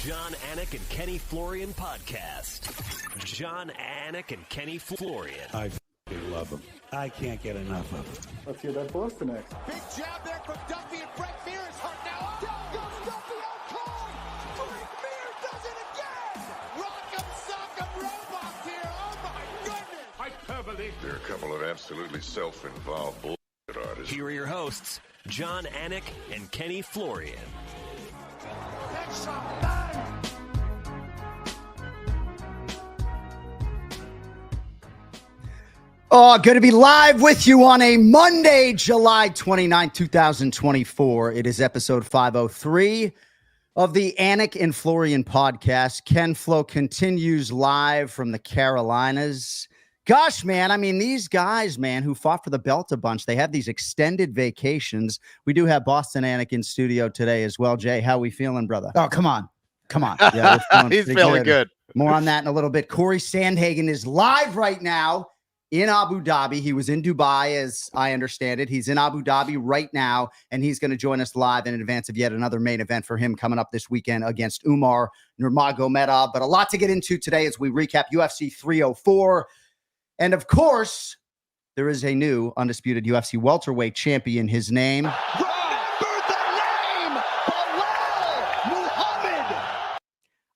John Anik and Kenny Florian podcast. John Anik and Kenny Florian. I love them. I can't get enough of them. Let's hear that Boston next. Big jab there from Duffy, and Frank Mir is hurt now. Down goes Duffy on call. Frank Mir does it again. Rock'em sock'em robots here. Oh my goodness. Hyperbole. There are a couple of absolutely self-involved bullshit artists. Here are your hosts, John Anik and Kenny Florian. Headshot bang. Oh, good to be live with you on a Monday, July 29, 2024. It is episode 503 of the ANIK and Florian podcast. Ken Flo continues live from the Carolinas. Gosh, man, I mean, these guys, man, who fought for the belt a bunch, they have these extended vacations. We do have Boston Anik in studio today as well. Jay, how we feeling, brother? Oh, come on. Come on. Yeah, he's feeling good. More on that in a little bit. Cory Sandhagen is live right now in Abu Dhabi. He was in Dubai, as I understand it. He's in Abu Dhabi right now, and he's going to join us live in advance of yet another main event for him coming up this weekend against Umar Nurmagomedov. But a lot to get into today as we recap UFC 304. And, of course, there is a new undisputed UFC welterweight champion. His name...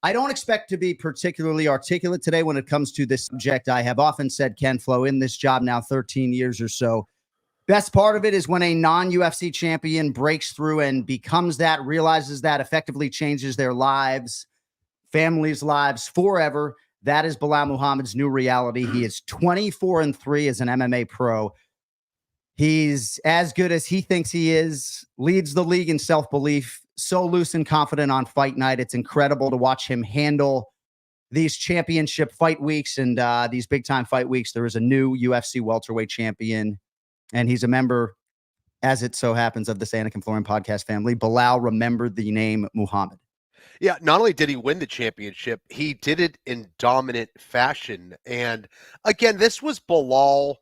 I don't expect to be particularly articulate today when it comes to this subject. I have often said, Ken Flo, in this job now 13 years or so, best part of it is when a non-UFC champion breaks through and becomes that, realizes that, effectively changes their lives, families' lives forever. That is Belal Muhammad's new reality. He is 24-3 as an MMA pro. He's as good as he thinks he is, leads the league in self-belief, so loose and confident on fight night. It's incredible to watch him handle these championship fight weeks and these big-time fight weeks. There is a new UFC welterweight champion, and he's a member, as it so happens, of this ANIK Florian podcast family. Belal remembered the name Muhammad. Yeah, not only did he win the championship, he did it in dominant fashion. And again, this was Belal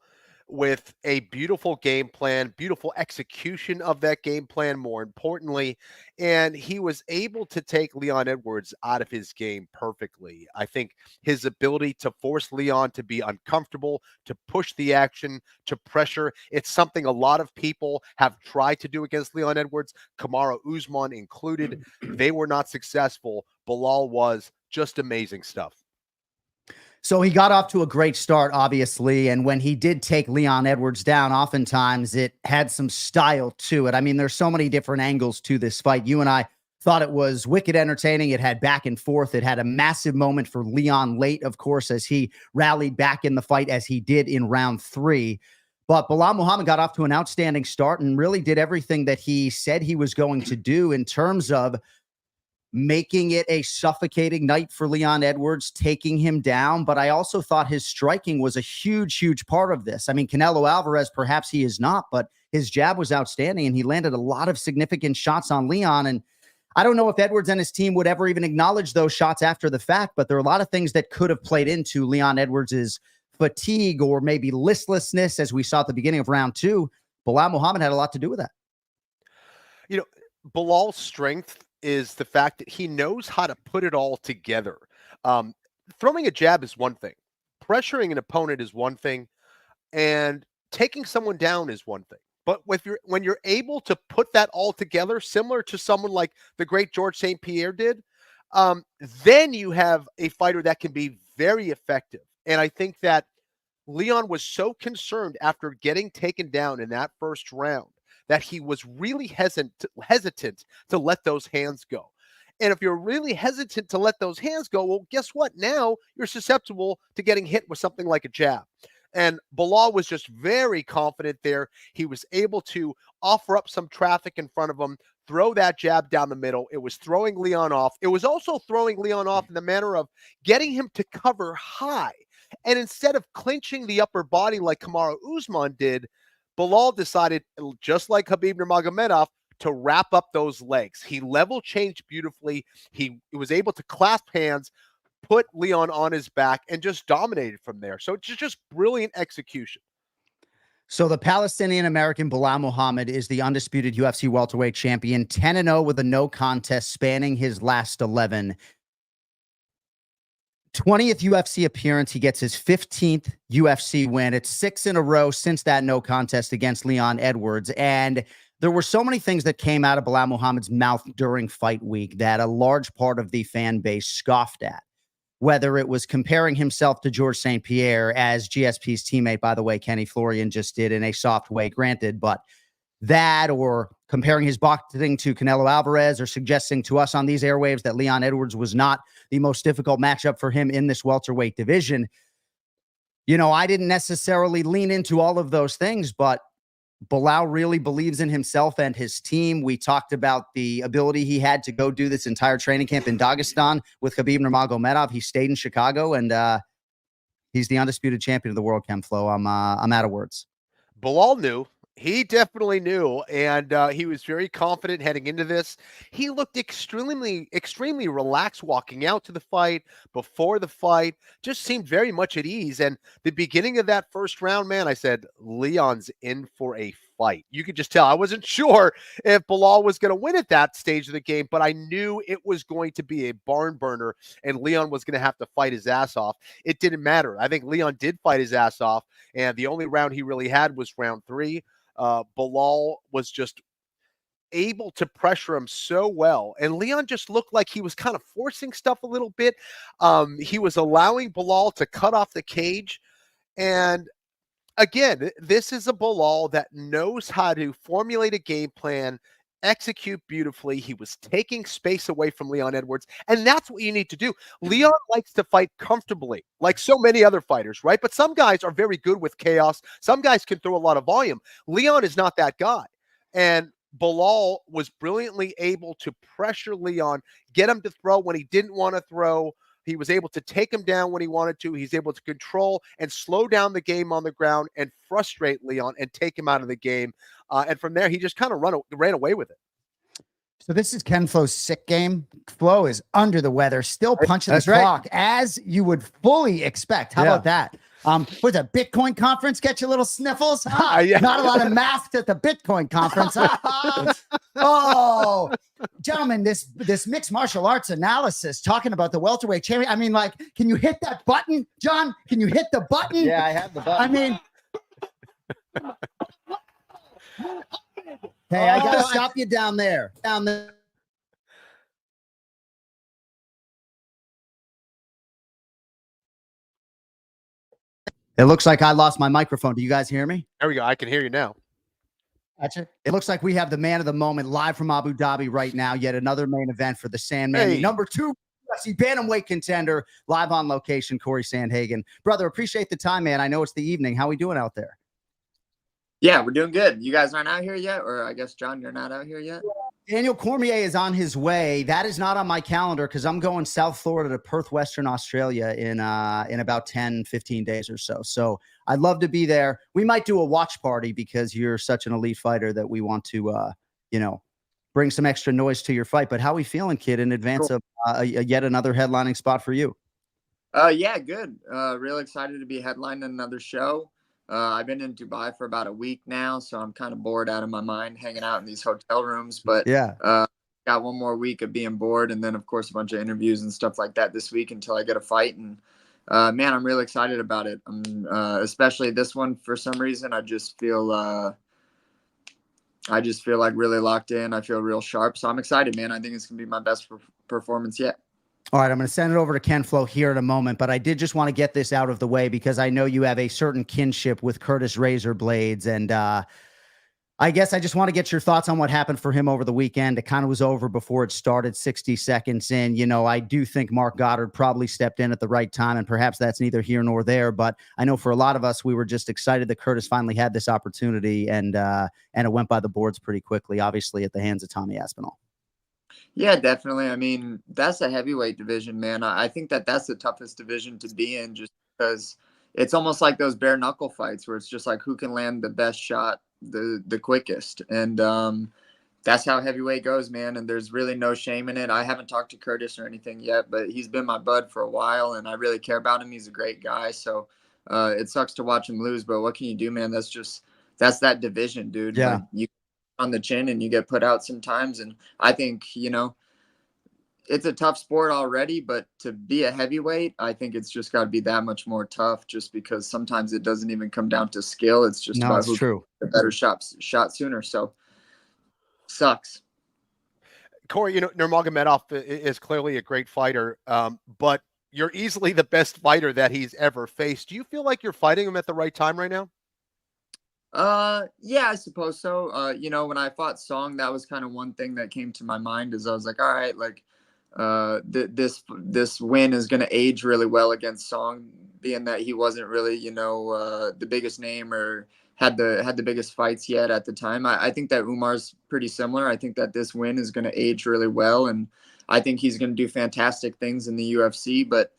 with a beautiful game plan, beautiful execution of that game plan, more importantly. And he was able to take Leon Edwards out of his game perfectly. I think his ability to force Leon to be uncomfortable, to push the action, to pressure, it's something a lot of people have tried to do against Leon Edwards, Kamaru Usman included. They were not successful. Belal was. Just amazing stuff. So he got off to a great start, obviously, and when he did take Leon Edwards down, oftentimes it had some style to it. I mean, there's so many different angles to this fight. You and I thought it was wicked entertaining. It had back and forth. It had a massive moment for Leon late, of course, as he rallied back in the fight as he did in round 3. But Belal Muhammad got off to an outstanding start and really did everything that he said he was going to do in terms of making it a suffocating night for Leon Edwards, taking him down. But I also thought his striking was a huge, huge part of this. I mean, Canelo Alvarez, perhaps he is not, but his jab was outstanding, and he landed a lot of significant shots on Leon. And I don't know if Edwards and his team would ever even acknowledge those shots after the fact, but there are a lot of things that could have played into Leon Edwards's fatigue or maybe listlessness, as we saw at the beginning of round 2. Belal Muhammad had a lot to do with that. You know, Belal's strength is the fact that he knows how to put it all together. Throwing a jab is one thing. Pressuring an opponent is one thing. And taking someone down is one thing. But when you're able to put that all together, similar to someone like the great George St. Pierre did, then you have a fighter that can be very effective. And I think that Leon was so concerned after getting taken down in that first round that he was really hesitant to let those hands go. And if you're really hesitant to let those hands go, well, guess what? Now you're susceptible to getting hit with something like a jab. And Belal was just very confident there. He was able to offer up some traffic in front of him, throw that jab down the middle. It was throwing Leon off. It was also throwing Leon off in the manner of getting him to cover high. And instead of clinching the upper body like Kamaru Usman did, Belal decided, just like Khabib Nurmagomedov, to wrap up those legs. He level changed beautifully. He was able to clasp hands, put Leon on his back, and just dominated from there. So it's just brilliant execution. So the Palestinian-American Belal Muhammad is the undisputed UFC welterweight champion, 10-0 with a no contest spanning his last 11. 20th UFC appearance. He gets his 15th UFC win. It's 6 in a row since that no contest against Leon Edwards. And there were so many things that came out of Belal Muhammad's mouth during fight week that a large part of the fan base scoffed at. Whether it was comparing himself to George St. Pierre, as GSP's teammate, by the way, Kenny Florian just did in a soft way, granted, but that, or comparing his boxing to Canelo Alvarez, or suggesting to us on these airwaves that Leon Edwards was not the most difficult matchup for him in this welterweight division. You know, I didn't necessarily lean into all of those things, but Belal really believes in himself and his team. We talked about the ability he had to go do this entire training camp in Dagestan with Khabib Nurmagomedov. He stayed in Chicago, and he's the undisputed champion of the world, Ken Flo. I'm out of words. Belal knew. He definitely knew, and he was very confident heading into this. He looked extremely relaxed walking out to the fight, before the fight, just seemed very much at ease. And the beginning of that first round, man, I said, Leon's in for a fight. You could just tell. I wasn't sure if Belal was going to win at that stage of the game, but I knew it was going to be a barn burner, and Leon was going to have to fight his ass off. It didn't matter. I think Leon did fight his ass off, and the only round he really had was round 3. Belal was just able to pressure him so well, and Leon just looked like he was kind of forcing stuff a little bit. He was allowing Belal to cut off the cage, and again, this is a Belal that knows how to formulate a game plan, execute beautifully. He was taking space away from Leon Edwards, and that's what you need to do. Leon likes to fight comfortably, like so many other fighters, right? But some guys are very good with chaos. Some guys can throw a lot of volume. Leon is not that guy. And Belal was brilliantly able to pressure Leon, get him to throw when he didn't want to throw. He was able to take him down when he wanted to. He's able to control and slow down the game on the ground and frustrate Leon and take him out of the game. And from there, he just kind of ran away with it. So this is Ken Flo's sick game. Flo is under the weather, still punching the clock, as you would fully expect. How about that? Was a Bitcoin conference get you little sniffles? Huh? Not a lot of math at the Bitcoin conference. Oh, gentlemen, this mixed martial arts analysis talking about the welterweight champion. I mean, like, can you hit that button, John? Can you hit the button? Yeah, I have the button. I mean, hey, I gotta stop you down there. It looks like I lost my microphone. Do you guys hear me? There we go. I can hear you now. Gotcha. It looks like we have the man of the moment live from Abu Dhabi right now. Yet another main event for the Sandman. Hey. The number 2 UFC bantamweight contender, live on location, Cory Sandhagen. Brother, appreciate the time, man. I know it's the evening. How we doing out there? Yeah, we're doing good. You guys aren't out here yet? Or I guess, John, you're not out here yet? Daniel Cormier is on his way. That is not on my calendar because I'm going South Florida to Perth, Western Australia in about 10, 15 days or so. So I'd love to be there. We might do a watch party because you're such an elite fighter that we want to, bring some extra noise to your fight. But how are we feeling, kid, in advance of yet another headlining spot for you? Yeah, good. Real excited to be headlining another show. I've been in Dubai for about a week now, so I'm kind of bored out of my mind hanging out in these hotel rooms. But yeah, got one more week of being bored, and then of course a bunch of interviews and stuff like that this week until I get a fight. And man, I'm really excited about it. Especially this one for some reason. I just feel like really locked in. I feel real sharp, so I'm excited, man. I think it's gonna be my best performance yet. All right, I'm going to send it over to Ken Flo here in a moment, but I did just want to get this out of the way because I know you have a certain kinship with Curtis Razor Blades, and I guess I just want to get your thoughts on what happened for him over the weekend. It kind of was over before it started, 60 seconds in. You know, I do think Mark Goddard probably stepped in at the right time, and perhaps that's neither here nor there, but I know for a lot of us, we were just excited that Curtis finally had this opportunity, and it went by the boards pretty quickly, obviously at the hands of Tommy Aspinall. Yeah, definitely. I mean, that's a heavyweight division, man. I think that's the toughest division to be in just because it's almost like those bare knuckle fights where it's just like who can land the best shot the quickest. And that's how heavyweight goes, man. And there's really no shame in it. I haven't talked to Curtis or anything yet, but he's been my bud for a while and I really care about him. He's a great guy. So it sucks to watch him lose, but what can you do, man? That's that division, dude. Yeah. Like, you on the chin and you get put out sometimes. And I think, it's a tough sport already, but to be a heavyweight, I think it's just got to be that much more tough, just because sometimes it doesn't even come down to skill. It's just about who true. can get the better shot sooner. So sucks. Cory, Nurmagomedov is clearly a great fighter, but you're easily the best fighter that he's ever faced. Do you feel like you're fighting him at the right time right now? Yeah, I suppose so. When I fought Song, that was kind of one thing that came to my mind, is I was like, all right, like, this win is going to age really well against Song, being that he wasn't really, the biggest name or had the biggest fights yet at the time. I think that Umar's pretty similar. I think that this win is going to age really well, and I think he's going to do fantastic things in the UFC, but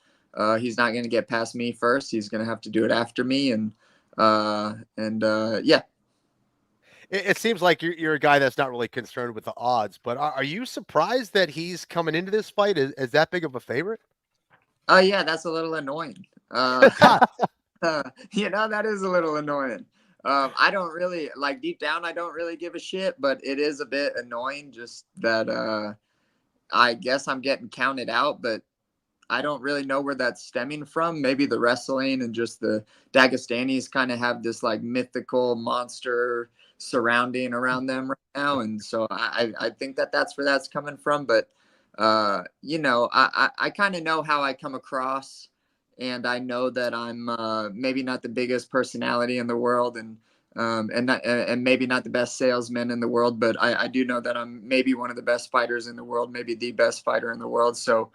he's not going to get past me first. He's going to have to do it after me, and yeah. It seems like you're a guy that's not really concerned with the odds, but are you surprised that he's coming into this fight as that big of a favorite? Yeah, that's a little annoying. That is a little annoying. I don't really, like, deep down, I don't really give a shit, but it is a bit annoying just that I guess I'm getting counted out, but I don't really know where that's stemming from. Maybe the wrestling and just the Dagestanis kind of have this like mythical monster surrounding around them right now. And so I think that's where that's coming from. But, I kind of know how I come across, and I know that I'm maybe not the biggest personality in the world, and maybe not the best salesman in the world, but I do know that I'm maybe one of the best fighters in the world, maybe the best fighter in the world. So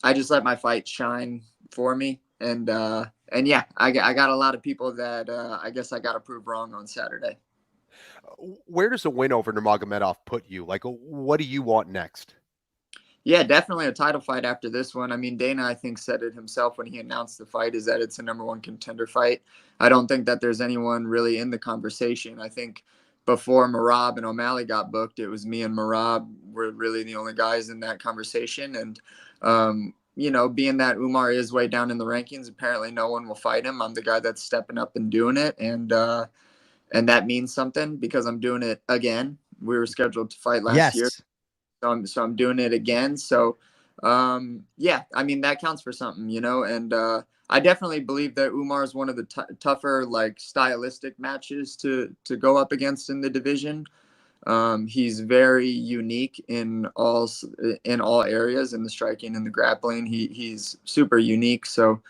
I just let my fight shine for me. And yeah, I got a lot of people that I guess I got to prove wrong on Saturday. Where does a win over Nurmagomedov put you? Like, what do you want next? Yeah, definitely a title fight after this one. I mean, Dana, I think, said it himself when he announced the fight, is that it's a #1 contender fight. I don't think that there's anyone really in the conversation. I think before Merab and O'Malley got booked, it was me and Merab were really the only guys in that conversation. And, being that Umar is way down in the rankings, apparently no one will fight him. I'm the guy that's stepping up and doing it. And that means something, because I'm doing it again. We were scheduled to fight last year. So I'm doing it again. So, yeah, I mean, that counts for something, and I definitely believe that Umar is one of the tougher, like, stylistic matches to go up against in the division. He's very unique in all areas, in the striking and the grappling. He's super unique. So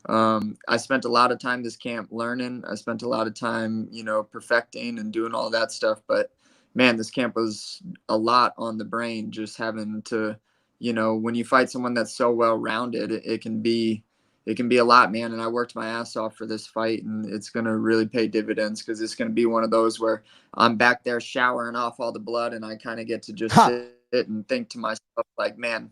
I spent a lot of time this camp learning. I spent a lot of time, perfecting and doing all that stuff. But man, this camp was a lot on the brain, just having to, when you fight someone that's so well-rounded, it can be a lot, man. And I worked my ass off for this fight, and it's going to really pay dividends, because it's going to be one of those where I'm back there showering off all the blood, and I kind of get to just sit and think to myself, like, man,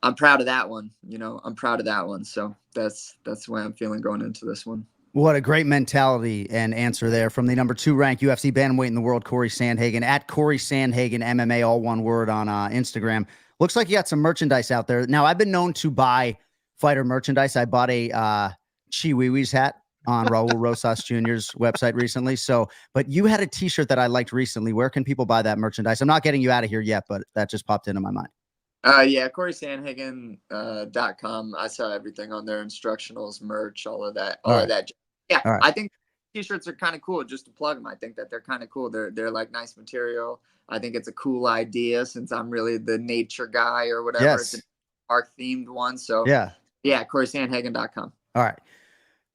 I'm proud of that one. I'm proud of that one. So that's the way I'm feeling going into this one. What a great mentality and answer there from the #2 ranked UFC bantamweight in the world, Cory Sandhagen, at Cory Sandhagen MMA, all one word, on Instagram. Looks like you got some merchandise out there. Now, I've been known to buy fighter merchandise. I bought a Chiwiwis hat on Raul Rosas Jr.'s website recently. So, but you had a t-shirt that I liked recently. Where can people buy that merchandise? I'm not getting you out of here yet, but that just popped into my mind. Yeah, CorySandhagen.com. I saw everything on there, instructionals, merch, all of that. Yeah, right. I think t-shirts are kind of cool, just to plug them. I think that they're kind of cool. They're like nice material. I think it's a cool idea, since I'm really the nature guy or whatever. Yes. It's a park themed one. So yeah, CorySandhagen.com. All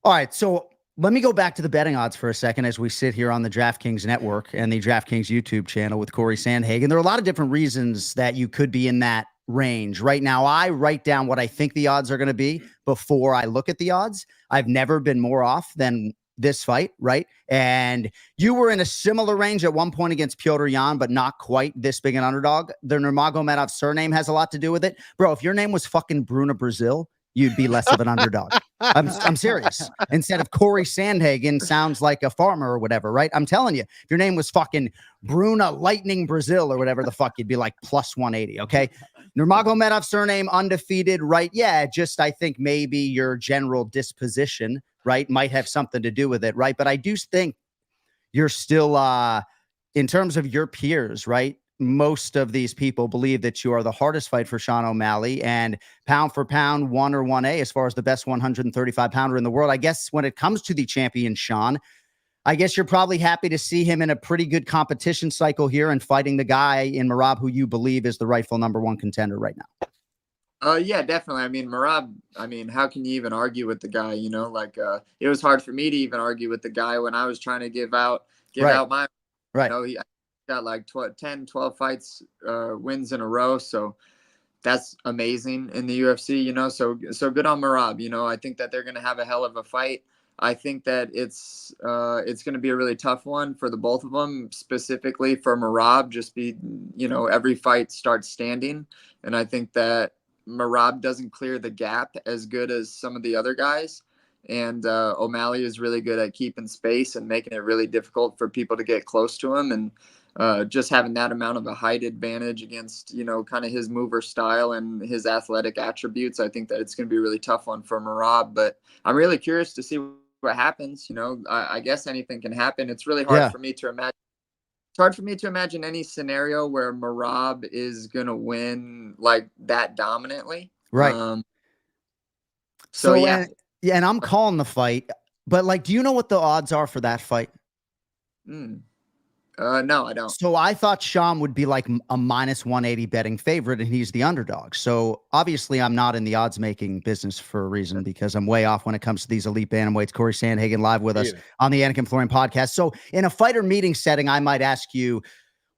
right. So let me go back to the betting odds for a second as we sit here on the DraftKings network and the DraftKings YouTube channel with Cory Sandhagen. There are a lot of different reasons that you could be in that range. Right now, I write down what I think the odds are going to be before I look at the odds. I've never been more off than this fight, right? And you were in a similar range at one point against Petr Yan, but not quite this big an underdog. The Nurmagomedov surname has a lot to do with it. Bro, if your name was fucking Bruna Brazil, you'd be less of an underdog. I'm serious. Instead of Cory Sandhagen, sounds like a farmer or whatever, right? I'm telling you, if your name was fucking Bruna Lightning Brazil or whatever the fuck, you'd be like plus 180, okay? Nurmagomedov surname, undefeated, right? Yeah, just I think maybe your general disposition, right, might have something to do with it, right? But I do think you're still, in terms of your peers, right, most of these people believe that you are the hardest fight for Sean O'Malley, and pound for pound, 1 or 1A as far as the best 135 pounder in the world. I guess when it comes to the champion, Sean, I guess you're probably happy to see him in a pretty good competition cycle here and fighting the guy in Merab who you believe is the rightful number one contender right now. Yeah, definitely. I mean, Merab, I mean, how can you even argue with the guy? You know, like it was hard for me to even argue with the guy when I was trying to give out my, right. You know, he got like 10, 12 fights, wins in a row. So that's amazing in the UFC, you know, so good on Merab. You know, I think that they're going to have a hell of a fight. I think that it's going to be a really tough one for the both of them, specifically for Merab, you know, every fight starts standing. And I think that Merab doesn't clear the gap as good as some of the other guys. And O'Malley is really good at keeping space and making it really difficult for people to get close to him. And just having that amount of a height advantage against, you know, kind of his mover style and his athletic attributes, I think that it's going to be a really tough one for Merab. But I'm really curious to see what happens. You know, I guess anything can happen. It's really hard for me to imagine. It's hard for me to imagine any scenario where Merab is going to win like that dominantly. Right. So yeah. And I'm calling the fight, but like, do you know what the odds are for that fight? No, I don't. So I thought Sean would be like a minus 180 betting favorite, and he's the underdog. So obviously I'm not in the odds making business for a reason, because I'm way off when it comes to these elite bantamweights. Cory Sandhagen live with us on the ANIK FLORIAN podcast. So in a fighter meeting setting, I might ask you,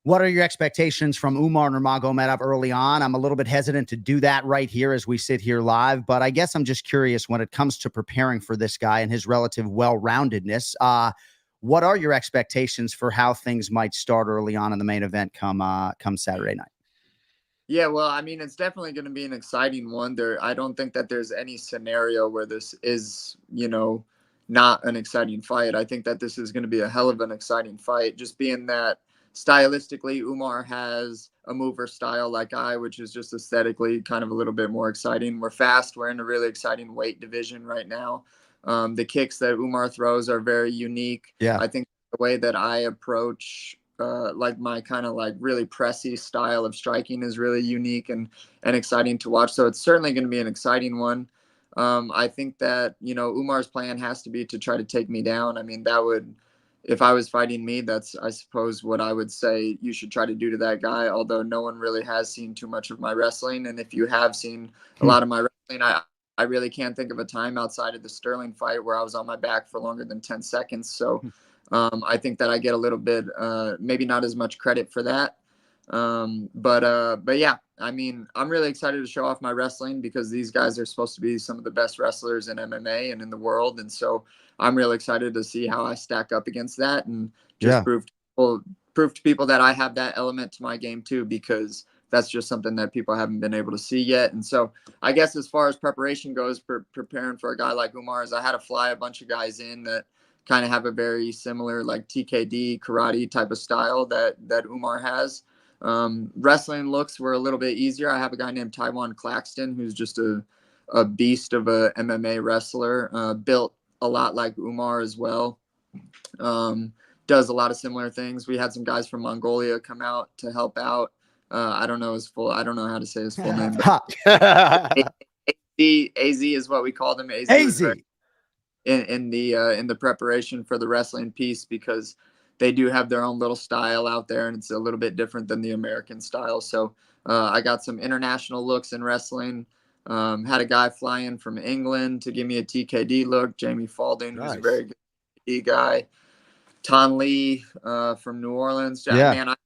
what are your expectations from Umar Nurmagomedov early on? I'm a little bit hesitant to do that right here as we sit here live, but I guess I'm just curious when it comes to preparing for this guy and his relative well-roundedness. What are your expectations for how things might start early on in the main event come Saturday night? Yeah, well, I mean, it's definitely going to be an exciting one. I don't think that there's any scenario where this is, you know, not an exciting fight. I think that this is going to be a hell of an exciting fight, just being that stylistically, Umar has a mover style like which is just aesthetically kind of a little bit more exciting. We're fast. We're in a really exciting weight division right now. The kicks that Umar throws are very unique. Yeah. I think the way that I approach like my kind of like really pressy style of striking is really unique and exciting to watch. So it's certainly going to be an exciting one. I think that, you know, Umar's plan has to be to try to take me down. I mean, that would, if I was fighting me, that's, I suppose, what I would say you should try to do to that guy, although no one really has seen too much of my wrestling. And if you have seen a lot of my wrestling, I really can't think of a time outside of the Sterling fight where I was on my back for longer than 10 seconds. So I think that I get a little bit, maybe not as much credit for that. But yeah, I mean, I'm really excited to show off my wrestling because these guys are supposed to be some of the best wrestlers in MMA and in the world. And so I'm really excited to see how I stack up against that and just prove to people that I have that element to my game too, because that's just something that people haven't been able to see yet. And so I guess as far as preparation goes, preparing for a guy like Umar, is I had to fly a bunch of guys in that kind of have a very similar like TKD karate type of style that Umar has. Wrestling looks were a little bit easier. I have a guy named Taiwan Claxton, who's just a beast of a MMA wrestler, built a lot like Umar as well. Does a lot of similar things. We had some guys from Mongolia come out to help out. I don't know how to say his full name. But AZ is what we call them. AZ. In the preparation for the wrestling piece, because they do have their own little style out there, and it's a little bit different than the American style. So I got some international looks in wrestling. Had a guy fly in from England to give me a TKD look. Jamie Falding, who's a very good TKD guy. Ton Lee from New Orleans. Man, I had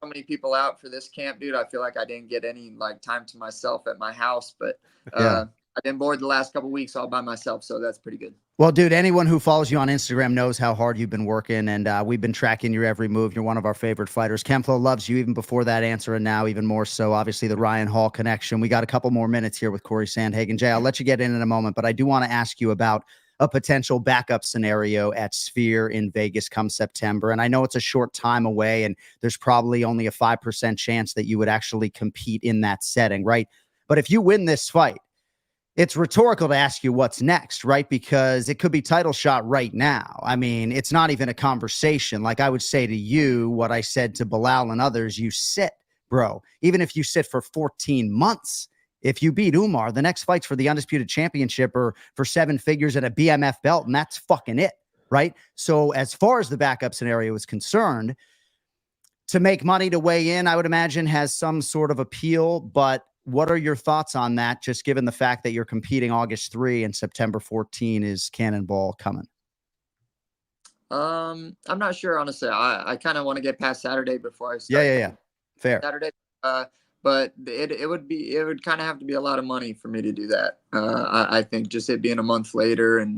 so many people out for this camp, dude. I feel like I didn't get any like time to myself at my house, but I've been bored the last couple of weeks all by myself, so that's pretty good. Well, dude, anyone who follows you on Instagram knows how hard you've been working, and we've been tracking your every move. You're one of our favorite fighters. Kenflo loves you even before that answer, and now even more so. Obviously, the Ryan Hall connection. We got a couple more minutes here with Cory Sandhagen. Jay, I'll let you get in a moment, but I do want to ask you about a potential backup scenario at Sphere in Vegas come September. And I know it's a short time away, and there's probably only a 5% chance that you would actually compete in that setting, right? But if you win this fight, it's rhetorical to ask you what's next, right? Because it could be title shot right now. I mean, it's not even a conversation. Like I would say to you what I said to Belal and others, you sit bro. Even if you sit for 14 months, if you beat Umar, the next fight's for the undisputed championship or for 7 figures and a BMF belt, and that's fucking it, right? So as far as the backup scenario is concerned, to make money to weigh in, I would imagine has some sort of appeal, but what are your thoughts on that, just given the fact that you're competing August 3 and September 14 is Cannonball coming? I'm not sure, honestly. I kind of want to get past Saturday before I start. Yeah. Fair. Saturday. But it would kind of have to be a lot of money for me to do that. I think just it being a month later and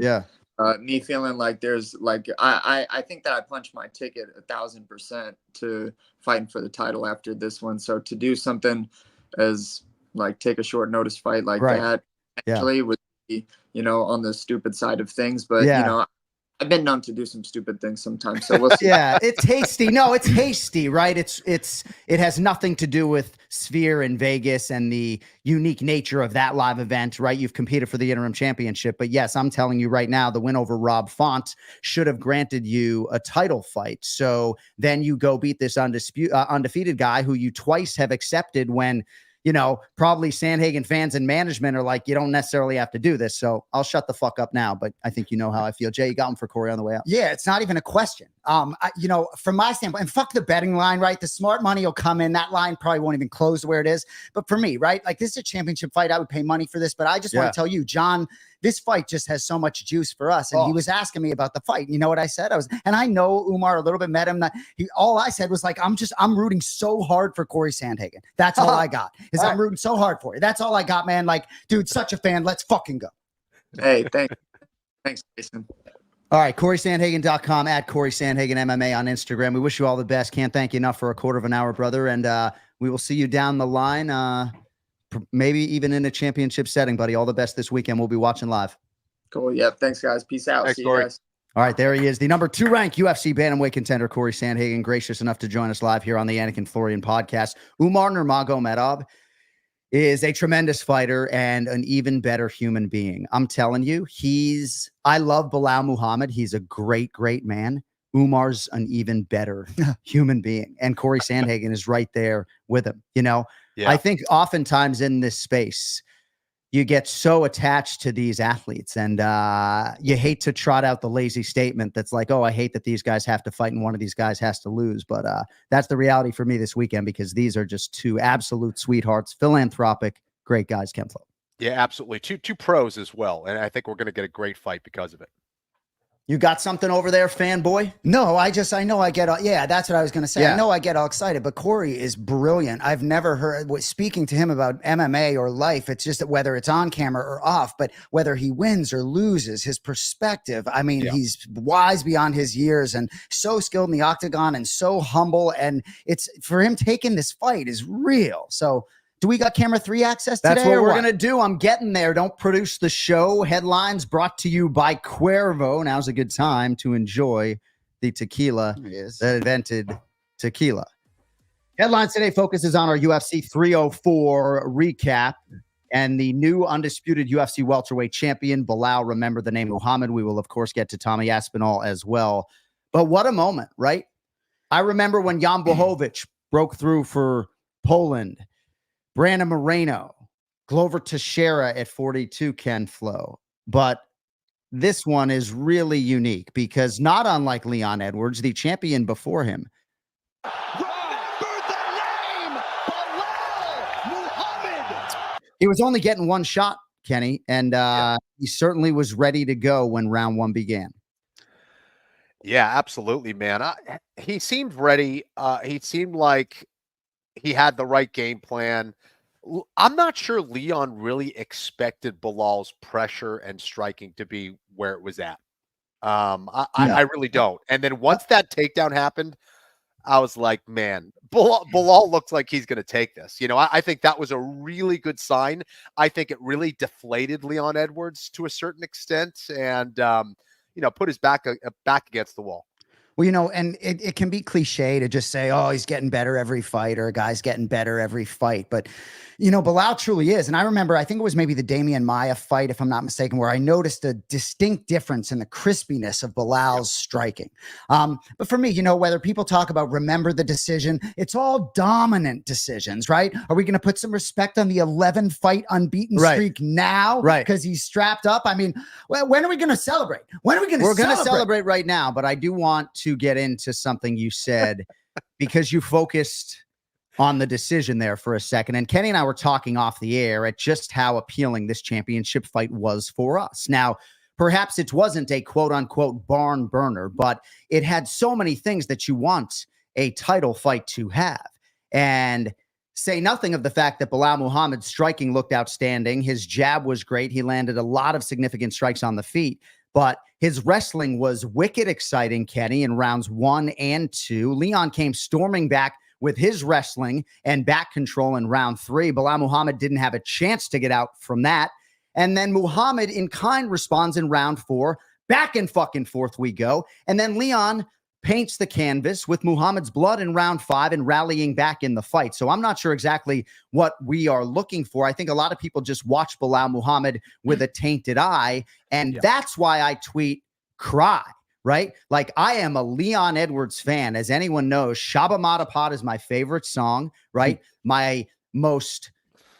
me feeling like there's like, I think that I punched my ticket 1,000% to fighting for the title after this one. So to do something as like take a short notice fight like that actually would be, on the stupid side of things, but I've been known to do some stupid things sometimes, so we'll see. It's hasty. No, it's hasty, right? It has nothing to do with Sphere in Vegas and the unique nature of that live event, right? You've competed for the interim championship, but yes, I'm telling you right now, the win over Rob Font should have granted you a title fight. So then you go beat this undefeated guy who you twice have accepted when, probably Sandhagen fans and management are like, you don't necessarily have to do this. So I'll shut the fuck up now, but I think you know how I feel. Jay, you got one for Cory on the way out. Yeah, it's not even a question. From my standpoint, and fuck the betting line, right? The smart money will come in. That line probably won't even close where it is. But for me, right? Like, this is a championship fight. I would pay money for this, but I just want to tell you, John, this fight just has so much juice for us. And he was asking me about the fight. You know what I said? And I know Umar a little bit, met him. All I said was like, I'm rooting so hard for Cory Sandhagen. That's all I got. I'm rooting so hard for you. That's all I got, man. Like, dude, such a fan. Let's fucking go. Hey, thanks, Jason. All right, CorySandhagen.com, at Cory Sandhagen MMA on Instagram. We wish you all the best. Can't thank you enough for a quarter of an hour, brother. And we will see you down the line, maybe even in a championship setting, buddy. All the best this weekend. We'll be watching live. Cool. Yep. Thanks, guys. Peace out. Thanks, See Cory. you guys. All right, there he is, the number 2 ranked UFC bantamweight contender, Cory Sandhagen, gracious enough to join us live here on the ANIK FLORIAN podcast. Umar Nurmagomedov is a tremendous fighter and an even better human being. I'm telling you, I love Belal Muhammad. He's a great, great man. Umar's an even better human being. And Cory Sandhagen is right there with him. I think oftentimes in this space, you get so attached to these athletes and you hate to trot out the lazy statement that's like, oh, I hate that these guys have to fight and one of these guys has to lose. But that's the reality for me this weekend, because these are just 2 absolute sweethearts, philanthropic, great guys, Ken Flo. Yeah, absolutely. Two pros as well. And I think we're going to get a great fight because of it. You got something over there, fanboy? No, I know I get all, that's what I was going to say. Yeah. I know I get all excited, but Cory is brilliant. I've never heard, speaking to him about MMA or life, it's just that whether it's on camera or off, but whether he wins or loses, his perspective, I mean, he's wise beyond his years and so skilled in the octagon and so humble. And it's, for him taking this fight is real. So do we got camera 3 access today? That's what we're going to do. I'm getting there. Don't produce the show. Headlines brought to you by Cuervo. Now's a good time to enjoy the tequila that invented tequila. Headlines today focuses on our UFC 304 recap and the new undisputed UFC welterweight champion, Belal. Remember the name Muhammad. We will, of course, get to Tommy Aspinall as well. But what a moment, right? I remember when Jan Blachowicz broke through for Poland. Brandon Moreno, Glover Teixeira at 42, Ken Flo. But this one is really unique because not unlike Leon Edwards, the champion before him. He was only getting one shot, Kenny, and he certainly was ready to go when round 1 began. Yeah, absolutely, man. He seemed ready. He seemed like he had the right game plan. I'm not sure Leon really expected Belal's pressure and striking to be where it was at. I really don't. And then once that takedown happened, I was like, man, Belal looks like he's going to take this. I think that was a really good sign. I think it really deflated Leon Edwards to a certain extent and, put his back against the wall. Well, and it can be cliche to just say, oh, he's getting better every fight, or a guy's getting better every fight. But, Belal truly is. And I remember, I think it was maybe the Damian Maia fight, if I'm not mistaken, where I noticed a distinct difference in the crispiness of Bilal's striking. But for me, whether people talk about remember the decision, it's all dominant decisions, right? Are we going to put some respect on the 11-fight unbeaten streak now? Right. Because he's strapped up? I mean, when are we going to celebrate? When are we going to celebrate? We're going to celebrate right now, but I do want to get into something you said because you focused on the decision there for a second. And Kenny and I were talking off the air at just how appealing this championship fight was for us. Now, perhaps it wasn't a quote unquote barn burner, but it had so many things that you want a title fight to have. And say nothing of the fact that Belal Muhammad's striking looked outstanding. His jab was great. He landed a lot of significant strikes on the feet, but his wrestling was wicked exciting, Kenny, in rounds 1 and 2. Leon came storming back with his wrestling and back control in round 3. Belal Muhammad didn't have a chance to get out from that. And then Muhammad in kind responds in round 4. Back and fucking forth we go. And then Leon paints the canvas with Muhammad's blood in round 5 and rallying back in the fight. So I'm not sure exactly what we are looking for. I think a lot of people just watch Belal Muhammad with a tainted eye. And that's why I tweet cry. Right? Like, I am a Leon Edwards fan. As anyone knows, Shabba Matapod is my favorite song, right? My most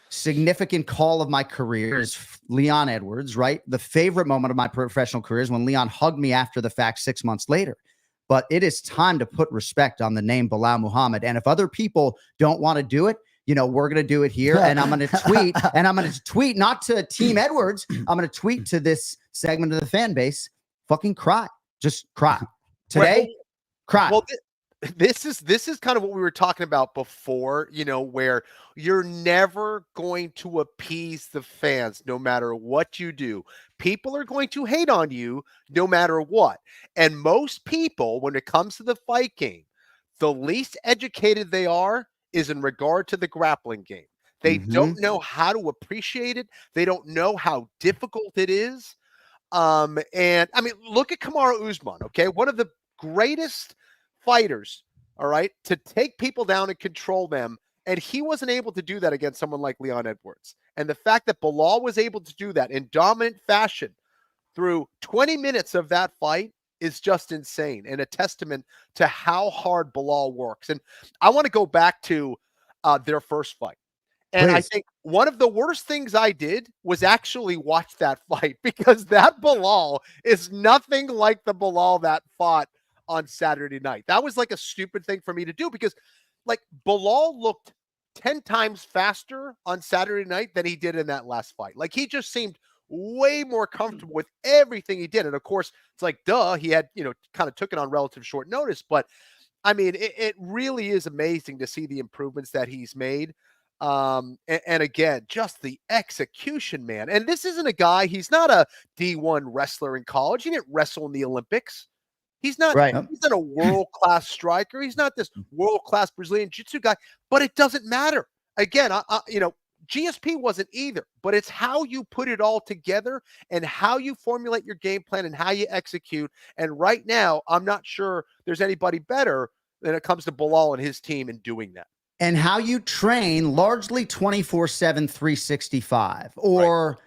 significant call of my career is Leon Edwards, right? The favorite moment of my professional career is when Leon hugged me after the fact 6 months later. But it is time to put respect on the name Belal Muhammad. And if other people don't want to do it, we're going to do it here. And I'm going to tweet, not to Team Edwards. I'm going to tweet to this segment of the fan base, fucking cry. Just cry today. Cry. Well, this is kind of what we were talking about before, where you're never going to appease the fans no matter what you do. People are going to hate on you no matter what. And most people, when it comes to the fight game, the least educated they are is in regard to the grappling game. They don't know how to appreciate it. They don't know how difficult it is. And I mean, look at Kamaru Usman, okay? One of the greatest fighters, all right, to take people down and control them. And he wasn't able to do that against someone like Leon Edwards. And the fact that Belal was able to do that in dominant fashion through 20 minutes of that fight is just insane and a testament to how hard Belal works. And I want to go back to their first fight. And I think one of the worst things I did was actually watch that fight, because that Belal is nothing like the Belal that fought on Saturday night. That was like a stupid thing for me to do, because like Belal looked 10 times faster on Saturday night than he did in that last fight. Like, he just seemed way more comfortable with everything he did. And of course, it's like, duh, he had, kind of took it on relative short notice. But I mean, it really is amazing to see the improvements that he's made. And again, just the execution, man. And this isn't a guy, he's not a D1 wrestler in college. He didn't wrestle in the Olympics. He's not, he's not a world-class striker. He's not this world-class Brazilian jiu-jitsu guy, but it doesn't matter. Again, GSP wasn't either, but it's how you put it all together and how you formulate your game plan and how you execute. And right now, I'm not sure there's anybody better when it comes to Belal and his team in doing that. And how you train largely 24/7, 365, or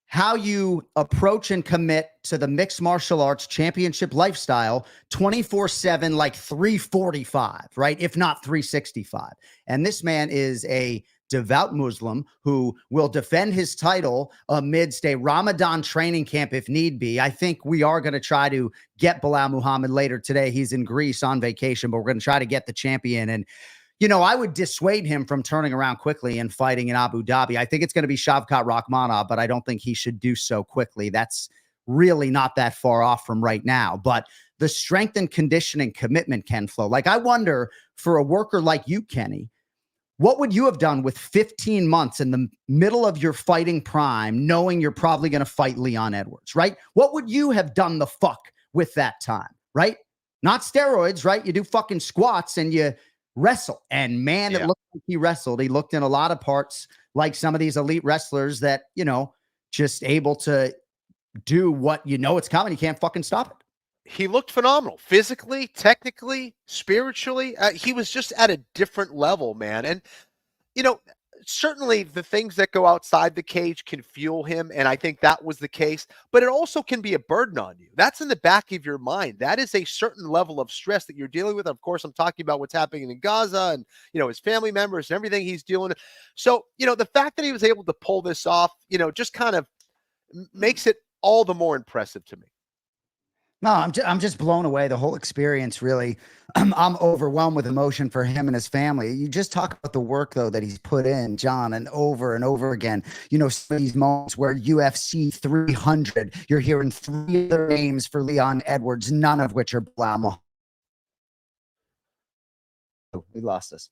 how you approach and commit to the mixed martial arts championship lifestyle 24/7, like 345, right? If not 365. And this man is a devout Muslim who will defend his title amidst a Ramadan training camp if need be. I think we are going to try to get Belal Muhammad later today. He's in Greece on vacation, but we're going to try to get the champion. And I would dissuade him from turning around quickly and fighting in Abu Dhabi. I think it's going to be Shavkat Rakhmonov, but I don't think he should do so quickly. That's really not that far off from right now. But the strength and conditioning commitment can flow. Like, I wonder, for a worker like you, Kenny, what would you have done with 15 months in the middle of your fighting prime, knowing you're probably going to fight Leon Edwards, right? What would you have done the fuck with that time, right? Not steroids, right? You do fucking squats and you wrestle. And man, it looked like he wrestled. He looked in a lot of parts like some of these elite wrestlers that, just able to do what it's coming. You can't fucking stop it. he looked phenomenal physically, technically, spiritually. He was just at a different level, man. And, you know, certainly the things that go outside the cage can fuel him. And I think that was the case, but it also can be a burden on you. That's in the back of your mind. That is a certain level of stress that you're dealing with. Of course, I'm talking about what's happening in Gaza and, you know, his family members and everything he's dealing with. So, you know, the fact that he was able to pull this off, you know, just kind of makes it all the more impressive to me. No, I'm just blown away. The whole experience, really. I'm overwhelmed with emotion for him and his family. You just talk about the work, though, that he's put in, John, and over again. You know, some of these moments where UFC 300, you're hearing 3 other names for Leon Edwards, none of which are Belal. We lost this.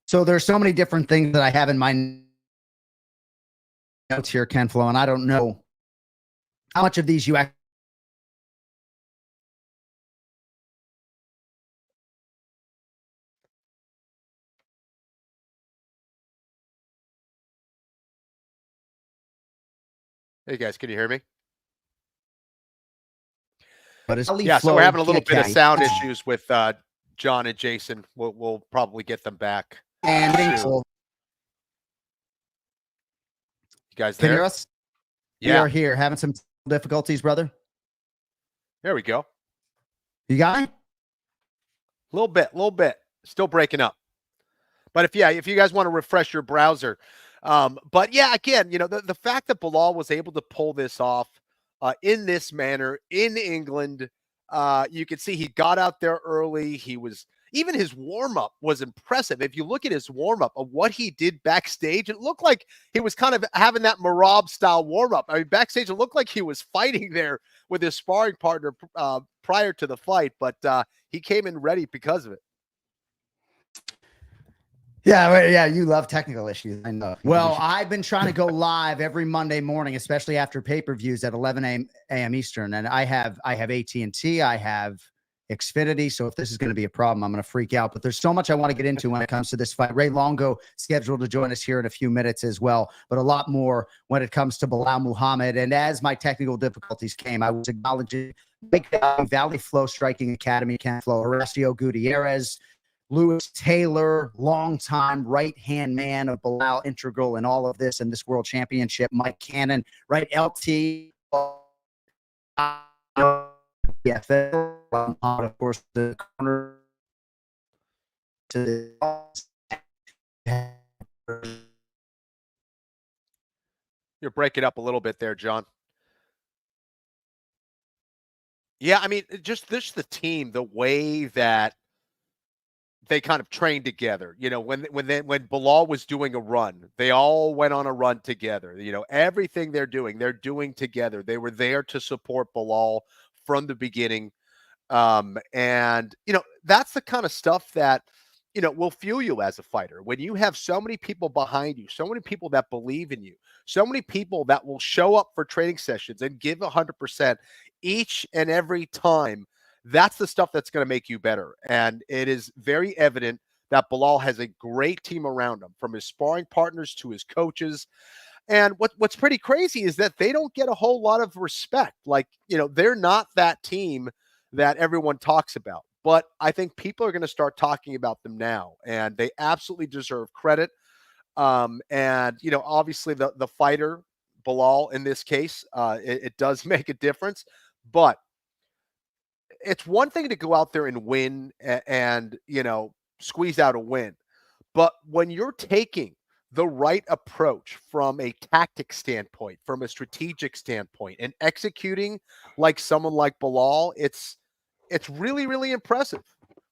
So there's so many different things that I have in my notes here, Ken Flo, and I don't know how much of these you actually. Hey guys, can you hear me? But it's Yeah, so we're having a little bit of sound issues with John and Jason. We'll probably get them back. And You guys can there? you hear us? We Yeah, are here having some difficulties, brother. there we go. You got it? A little bit. Still breaking up. But if you guys want to refresh your browser. But yeah, again, you know, the fact that Belal was able to pull this off in this manner in England, you can see he got out there early. Even his warm-up was impressive. If you look at his warm-up of what he did backstage, it looked like he was kind of having that Merab style warm-up. I mean, backstage, it looked like he was fighting there with his sparring partner prior to the fight, but he came in ready because of it. Yeah, you love technical issues. I know. Well, I've been trying to go live every Monday morning, especially after pay-per-views at 11 a.m. Eastern, and I have AT&T, I have Xfinity, so if this is going to be a problem, I'm going to freak out. But there's so much I want to get into when it comes to this fight. Ray Longo scheduled to join us here in a few minutes as well, but a lot more when it comes to Belal Muhammad. And as my technical difficulties came, I was acknowledging Big Valley Flow Striking Academy, Ken Flo, Horacio Gutierrez, Lewis Taylor, longtime right-hand man of Belal, integral in all of this and this world championship. Mike Cannon, right? LT. Yeah, of course, the corner to You're breaking up a little bit there, John. Yeah, I mean, just the team, the way that they kind of trained together. You know, when Belal was doing a run, they all went on a run together. You know, everything they're doing together. They were there to support Belal from the beginning. And, you know, that's the kind of stuff that, you know, will fuel you as a fighter. When you have so many people behind you, so many people that believe in you, so many people that will show up for training sessions and give 100% each and every time, that's the stuff that's going to make you better. And it is very evident that Belal has a great team around him, from his sparring partners to his coaches. And what's pretty crazy is that they don't get a whole lot of respect. Like, you know, they're not that team that everyone talks about. But I think people are going to start talking about them now, and they absolutely deserve credit. And, you know, obviously the fighter, Belal, in this case, it does make a difference. But it's one thing to go out there and win and, you know, squeeze out a win. But when you're taking the right approach from a tactic standpoint, from a strategic standpoint, and executing like someone like Belal, it's really, really impressive.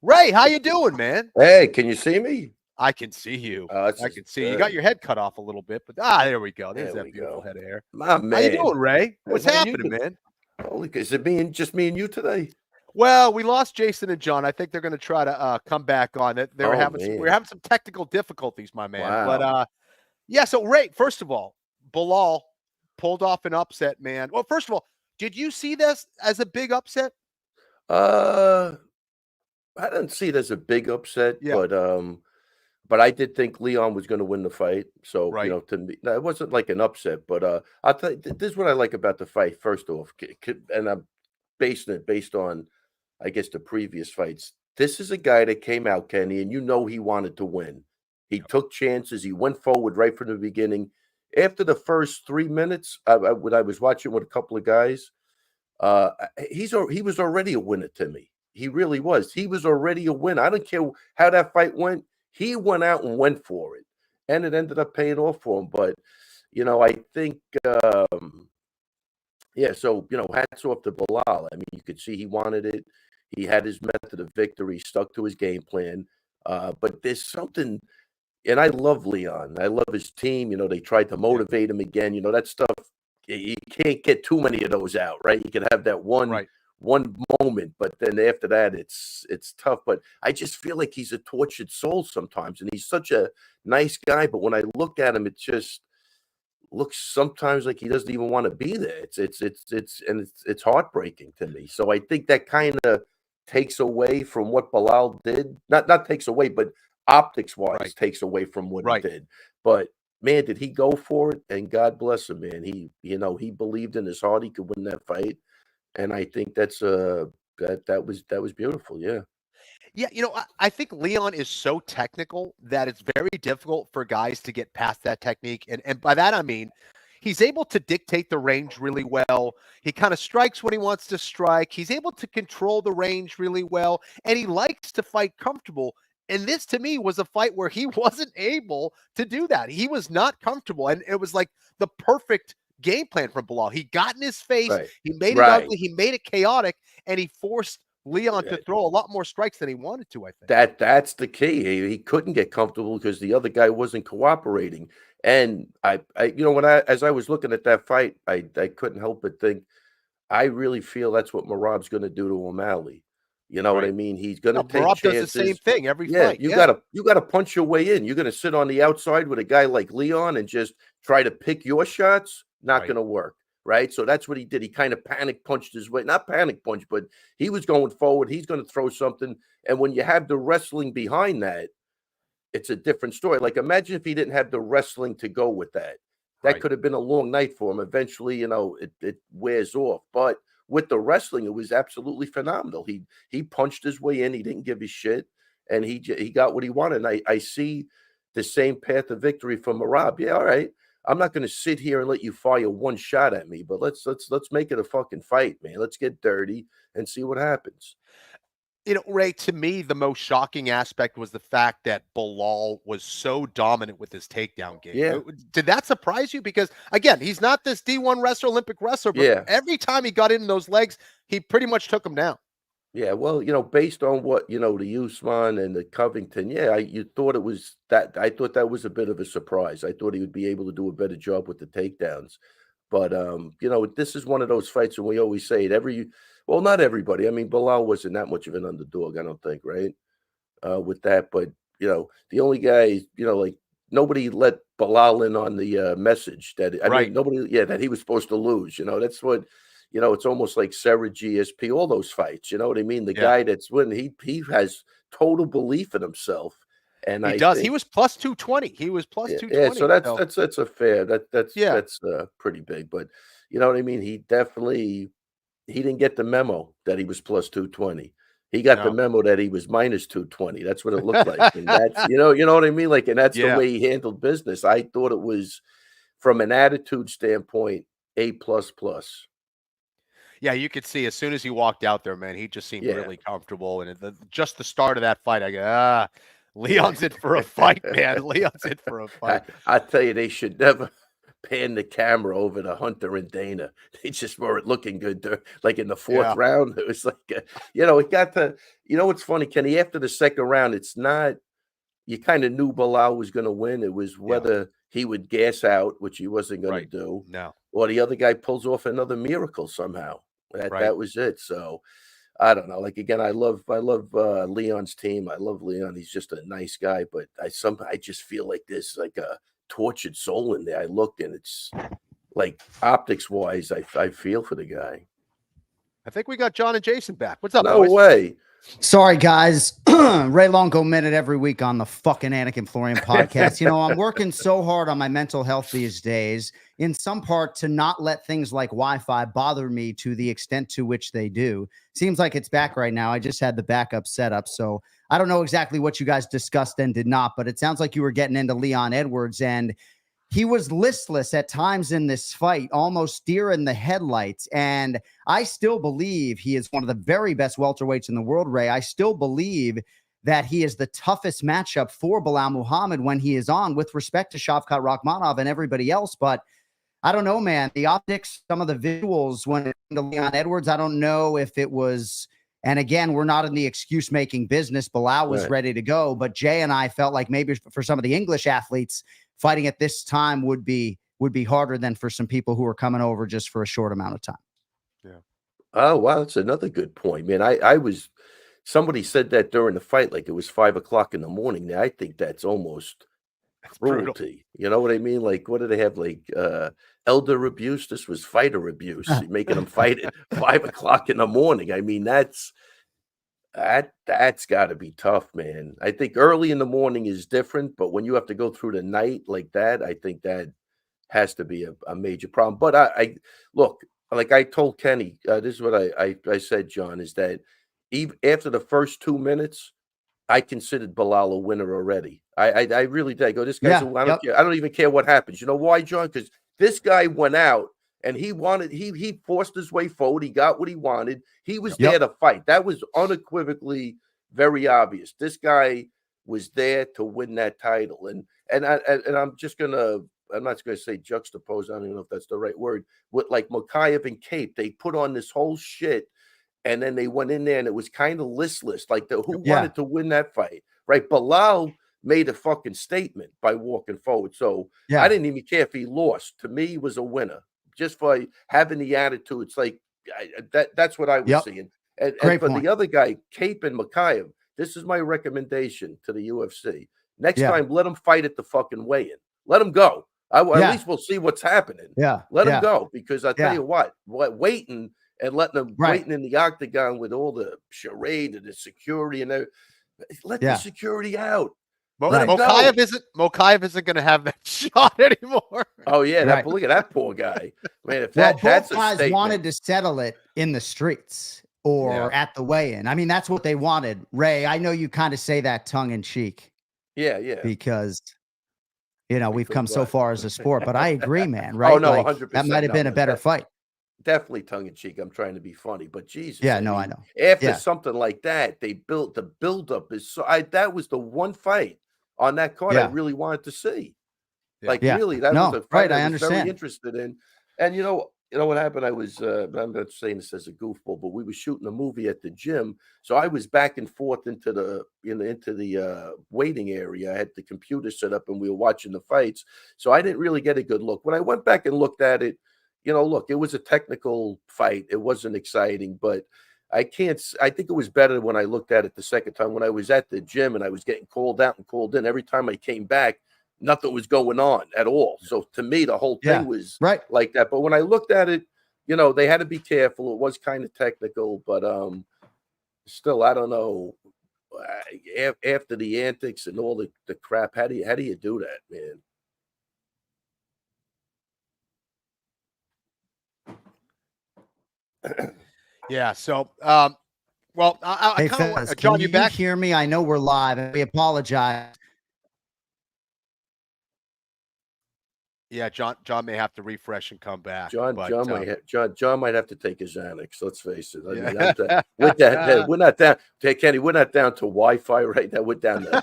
Ray, how you doing, man? Hey, can you see me? I can see you. I can see you. You got your head cut off a little bit, but there we go. There's that beautiful head of hair. My man. How you doing, Ray? What's How happening, man? Holy, is it just me and you today? Well, we lost Jason and John. I think they're going to try to come back on it. We're having some technical difficulties, my man. Wow. But yeah. So Ray, first of all, Belal pulled off an upset, man. Well, first of all, did you see this as a big upset? I didn't see it as a big upset, but I did think Leon was going to win the fight. So, you know, to me, it wasn't like an upset, but I think this is what I like about the fight. First off, and basing it based on, I guess, the previous fights. This is a guy that came out, Kenny, and he wanted to win. He took chances. He went forward right from the beginning. After the first 3 minutes, when I was watching with a couple of guys, he was already a winner to me. He really was. He was already a winner. I don't care how that fight went. He went out and went for it, and it ended up paying off for him. But, I think, so, hats off to Belal. I mean, you could see he wanted it. He had his method of victory, stuck to his game plan. But there's something, and I love Leon. I love his team. They tried to motivate him again. That stuff, you can't get too many of those out, right? You can have that one moment, but then after that, it's tough. But I just feel like he's a tortured soul sometimes, and he's such a nice guy. But when I look at him, it just looks sometimes like he doesn't even want to be there. It's heartbreaking to me. So I think that kind of takes away from what Belal did. Not takes away, but optics-wise takes away from what he did. But man, did he go for it? And God bless him, man. He believed in his heart he could win that fight, and I think that was beautiful. Yeah. Yeah, I think Leon is so technical that it's very difficult for guys to get past that technique. And by that, I mean, he's able to dictate the range really well. He kind of strikes when he wants to strike. He's able to control the range really well, and he likes to fight comfortable. And this, to me, was a fight where he wasn't able to do that. He was not comfortable, and it was like the perfect game plan from Belal. He got in his face. He made it ugly. He made it chaotic, and he forced Leon to throw a lot more strikes than he wanted to, I think. That's the key. He couldn't get comfortable because the other guy wasn't cooperating. And as I was looking at that fight, I couldn't help but think, I really feel that's what Merab's going to do to O'Malley. You know what I mean? He's going to take Merab chances. Does the same thing every fight. You gotta punch your way in. You're going to sit on the outside with a guy like Leon and just try to pick your shots. Not going to work. Right. So that's what he did. He kind of panic punched his way, not panic punch, but he was going forward. He's going to throw something. And when you have the wrestling behind that, it's a different story. Like, imagine if he didn't have the wrestling to go with that. That could have been a long night for him. Eventually, it wears off. But with the wrestling, it was absolutely phenomenal. He punched his way in. He didn't give a shit. And he got what he wanted. And I see the same path of victory from Merab. Yeah, all right. I'm not going to sit here and let you fire one shot at me, but let's make it a fucking fight, man. Let's get dirty and see what happens. Ray, to me, the most shocking aspect was the fact that Belal was so dominant with his takedown game. Yeah. Did that surprise you? Because, again, he's not this D1 wrestler, Olympic wrestler, but every time he got in those legs, he pretty much took him down. Yeah, well, based on what, the Usman and the Covington, you thought it was that. I thought that was a bit of a surprise. I thought he would be able to do a better job with the takedowns. But, this is one of those fights, and we always say it not everybody. I mean, Belal wasn't that much of an underdog, I don't think, right? With that. But, the only guy, like, nobody let Belal in on the message that, that he was supposed to lose. That's what. It's almost like Sarah GSP, all those fights. You know what I mean? The guy that's winning, he has total belief in himself, and he does. He was plus 220. He was plus 220. Yeah, so that's a fair. That's pretty big. But you know what I mean? He didn't get the memo that he was plus 220. He got the memo that he was minus 220. That's what it looked like, and that's you know what I mean? Like, and that's the way he handled business. I thought it was, from an attitude standpoint, A++. Yeah, you could see as soon as he walked out there, man, he just seemed really comfortable. And just the start of that fight, I go, Leon's in for a fight, man. Leon's in for a fight. I tell you, they should never pan the camera over to Hunter and Dana. They just weren't looking good. Like in the fourth round, it was like, it got to, what's funny, Kenny, after the second round, it's not, you kind of knew Belal was going to win. It was whether he would gas out, which he wasn't going to do. No. Or the other guy pulls off another miracle somehow. That was it. So I don't know. Like, again, I love Leon's team. I love Leon. He's just a nice guy. But I just feel like there's like a tortured soul in there. I look, and it's like, optics wise, I feel for the guy. I think we got John and Jason back. What's up? No boys? way. Sorry, guys. Ray Longo minute every week on the fucking ANIK FLORIAN podcast. You know, I'm working so hard on my mental health these days, in some part to not let things like Wi-Fi bother me to the extent to which they do. Seems like it's back right now. I just had the backup set up, so I don't know exactly what you guys discussed and did not, but it sounds like you were getting into Leon Edwards, and he was listless at times in this fight, almost deer in the headlights. And I still believe he is one of the very best welterweights in the world, Ray. I still believe that he is the toughest matchup for Belal Muhammad when he is on, with respect to Shavkat Rakhmonov and everybody else. But I don't know, man. The optics, some of the visuals when it came to Leon Edwards, I don't know if it was, and again, we're not in the excuse-making business. Belal was ready to go, but Jay and I felt like maybe for some of the English athletes, fighting at this time would be harder than for some people who are coming over just for a short amount of time. Yeah. Oh, wow. That's another good point, man. I was, somebody said that during the fight, like it was 5 o'clock in the morning. Now, I think that's almost cruelty. You know what I mean? Like, what do they have? Like, elder abuse? This was fighter abuse, making them fight at 5 o'clock in the morning. I mean, that's got to be tough, man. I think early in the morning is different, but when you have to go through the night like that, I think that has to be a major problem. But I look, like I told Kenny, this is what I said, John, is that even after the first 2 minutes, I considered Belal a winner already. I really did. I go, this guy's I don't care. I don't even care what happens. You know why, John? Because this guy went out and he forced his way forward. He got what he wanted. He was there to fight. That was unequivocally very obvious. This guy was there to win that title. And I'm not gonna say juxtapose, I don't even know if that's the right word, with like Mokaev and Cape. They put on this whole shit, and then they went in there and it was kind of listless. Like who wanted to win that fight? Right. Belal made a fucking statement by walking forward. So I didn't even care if he lost. To me, he was a winner. Just for having the attitude. It's like that's what I was seeing. And for the other guy, Cape and Mokaev, this is my recommendation to the UFC. Next time, let him fight at the fucking weigh-in. Let him go. At least we'll see what's happening. Let him go, because I tell you what, waiting and letting them waiting in the octagon with all the charade and the security and let the security out. Mokaev isn't going to have that shot anymore. Oh yeah, but look at that poor guy. Man, if both that's guys wanted to settle it in the streets or at the weigh-in. I mean, that's what they wanted. Ray, I know you kind of say that tongue in cheek. Yeah. Because we've come so far as a sport, but I agree, man. Right? Oh no, 100%. That might have been a better fight. Definitely tongue in cheek. I'm trying to be funny, but Jesus. Yeah, I know. After something like that, they built the buildup is so. that was the one fight on that card I really wanted to see. Really, that was a fight I was very interested in. And you know what happened? I was I'm not saying this as a goofball, but we were shooting a movie at the gym, so I was back and forth into the waiting area. I had the computer set up, and we were watching the fights, so I didn't really get a good look. When I went back and looked at it, look, it was a technical fight. It wasn't exciting, but I think it was better when I looked at it the second time. When I was at the gym and I was getting called out and called in, every time I came back, nothing was going on at all. So to me, the whole thing was like that. But when I looked at it, they had to be careful. It was kind of technical, but still, I don't know. After the antics and all the crap, how do you do that, man? Yeah. So, well, I kind of John, you back? Hear me? I know we're live, and we apologize. Yeah, John may have to refresh and come back. John might have to take his Xanax. Let's face it. I mean, with that, we're not down. Kenny, we're not down to Wi-Fi right now. We're down to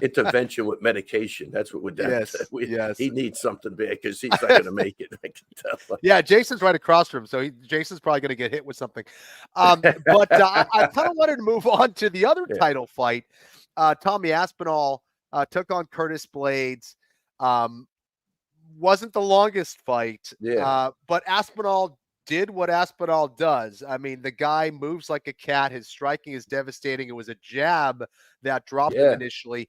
intervention with medication. That's what we're down to. He needs something big because he's not going to make it. I can tell. Yeah, Jason's right across from him, so Jason's probably going to get hit with something. But I kind of wanted to move on to the other title fight. Tommy Aspinall took on Curtis Blades. Wasn't the longest fight, but Aspinall did what Aspinall does. I mean, the guy moves like a cat. His striking is devastating. It was a jab that dropped him initially.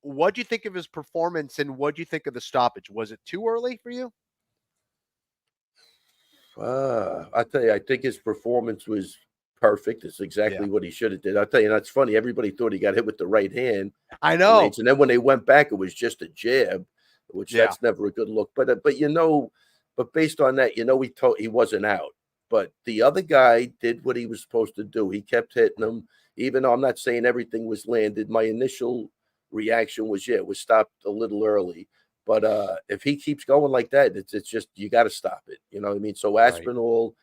What do you think of his performance, and what do you think of the stoppage? Was it too early for you? I tell you, I think his performance was perfect. It's exactly what he should have did. I'll tell you, that's funny. Everybody thought he got hit with the right hand. I know. And then when they went back, it was just a jab, which that's never a good look. But based on that, he wasn't out. But the other guy did what he was supposed to do. He kept hitting him, even though I'm not saying everything was landed. My initial reaction was, it was stopped a little early. But if he keeps going like that, it's just, you got to stop it. You know what I mean? So Aspinall,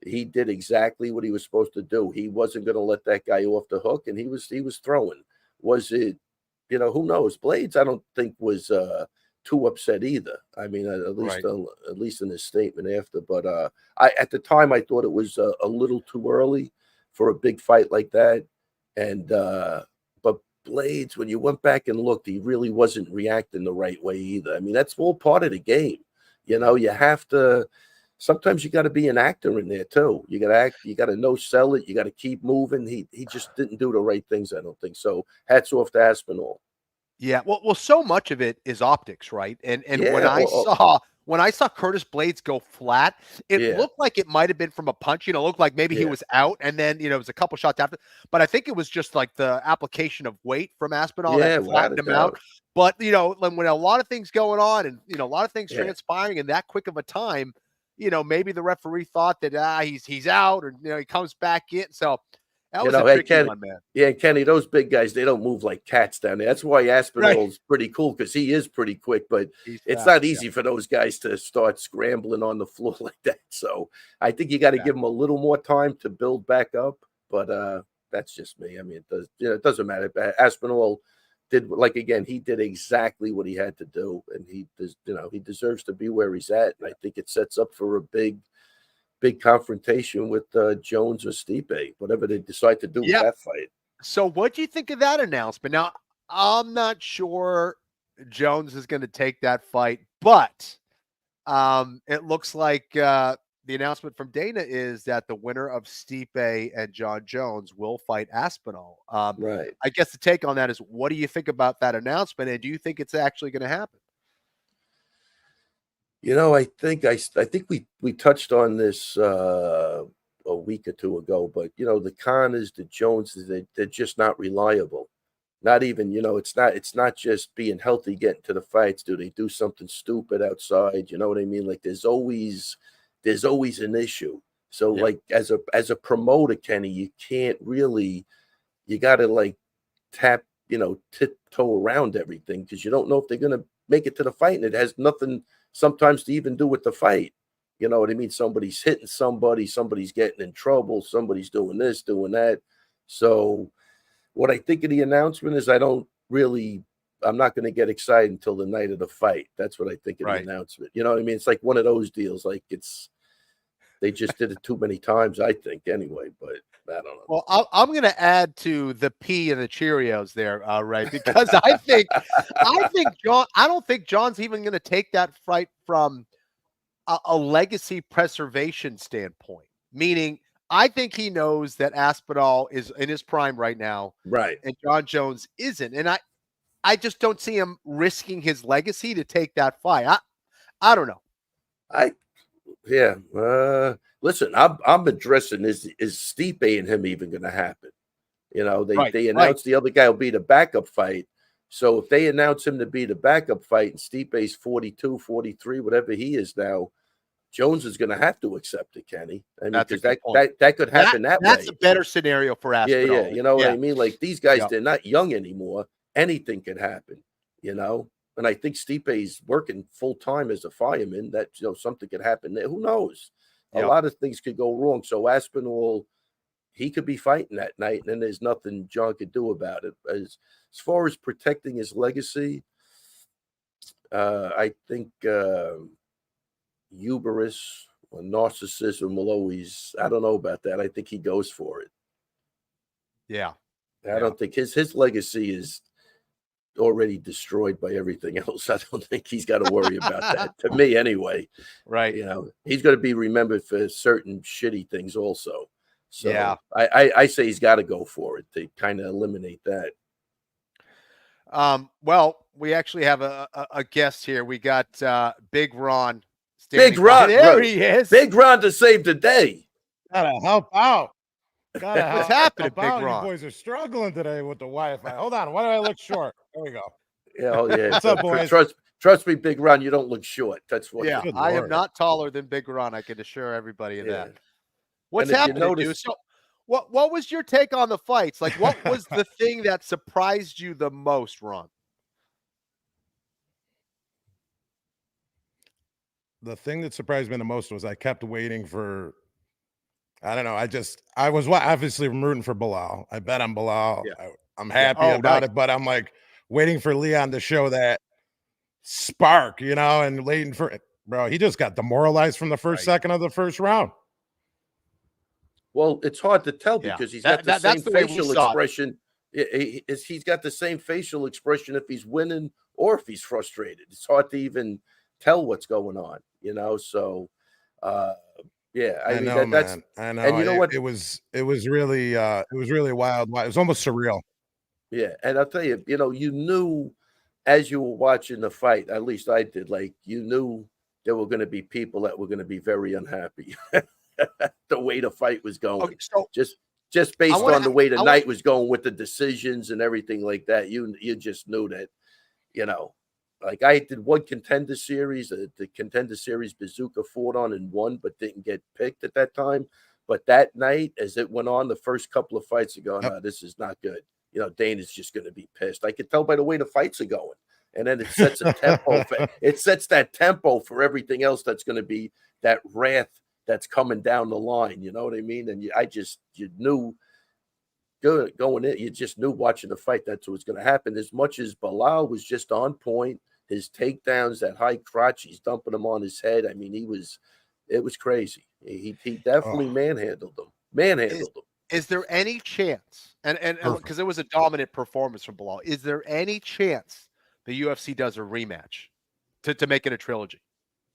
he did exactly what he was supposed to do. He wasn't going to let that guy off the hook, and he was throwing. Was it, who knows? Blades, I don't think was too upset either. I mean, at least in his statement after. But at the time, I thought it was a little too early for a big fight like that. And but Blades, when you went back and looked, he really wasn't reacting the right way either. I mean, that's all part of the game. You have to. Sometimes you got to be an actor in there too. You got to act. You got to sell it. You got to keep moving. He just didn't do the right things, I don't think. So hats off to Aspinall. Yeah, well, so much of it is optics, right? And when I saw Curtis Blades go flat, it looked like it might have been from a punch. It looked like maybe he was out, and then it was a couple shots after. But I think it was just like the application of weight from Aspinall that flattened him out. But when a lot of things going on, and a lot of things transpiring in that quick of a time, maybe the referee thought that he's out, or he comes back in. So that was a tricky one, man. Yeah, Kenny, those big guys, they don't move like cats down there. That's why Aspinall's pretty cool, because he is pretty quick, but it's not easy for those guys to start scrambling on the floor like that. So I think you got to give them a little more time to build back up. But that's just me. I mean, it doesn't matter. Aspinall did, he did exactly what he had to do, and he deserves to be where he's at. And I think it sets up for a big confrontation with Jones or Stipe, whatever they decide to do with that fight. So what do you think of that announcement? Now, I'm not sure Jones is going to take that fight, but it looks like the announcement from Dana is that the winner of Stipe and John Jones will fight Aspinall. Right. I guess the take on that is, what do you think about that announcement, and do you think it's actually going to happen? I think we touched on this a week or two ago, but the Connors, the Joneses, they're just not reliable. Not even, it's not just being healthy, getting to the fights. Do they do something stupid outside? You know what I mean? Like there's always an issue. So as a promoter, Kenny, you can't really, you got to tiptoe around everything, because you don't know if they're going to make it to the fight, and it has nothing sometimes to even do with the fight. You know what I mean? Somebody's hitting somebody's getting in trouble, somebody's doing this, doing that. So what I think of the announcement is, I'm not going to get excited until the night of the fight. That's what I think of the announcement. You know what I mean? It's like one of those deals. Like they just did it too many times, I think, anyway, but I don't know. Well, I'm going to add to the P and the Cheerios there, right? Because I don't think John's even going to take that fight from a legacy preservation standpoint. Meaning, I think he knows that Aspinall is in his prime right now, right? And John Jones isn't, and I just don't see him risking his legacy to take that fight. I don't know. Listen, I'm addressing is Stipe and him even going to happen? They announced the other guy will be the backup fight. So if they announce him to be the backup fight and Stipe's 42, 43, whatever he is now, Jones is going to have to accept it, Kenny. I mean, that could happen that way. That's a better scenario for Aspinall. Yeah. You know what I mean? Like these guys, they're not young anymore. Anything can happen, And I think Stipe's working full time as a fireman. That something could happen there. Who knows? A lot of things could go wrong. So Aspinall, he could be fighting that night, and then there's nothing John could do about it. As far as protecting his legacy, I think hubris or narcissism will always. I don't know about that. I think he goes for it. Yeah, I don't think his legacy is already destroyed by everything else. I don't think he's got to worry about that, to me anyway. Right. He's going to be remembered for certain shitty things also. So I say he's got to go for it to kind of eliminate that. Well, we actually have a guest here. We got Big Ron. Big Ron. There he is. Big Ron to save the day. Gotta help out. God, What's happening, Big About you Ron? boys are struggling today with the Wi-Fi. Hold on. Why do I look short? There we go. Yeah, oh yeah. What's up, boys? Trust me, Big Ron, you don't look short. That's what. Yeah, Good I am Lord. not taller than Big Ron. I can assure everybody of that. Yeah. What's And if you happening, dude? notice- So, what was your take on the fights? Like, what was the thing that surprised you the most, Ron? The thing that surprised me the most was I kept waiting for. I don't know. I was obviously rooting for Belal. I bet on Belal. Yeah. I'm happy Oh, about nice. it, but I'm like waiting for Leon to show that spark, and waiting for it. Bro, he just got demoralized from the first second of the first round. Well, it's hard to tell Yeah. because he's got the same that's the way we facial saw it. expression. He's got the same facial expression if he's winning or if he's frustrated. It's hard to even tell what's going on, So, yeah, I mean, know, that's. man. I know. And you know what? It was really wild. It was almost surreal. Yeah, and I'll tell you, you knew as you were watching the fight, at least I did, like you knew there were going to be people that were going to be very unhappy the way the fight was going. Okay, so just based on the way the I night was going with the decisions and everything like that, you just knew that, like I did one contender series, the contender series Bazooka fought on and won, but didn't get picked at that time. But that night, as it went on, the first couple of fights are going, no, this is not good. Dana's just going to be pissed. I could tell by the way the fights are going. And then it sets a tempo. It sets that tempo for everything else that's going to be that wrath that's coming down the line. You know what I mean? And you knew going in, you just knew watching the fight that's what was going to happen. As much as Belal was just on point, his takedowns, that high crotch, he's dumping him on his head. I mean, it was crazy. He definitely manhandled him. Is there any chance, and because it was a dominant performance from Belal, is there any chance the UFC does a rematch to make it a trilogy?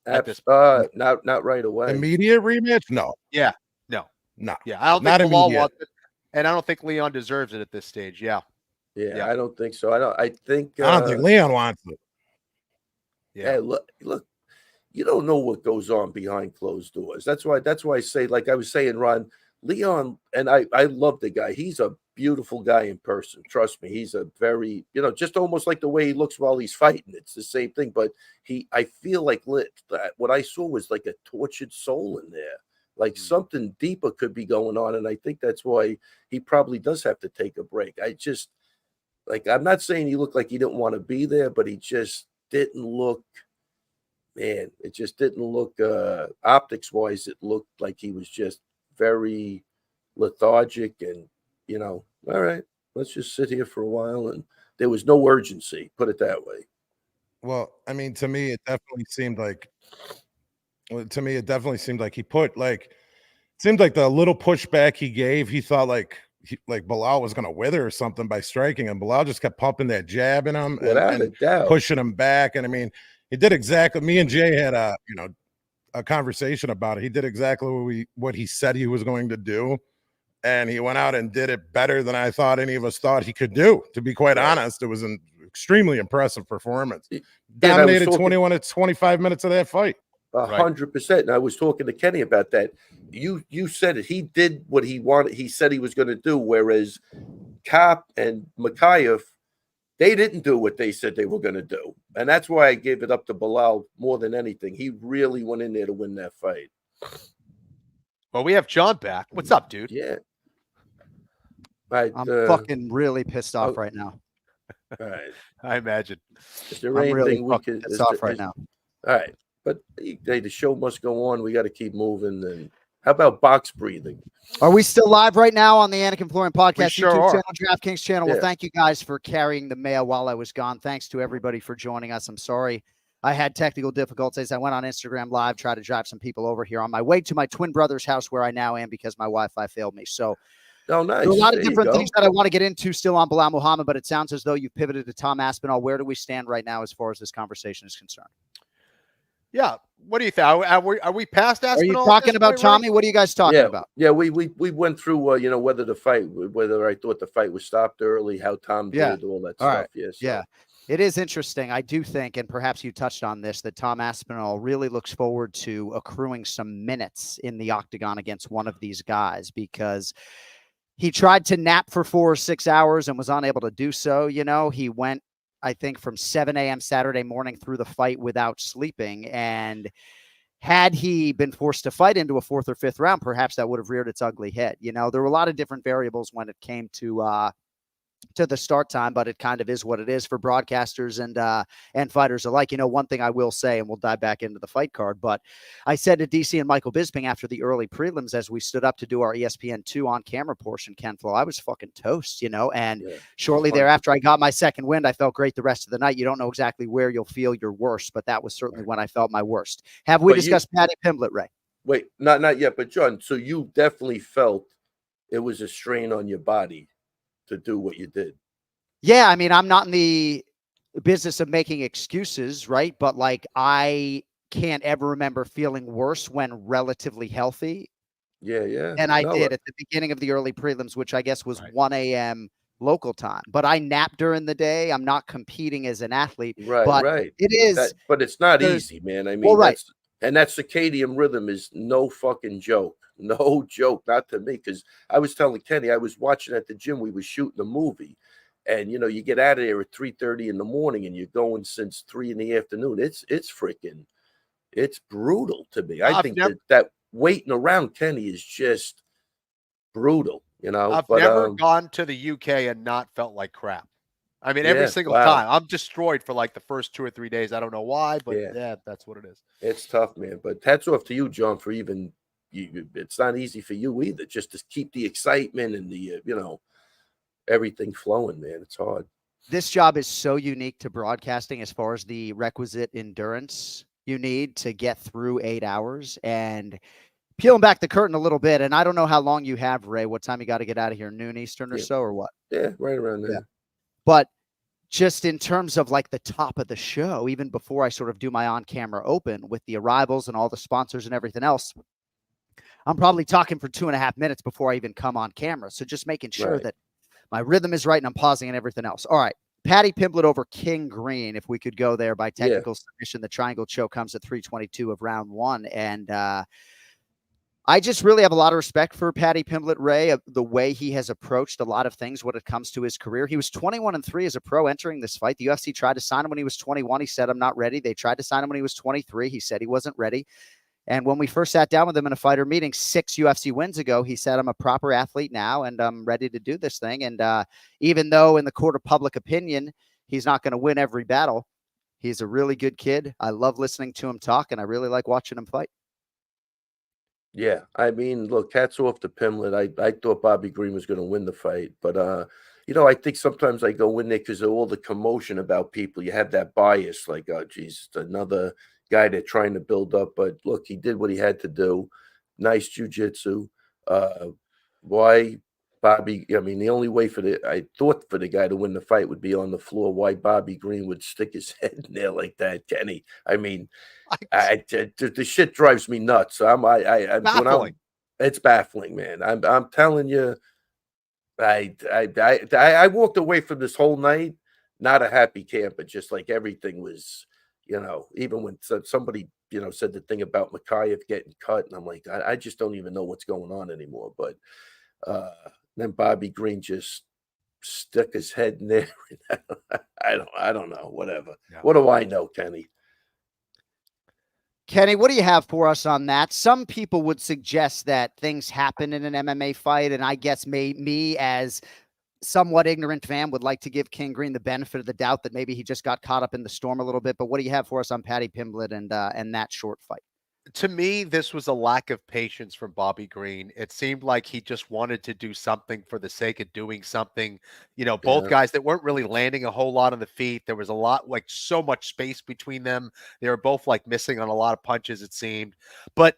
At this point? Not right away. Immediate rematch? No. Yeah. No. Yeah. I don't Not think Belal immediate. wants it, and I don't think Leon deserves it at this stage. Yeah. Yeah, I don't think so. I think Leon wants it. Yeah. Hey, look, you don't know what goes on behind closed doors. That's why I say, like I was saying, Ron, Leon, and I love the guy. He's a beautiful guy in person. Trust me. He's a very, just almost like the way he looks while he's fighting. It's the same thing. But I feel like what I saw was like a tortured soul in there. Like something deeper could be going on. And I think that's why he probably does have to take a break. I'm not saying he looked like he didn't want to be there, but he just didn't look, man, it just didn't look optics wise. It looked like he was just very lethargic and, all right, let's just sit here for a while. And there was no urgency, put it that way. Well, I mean, to me, it definitely seemed like he put it seemed like the little pushback he gave, he thought like Belal was going to wither or something by striking, and Belal just kept pumping that jab in him and pushing him back. And I mean, he did exactly. Me and Jay had a conversation about it. He did exactly what he said he was going to do, and he went out and did it better than I thought any of us thought he could do. To be quite honest, it was an extremely impressive performance. Dominated 21 to 25 minutes of that fight. 100%. And I was talking to Kenny about that. You said it. He did what he wanted. He said he was going to do. Whereas Kopp and Makayev, they didn't do what they said they were going to do. And that's why I gave it up to Belal more than anything. He really went in there to win that fight. Well, we have John back. What's up, dude? Yeah. I'm fucking really pissed off right now. All right. I imagine. Is there anything really we can pissed off right now. All right. But the show must go on. We got to keep moving. And how about box breathing? Are we still live right now on the ANIK FLORIAN Podcast sure YouTube are. channel, DraftKings channel? Yeah. Well, thank you guys for carrying the mail while I was gone. Thanks to everybody for joining us. I'm sorry I had technical difficulties. I went on Instagram Live, tried to drive some people over here on my way to my twin brother's house where I now am because my Wi-Fi failed me. So Oh, nice. there are a lot of There you different go. things that I want to get into still on Belal Muhammad, but it sounds as though you've pivoted to Tom Aspinall. Where do we stand right now as far as this conversation is concerned? Yeah. What do you think? Are we past Aspinall? Are you at talking this about point, Ronnie? Tommy? What are you guys talking about? Yeah, we went through whether I thought the fight was stopped early, how Tom did, all that All stuff. right. Yes. Yeah. It is interesting. I do think, and perhaps you touched on this, that Tom Aspinall really looks forward to accruing some minutes in the octagon against one of these guys because he tried to nap for 4 or 6 hours and was unable to do so. You know, he went, I think, from 7 a.m. Saturday morning through the fight without sleeping. And had he been forced to fight into a 4th or 5th round, perhaps that would have reared its ugly head. You know, there were a lot of different variables when it came to the start time, but it kind of is what it is for broadcasters and fighters alike. You know, one thing I will say, and we'll dive back into the fight card, but I said to DC and Michael Bisping after the early prelims, as we stood up to do our ESPN2 on camera portion, Ken Flo, I was fucking toast, you know, and shortly thereafter I got my second wind. I felt great the rest of the night. You don't know exactly where you'll feel your worst, but that was certainly when I felt my worst. Have we discussed Paddy Pimblett, Ray? Wait, not yet, but John, so you definitely felt it was a strain on your body to do what you did. Yeah, I mean, I'm not in the business of making excuses, right? But like, I can't ever remember feeling worse when relatively healthy. Yeah. And I did at the beginning of the early prelims, which I guess was 1 a.m. local time. But I nap during the day. I'm not competing as an athlete. Right. It is. But it's not easy, man. I mean, that circadian rhythm is no fucking joke. No joke, not to me, because I was telling Kenny, I was watching at the gym. We were shooting a movie, and you know, you get out of there at 3:30 in the morning, and you're going since 3 in the afternoon. It's freaking, it's brutal to me. I think that waiting around, Kenny, is just brutal. You know, I've never gone to the UK and not felt like crap. I mean, every single time I'm destroyed for like the first 2 or 3 days. I don't know why, but yeah, that's what it is. It's tough, man. But hats off to you, John, for even. It's not easy for you either, just to keep the excitement and the everything flowing, man. It's hard. This job is so unique to broadcasting as far as the requisite endurance you need to get through 8 hours. And peeling back the curtain a little bit, and I don't know how long you have, Ray. What time you got to get out of here? Noon Eastern or so, or what? Yeah, right around there. Yeah. But just in terms of like the top of the show, even before I sort of do my on-camera open with the arrivals and all the sponsors and everything else, I'm probably talking for 2.5 minutes before I even come on camera. So just making sure that my rhythm is right and I'm pausing and everything else. All right. Paddy Pimblett over King Green, if we could go there by technical submission. The triangle choke comes at 3:22 of round 1. And I just really have a lot of respect for Paddy Pimblett, Ray, the way he has approached a lot of things when it comes to his career. He was 21-3 as a pro entering this fight. The UFC tried to sign him when he was 21. He said, I'm not ready. They tried to sign him when he was 23. He said he wasn't ready. And when we first sat down with him in a fighter meeting 6 UFC wins ago, he said, I'm a proper athlete now and I'm ready to do this thing. And even though in the court of public opinion, he's not going to win every battle, he's a really good kid. I love listening to him talk and I really like watching him fight. Yeah, I mean, look, hats off to Pimblett. I thought Bobby Green was going to win the fight, but I think sometimes I go in there because of all the commotion about people. You have that bias, like, oh, geez, another guy they're trying to build up. But look, he did what he had to do. Nice jiu-jitsu. Why Bobby? I mean, the only way I thought for the guy to win the fight would be on the floor. Why Bobby Green would stick his head in there like that, Kenny? I mean, the shit drives me nuts. I'm baffling. It's baffling, man. I'm telling you, I walked away from this whole night not a happy camper. Just like everything was, even when somebody said the thing about Makayev getting cut, and I'm like, I just don't even know what's going on anymore. But then Bobby Green just stuck his head in there. I don't know. Whatever. Yeah. What do I know, Kenny? Kenny, what do you have for us on that? Some people would suggest that things happen in an MMA fight, and I guess me as somewhat ignorant fan would like to give King Green the benefit of the doubt that maybe he just got caught up in the storm a little bit. But what do you have for us on Paddy Pimblett and that short fight? To me, this was a lack of patience from Bobby Green. It seemed like he just wanted to do something for the sake of doing something. Both guys that weren't really landing a whole lot on the feet. There was a lot, like so much space between them. They were both like missing on a lot of punches, it seemed. But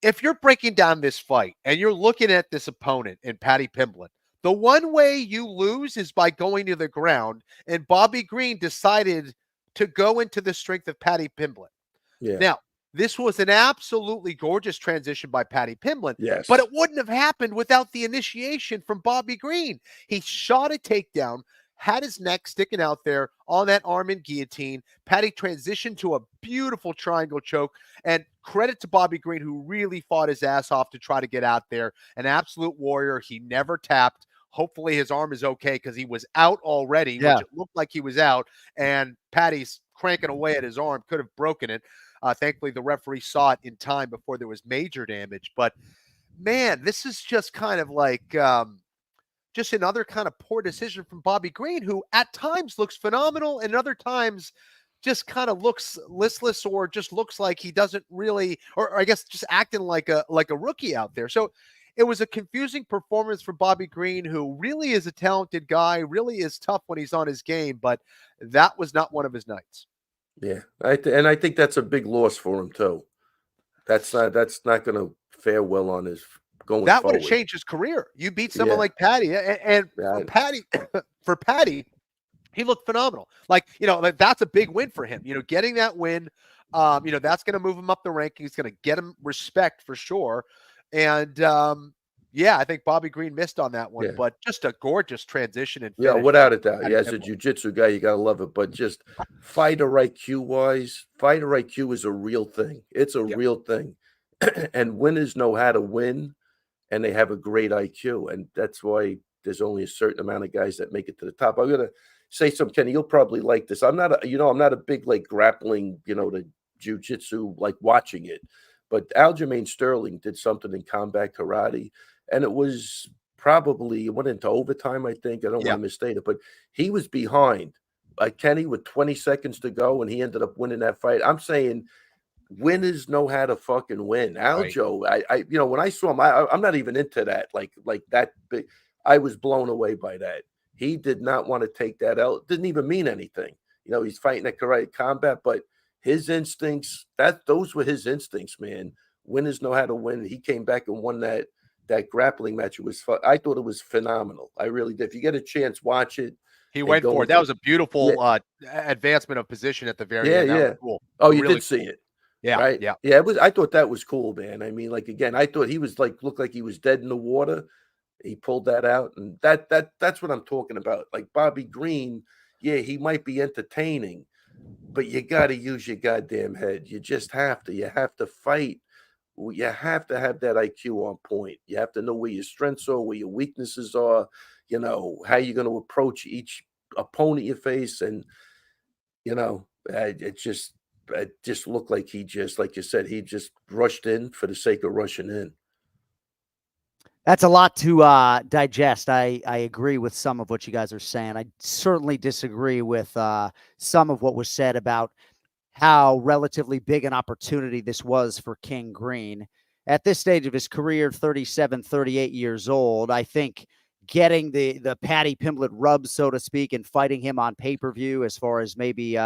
if you're breaking down this fight and you're looking at this opponent in Paddy Pimblett, the one way you lose is by going to the ground. And Bobby Green decided to go into the strength of Paddy Pimblett. Yeah. Now, this was an absolutely gorgeous transition by Paddy Pimblett, yes, but it wouldn't have happened without the initiation from Bobby Green. He shot a takedown, had his neck sticking out there on that arm in guillotine. Paddy transitioned to a beautiful triangle choke, and credit to Bobby Green, who really fought his ass off to try to get out there. An absolute warrior. He never tapped. Hopefully his arm is okay because he was out already, which it looked like he was out, and Paddy's cranking away at his arm, could have broken it. Thankfully, the referee saw it in time before there was major damage. But, man, this is just kind of like just another kind of poor decision from Bobby Green, who at times looks phenomenal and other times just kind of looks listless or just looks like he doesn't really, or I guess just acting like a rookie out there. So it was a confusing performance for Bobby Green, who really is a talented guy, really is tough when he's on his game, but that was not one of his nights. Yeah, and I think that's a big loss for him too. That's not going to fare well on his going that forward. Would have changed his career. You beat someone like Paddy, and for Paddy, he looked phenomenal. Like, that's a big win for him. Getting that win, that's going to move him up the rankings, going to get him respect for sure. And I think Bobby Green missed on that one, but just a gorgeous transition and finish. Yeah, without a doubt. Yeah, as a jiu-jitsu guy, you gotta love it. But just fighter IQ wise, fighter IQ is a real thing. It's a real thing, and winners know how to win, and they have a great IQ, and that's why there's only a certain amount of guys that make it to the top. I'm gonna say something, Kenny. You'll probably like this. I'm not a big like grappling, the jiu-jitsu like watching it, but Aljamain Sterling did something in combat karate. And it was probably, it went into overtime, I think. I don't want to misstate it, but he was behind Kenny with 20 seconds to go, and he ended up winning that fight. I'm saying winners know how to fucking win. Aljo, I when I saw him, I'm not even into that, like that big. I was blown away by that. He did not want to take that out. It didn't even mean anything. He's fighting at karate combat, but his instincts, those were his instincts, man. Winners know how to win. He came back and won that grappling match. It was fun. I thought it was phenomenal. I really did. If you get a chance, watch it. He went for it. That was a beautiful advancement of position at the very end. That was cool. Oh, you did see it. Yeah. Right. Yeah. Yeah. It was. I thought that was cool, man. I mean, like, again, I thought he was looked like he was dead in the water. He pulled that out, and that's what I'm talking about. Like Bobby Green, he might be entertaining, but you got to use your goddamn head. You just have to. You have to fight. You have to have that IQ on point. You have to know where your strengths are, where your weaknesses are, how you're going to approach each opponent you face. And, it just looked like he just, like you said, he just rushed in for the sake of rushing in. That's a lot to digest. I agree with some of what you guys are saying. I certainly disagree with some of what was said about how relatively big an opportunity this was for King Green. At this stage of his career, 37, 38 years old, I think getting the Paddy Pimblett rub, so to speak, and fighting him on pay-per-view as far as maybe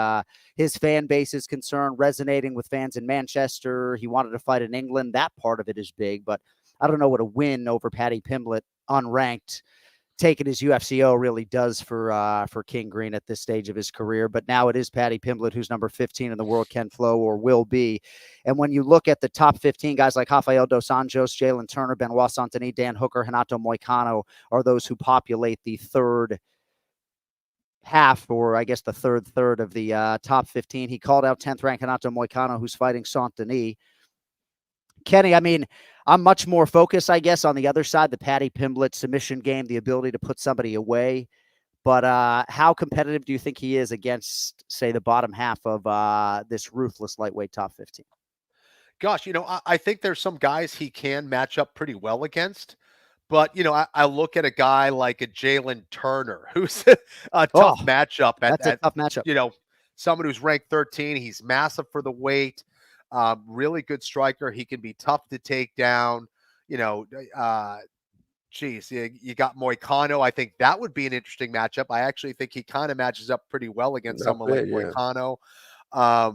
his fan base is concerned, resonating with fans in Manchester. He wanted to fight in England. That part of it is big, but I don't know what a win over Paddy Pimblett unranked, taking his UFCO really does for King Green at this stage of his career. But now it is Paddy Pimblett, who's number 15 in the world, can flow or will be. And when you look at the top 15 guys like Rafael Dos Anjos, Jalen Turner, Benoit Saint-Denis, Dan Hooker, Renato Moicano are those who populate the third half, or I guess the third of the top 15. He called out 10th ranked Renato Moicano, who's fighting Saint-Denis. Kenny, I mean, I'm much more focused, I guess, on the other side, the Paddy Pimblett submission game, the ability to put somebody away. But how competitive do you think he is against, say, the bottom half of this ruthless lightweight top 15? Gosh, I think there's some guys he can match up pretty well against. But, I look at a guy like a Jalen Turner, who's a tough matchup. That's a tough matchup. Someone who's ranked 13. He's massive for the weight. Really good striker. He can be tough to take down. You got Moicano. I think that would be an interesting matchup. I actually think he kind of matches up pretty well against someone like Moicano. I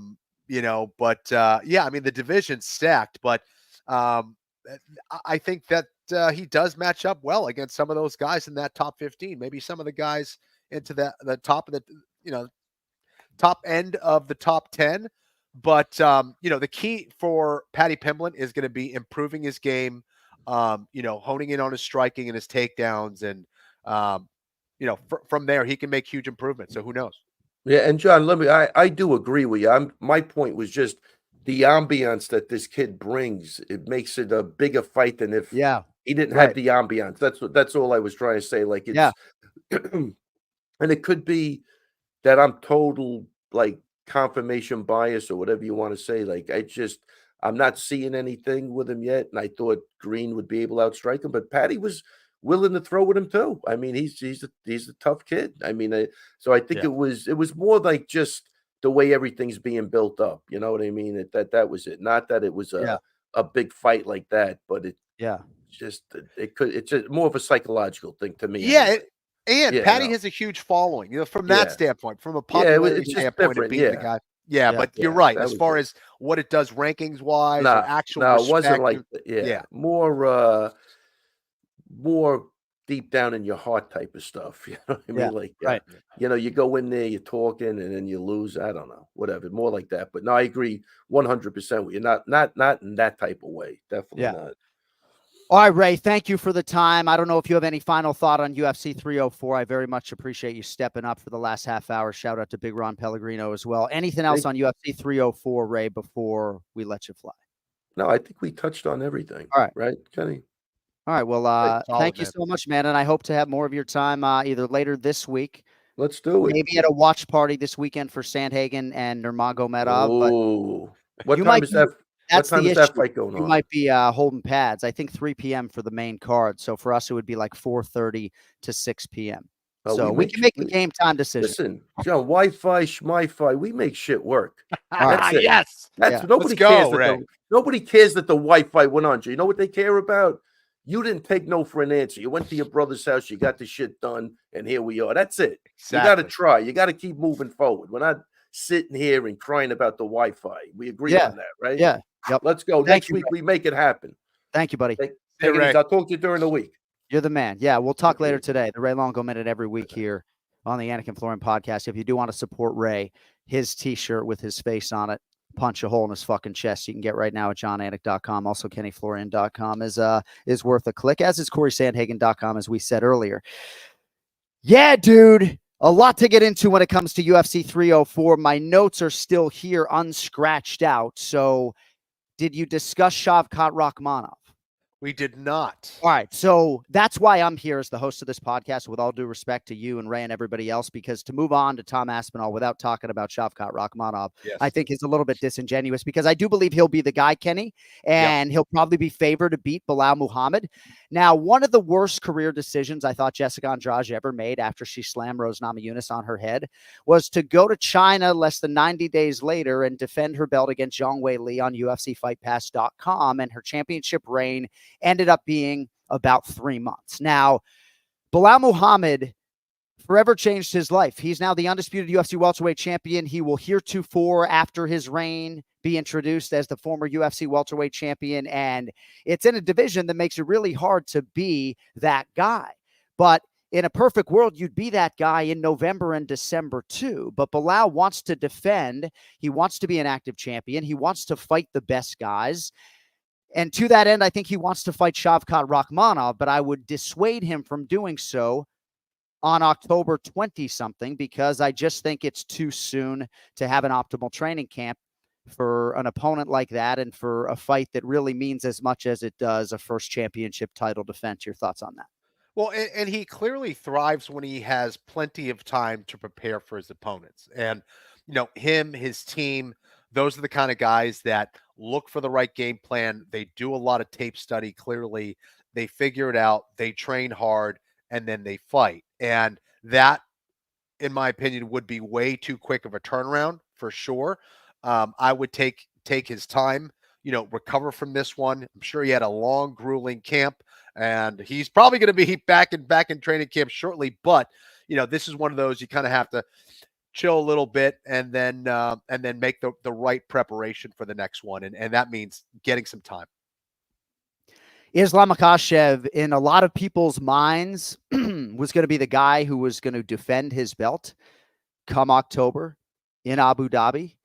mean, the division's stacked, but I think that he does match up well against some of those guys in that top 15, maybe some of the guys into the top of the, top end of the top 10. But, the key for Paddy Pimblett is going to be improving his game, honing in on his striking and his takedowns. And from there, he can make huge improvements. So who knows? Yeah, and John, I do agree with you. My point was just the ambiance that this kid brings. It makes it a bigger fight than if he didn't have the ambiance. That's all I was trying to say. Like it's and it could be that I'm total like confirmation bias or whatever you want to say. Like I'm not seeing anything with him yet, and I thought Green would be able to outstrike him, but Paddy was willing to throw with him too. I mean, he's a tough kid. I mean, so I think it was more like just the way everything's being built up. You know what I mean? That was it. Not that it was a big fight like that, but it's just more of a psychological thing to me. Yeah. And Paddy has a huge following, from that standpoint, from a popularity standpoint of being the guy. Yeah, but you're right. As far as what it does rankings wise, or actual respect, it wasn't like more deep down in your heart type of stuff. You know what I mean? Like, you go in there, you're talking, and then you lose. I don't know, whatever, more like that. But no, I agree 100% with you. Not in that type of way. Definitely not. All right, Ray, thank you for the time. I don't know if you have any final thought on UFC 304. I very much appreciate you stepping up for the last half hour. Shout out to Big Ron Pellegrino as well. Anything else on UFC 304, Ray, before we let you fly? No, I think we touched on everything. All right. Right, Kenny? All right. Well, thank you so much, man. And I hope to have more of your time either later this week. Let's do it. Maybe at a watch party this weekend for Sandhagen and Nurmagomedov. Oh, what time is that? That's what time the is issue. That fight going on? You might be holding pads. I think 3 p.m. for the main card. So for us, it would be like 4:30 to 6 p.m. So we can make a game time decision. Listen, Joe, Wi-Fi, schmi-fi, we make shit work. That's yes. Nobody cares. Nobody cares that the Wi-Fi went on. You know what they care about? You didn't take no for an answer. You went to your brother's house. You got the shit done, and here we are. That's it. Exactly. You got to try. You got to keep moving forward. We're not sitting here and crying about the Wi-Fi. We agree on that, right? Yeah. Yep. Let's go. Next week, we make it happen. Thank you, buddy. I'll talk to you during the week. You're the man. Yeah, we'll talk later today. The Ray Longo Minute every week here on the ANIK Florian podcast. If you do want to support Ray, his T-shirt with his face on it, punch a hole in his fucking chest, you can get right now at johnanik.com. Also, kennyflorian.com is worth a click, as is CorySandhagen.com, as we said earlier. Yeah, dude. A lot to get into when it comes to UFC 304. My notes are still here unscratched out. So did you discuss Shavkat Rakhmonov? We did not. All right. So that's why I'm here as the host of this podcast, with all due respect to you and Ray and everybody else, because to move on to Tom Aspinall without talking about Shavkat Rakhmonov, I think is a little bit disingenuous, because I do believe he'll be the guy, Kenny, and he'll probably be favored to beat Belal Muhammad. Now, one of the worst career decisions I thought Jessica Andrade ever made after she slammed Rose Namajunas on her head was to go to China less than 90 days later and defend her belt against Zhang Weili on UFCFightPass.com, and her championship reign ended up being about 3 months. Now, Belal Muhammad forever changed his life. He's now the undisputed UFC welterweight champion. He will heretofore, after his reign, be introduced as the former UFC welterweight champion. And it's in a division that makes it really hard to be that guy. But in a perfect world, you'd be that guy in November and December too. But Belal wants to defend. He wants to be an active champion. He wants to fight the best guys. And to that end, I think he wants to fight Shavkat Rakhmonov, but I would dissuade him from doing so on October 20-something, because I just think it's too soon to have an optimal training camp for an opponent like that, and for a fight that really means as much as it does a first championship title defense. Your thoughts on that? Well, and he clearly thrives when he has plenty of time to prepare for his opponents. And, him, his team, those are the kind of guys that look for the right game plan. They do a lot of tape study. Clearly, they figure it out. They train hard, and then they fight. And that, in my opinion, would be way too quick of a turnaround for sure. I would take his time, recover from this one. I'm sure he had a long, grueling camp, and he's probably going to be back in training camp shortly. But, this is one of those you kind of have to chill a little bit and then make the right preparation for the next one. And that means getting some time. Islam Makhachev, in a lot of people's minds, was going to be the guy who was going to defend his belt come October in Abu Dhabi.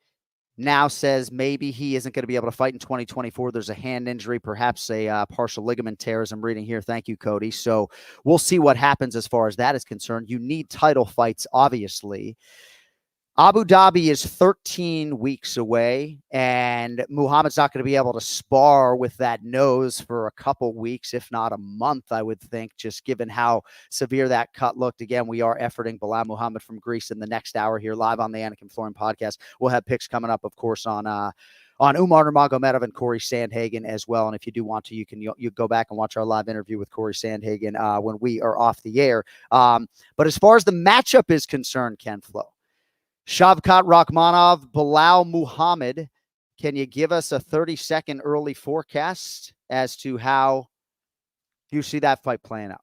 now says maybe he isn't going to be able to fight in 2024. There's a hand injury, perhaps a partial ligament tear, as I'm reading here. Thank you, Cody. So we'll see what happens as far as that is concerned. You need title fights, obviously. Abu Dhabi is 13 weeks away, and Muhammad's not going to be able to spar with that nose for a couple weeks, if not a month, I would think, just given how severe that cut looked. Again, we are efforting Belal Muhammad from Greece in the next hour here live on the ANIK FLORIAN podcast. We'll have picks coming up, of course, on Umar Nurmagomedov and Cory Sandhagen as well. And if you do want to, you go back and watch our live interview with Cory Sandhagen when we are off the air. But as far as the matchup is concerned, Ken Flo, Shavkat Rakhmonov, Belal Muhammad. Can you give us a 30-second early forecast as to how you see that fight playing out?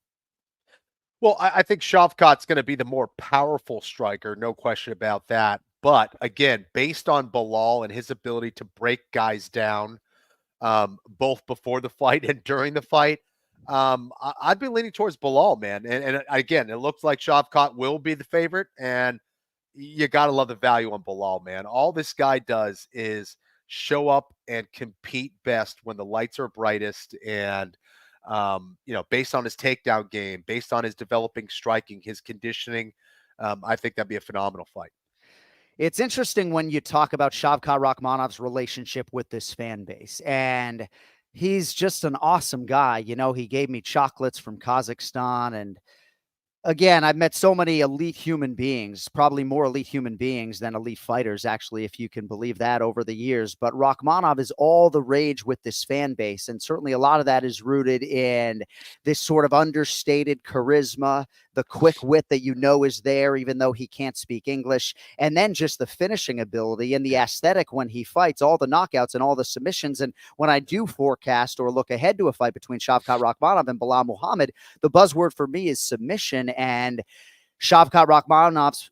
Well, I think Shavkat's going to be the more powerful striker, no question about that. But again, based on Belal and his ability to break guys down, both before the fight and during the fight, I'd be leaning towards Belal, man. And again, it looks like Shavkat will be the favorite, and you got to love the value on Belal, man. All this guy does is show up and compete best when the lights are brightest. And, based on his takedown game, based on his developing striking, his conditioning, I think that'd be a phenomenal fight. It's interesting when you talk about Shavkat Rakhmonov's relationship with this fan base. And he's just an awesome guy. He gave me chocolates from Kazakhstan, and again, I've met so many elite human beings, probably more elite human beings than elite fighters, actually, if you can believe that, over the years. But Rakhmonov is all the rage with this fan base. And certainly a lot of that is rooted in this sort of understated charisma, the quick wit that is there, even though he can't speak English. And then just the finishing ability and the aesthetic when he fights, all the knockouts and all the submissions. And when I do forecast or look ahead to a fight between Shavkat Rakhmonov and Belal Muhammad, the buzzword for me is submission. And Shavkat Rakhmonov's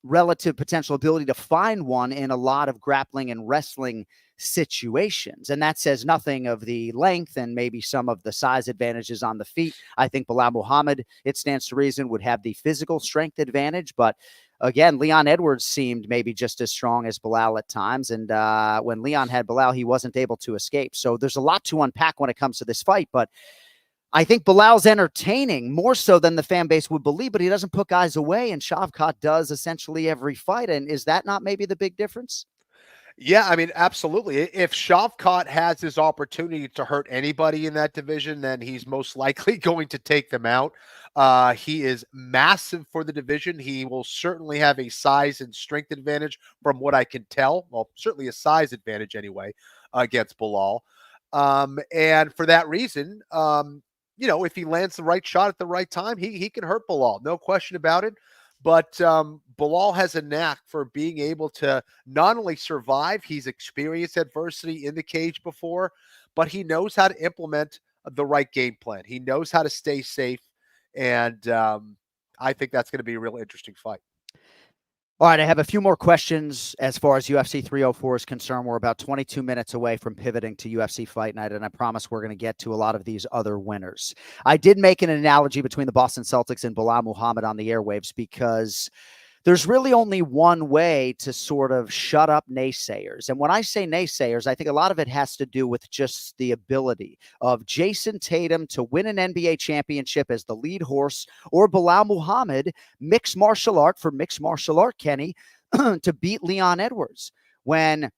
relative potential ability to find one in a lot of grappling and wrestling situations. And that says nothing of the length and maybe some of the size advantages on the feet. I think Belal Muhammad, it stands to reason, would have the physical strength advantage. But again, Leon Edwards seemed maybe just as strong as Belal at times. And when Leon had Belal, he wasn't able to escape. So there's a lot to unpack when it comes to this fight. But I think Belal's entertaining more so than the fan base would believe, but he doesn't put guys away, and Shavkat does essentially every fight. And is that not maybe the big difference? Yeah, I mean, absolutely. If Shavkat has his opportunity to hurt anybody in that division, then he's most likely going to take them out. He is massive for the division. He will certainly have a size and strength advantage from what I can tell. Well, certainly a size advantage anyway against Belal. And for that reason, if he lands the right shot at the right time, he can hurt Belal, no question about it. But Belal has a knack for being able to not only survive, he's experienced adversity in the cage before, but he knows how to implement the right game plan. He knows how to stay safe. And I think that's going to be a real interesting fight. All right, I have a few more questions as far as UFC 304 is concerned. We're about 22 minutes away from pivoting to UFC Fight Night, and I promise we're going to get to a lot of these other winners. I did make an analogy between the Boston Celtics and Belal Muhammad on the airwaves because there's really only one way to sort of shut up naysayers. And when I say naysayers, I think a lot of it has to do with just the ability of Jason Tatum to win an NBA championship as the lead horse, or Belal Muhammad, mixed martial art for mixed martial art, Kenny, to beat Leon Edwards. When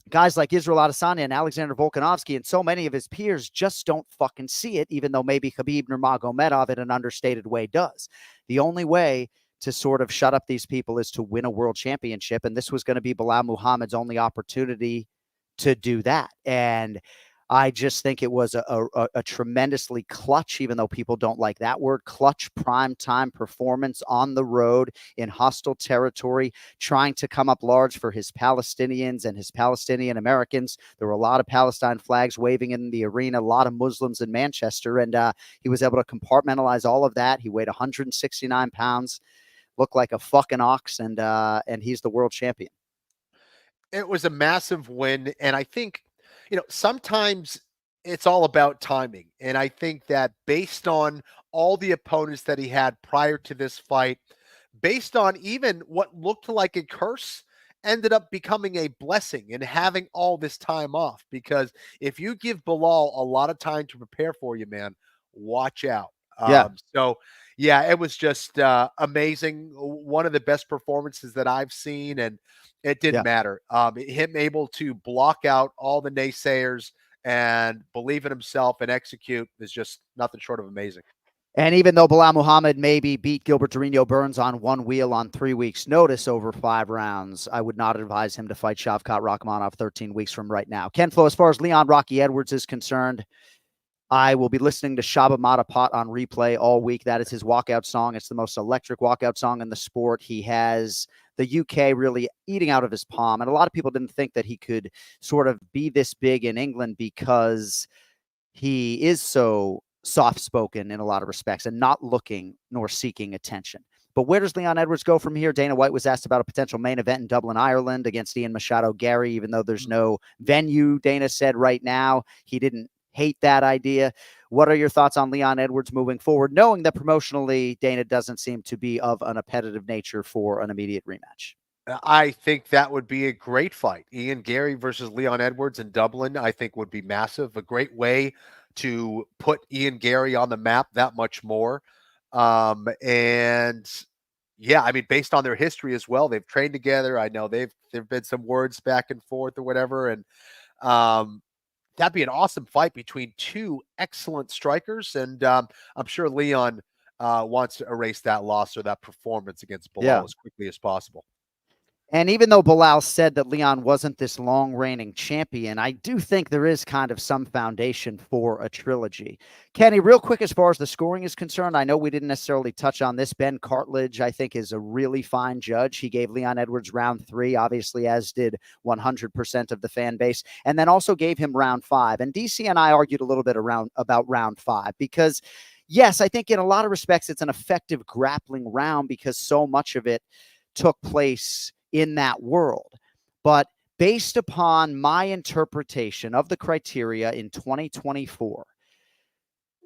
guys like Israel Adesanya and Alexander Volkanovski and so many of his peers just don't fucking see it, even though maybe Khabib Nurmagomedov in an understated way does. The only way to sort of shut up these people is to win a world championship. And this was going to be Belal Muhammad's only opportunity to do that. And I just think it was a tremendously clutch, even though people don't like that word, clutch primetime performance on the road in hostile territory, trying to come up large for his Palestinians and his Palestinian Americans. There were a lot of Palestine flags waving in the arena, a lot of Muslims in Manchester, and he was able to compartmentalize all of that. He weighed 169 pounds. Looked like a fucking ox, and he's the world champion. It was a massive win, and I think, sometimes it's all about timing. And I think that based on all the opponents that he had prior to this fight, based on even what looked like a curse ended up becoming a blessing in having all this time off, because if you give Belal a lot of time to prepare for you, man, watch out. So yeah, it was just amazing. One of the best performances that I've seen, and it didn't matter. Him able to block out all the naysayers and believe in himself and execute is just nothing short of amazing. And even though Belal Muhammad maybe beat Gilbert Durinho Burns on one wheel on 3 weeks' notice over 5 rounds, I would not advise him to fight Shavkat Rakhmonov 13 weeks from right now. Ken Flo, as far as Leon Rocky Edwards is concerned, I will be listening to Shaba Mata Pot on replay all week. That is his walkout song. It's the most electric walkout song in the sport. He has the UK really eating out of his palm. And a lot of people didn't think that he could sort of be this big in England because he is so soft-spoken in a lot of respects and not looking nor seeking attention. But where does Leon Edwards go from here? Dana White was asked about a potential main event in Dublin, Ireland against Ian Machado Gary, even though there's no venue, Dana said right now. He didn't hate that idea. What are your thoughts on Leon Edwards moving forward, knowing that promotionally Dana doesn't seem to be of an appetitive nature for an immediate rematch? I think that would be a great fight. Ian Gary versus Leon Edwards in Dublin, I think would be massive. A great way to put Ian Gary on the map that much more. And yeah, I mean, based on their history as well, they've trained together. I know there've been some words back and forth or whatever. And that'd be an awesome fight between two excellent strikers. And I'm sure Leon wants to erase that loss or that performance against Belal as quickly as possible. And even though Belal said that Leon wasn't this long-reigning champion, I do think there is kind of some foundation for a trilogy. Kenny, real quick, as far as the scoring is concerned, I know we didn't necessarily touch on this. Ben Cartledge, I think, is a really fine judge. He gave Leon Edwards round 3, obviously, as did 100% of the fan base, and then also gave him round 5. And DC and I argued a little bit about round 5 because, yes, I think in a lot of respects it's an effective grappling round because so much of it took place in that world. But based upon my interpretation of the criteria in 2024,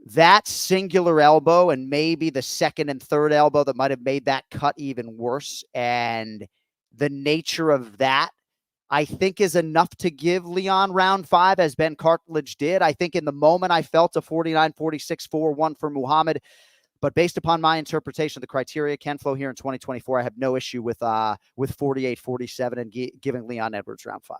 that singular elbow and maybe the second and third elbow that might have made that cut even worse, and the nature of that, I think is enough to give Leon round 5, as Ben Cartledge did. I think in the moment I felt a 49-46 4-1 for Muhammad. But based upon my interpretation of the criteria, Ken Flo here in 2024, I have no issue with 48-47 and giving Leon Edwards round 5.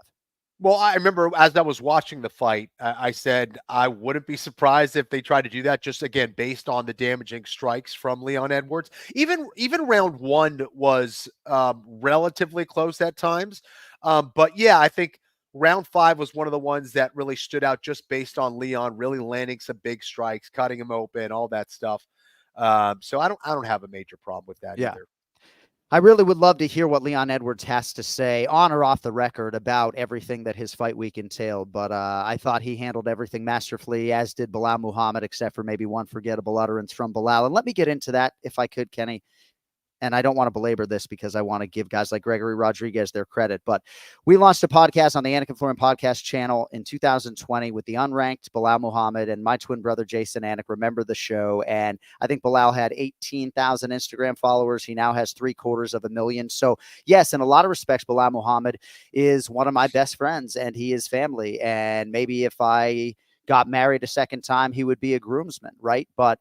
Well, I remember as I was watching the fight, I said I wouldn't be surprised if they tried to do that, just again based on the damaging strikes from Leon Edwards. Even round 1 was relatively close at times, but yeah, I think round 5 was one of the ones that really stood out just based on Leon really landing some big strikes, cutting him open, all that stuff. So I don't have a major problem with that either. I really would love to hear what Leon Edwards has to say on or off the record about everything that his fight week entailed. But I thought he handled everything masterfully, as did Belal Muhammad, except for maybe one forgettable utterance from Belal. And let me get into that if I could, Kenny. And I don't want to belabor this because I want to give guys like Gregory Rodriguez their credit. But we launched a podcast on the ANIK FLORIAN Podcast channel in 2020 with the unranked Belal Muhammad and my twin brother, Jason Anik. Remember the show. And I think Belal had 18,000 Instagram followers. He now has 750,000. So yes, in a lot of respects, Belal Muhammad is one of my best friends and he is family. And maybe if I got married a second time, he would be a groomsman, right? But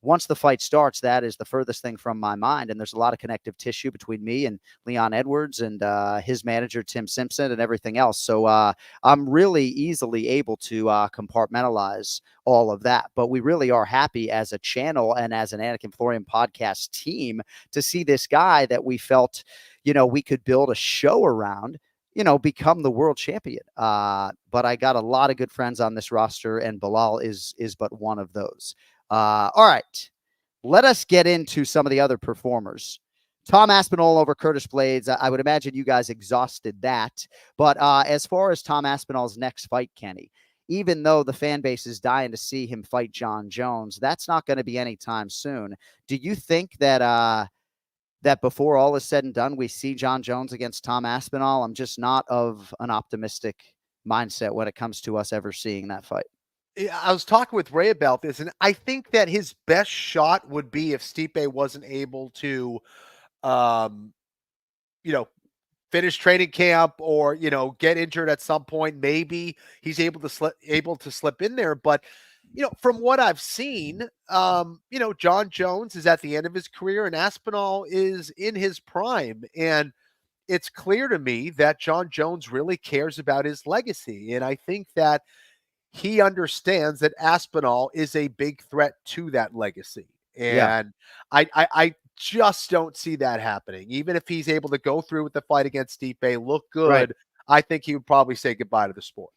once the fight starts, that is the furthest thing from my mind. And there's a lot of connective tissue between me and Leon Edwards and his manager, Tim Simpson, and everything else. So I'm really easily able to compartmentalize all of that. But we really are happy as a channel and as an ANIK FLORIAN podcast team to see this guy that we felt, we could build a show around, become the world champion. But I got a lot of good friends on this roster, and Belal is but one of those. All right, let us get into some of the other performers. Tom Aspinall over Curtis Blades. I would imagine you guys exhausted that. But as far as Tom Aspinall's next fight, Kenny, even though the fan base is dying to see him fight John Jones, that's not going to be anytime soon. Do you think that that before all is said and done, we see John Jones against Tom Aspinall? I'm just not of an optimistic mindset when it comes to us ever seeing that fight. I was talking with Ray about this, and I think that his best shot would be if Stipe wasn't able to, finish training camp or, get injured at some point. Maybe he's able to slip in there. But, from what I've seen, John Jones is at the end of his career and Aspinall is in his prime. And it's clear to me that John Jones really cares about his legacy. And I think that he understands that Aspinall is a big threat to that legacy. And I just don't see that happening. Even if he's able to go through with the fight against Stipe, look good, Right. I think he would probably say goodbye to the sport.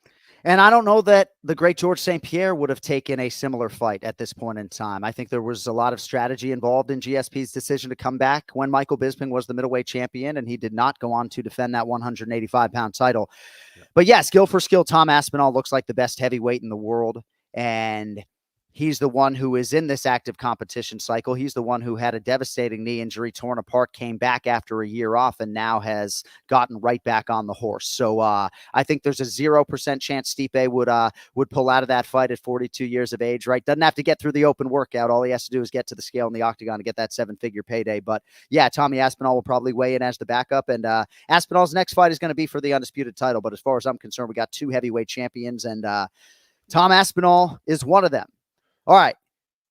And I don't know that the great George St. Pierre would have taken a similar fight at this point in time. I think there was a lot of strategy involved in GSP's decision to come back when Michael Bisping was the middleweight champion, and he did not go on to defend that 185-pound title. Yeah. But yeah, skill for skill, Tom Aspinall looks like the best heavyweight in the world, and he's the one who is in this active competition cycle. He's the one who had a devastating knee injury, torn apart, came back after a year off, and now has gotten right back on the horse. So I think there's a 0% chance Stipe would pull out of that fight at 42 years of age, right? Doesn't have to get through the open workout. All he has to do is get to the scale in the octagon to get that 7-figure payday. But yeah, Tommy Aspinall will probably weigh in as the backup, and Aspinall's next fight is going to be for the undisputed title. But as far as I'm concerned, we got 2 heavyweight champions, and Tom Aspinall is one of them. All right,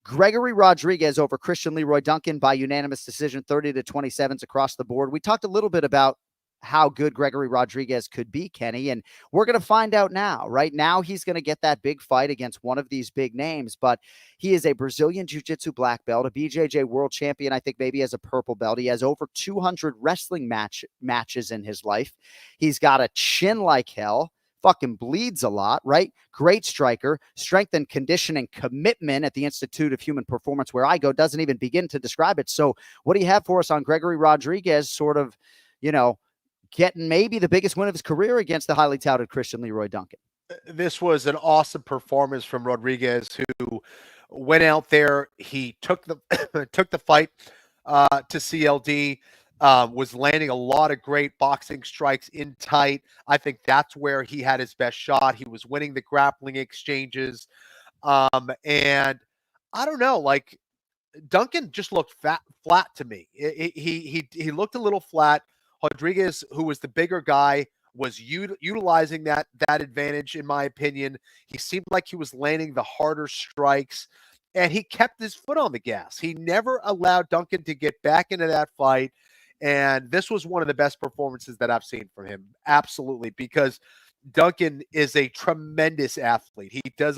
Gregory Rodriguez over Christian Leroy Duncan by unanimous decision, 30-27 across the board. We talked a little bit about how good Gregory Rodriguez could be, Kenny, and we're going to find out now. Right now, he's going to get that big fight against one of these big names, but he is a Brazilian Jiu-Jitsu black belt, a BJJ world champion, I think maybe as a purple belt. He has over 200 wrestling matches in his life. He's got a chin like hell. Fucking bleeds a lot, right? Great striker, strength and conditioning commitment at the Institute of Human Performance, where I go, doesn't even begin to describe it. So what do you have for us on Gregory Rodriguez sort of, getting maybe the biggest win of his career against the highly touted Christian Leroy Duncan? This was an awesome performance from Rodriguez, who went out there. He took the took the fight to CLD. Was landing a lot of great boxing strikes in tight. I think that's where he had his best shot. He was winning the grappling exchanges. And I don't know, like Duncan just looked flat to me. He looked a little flat. Rodriguez, who was the bigger guy, was utilizing that advantage, in my opinion. He seemed like he was landing the harder strikes, and he kept his foot on the gas. He never allowed Duncan to get back into that fight. And this was one of the best performances that I've seen from him. Absolutely. Because Duncan is a tremendous athlete. He does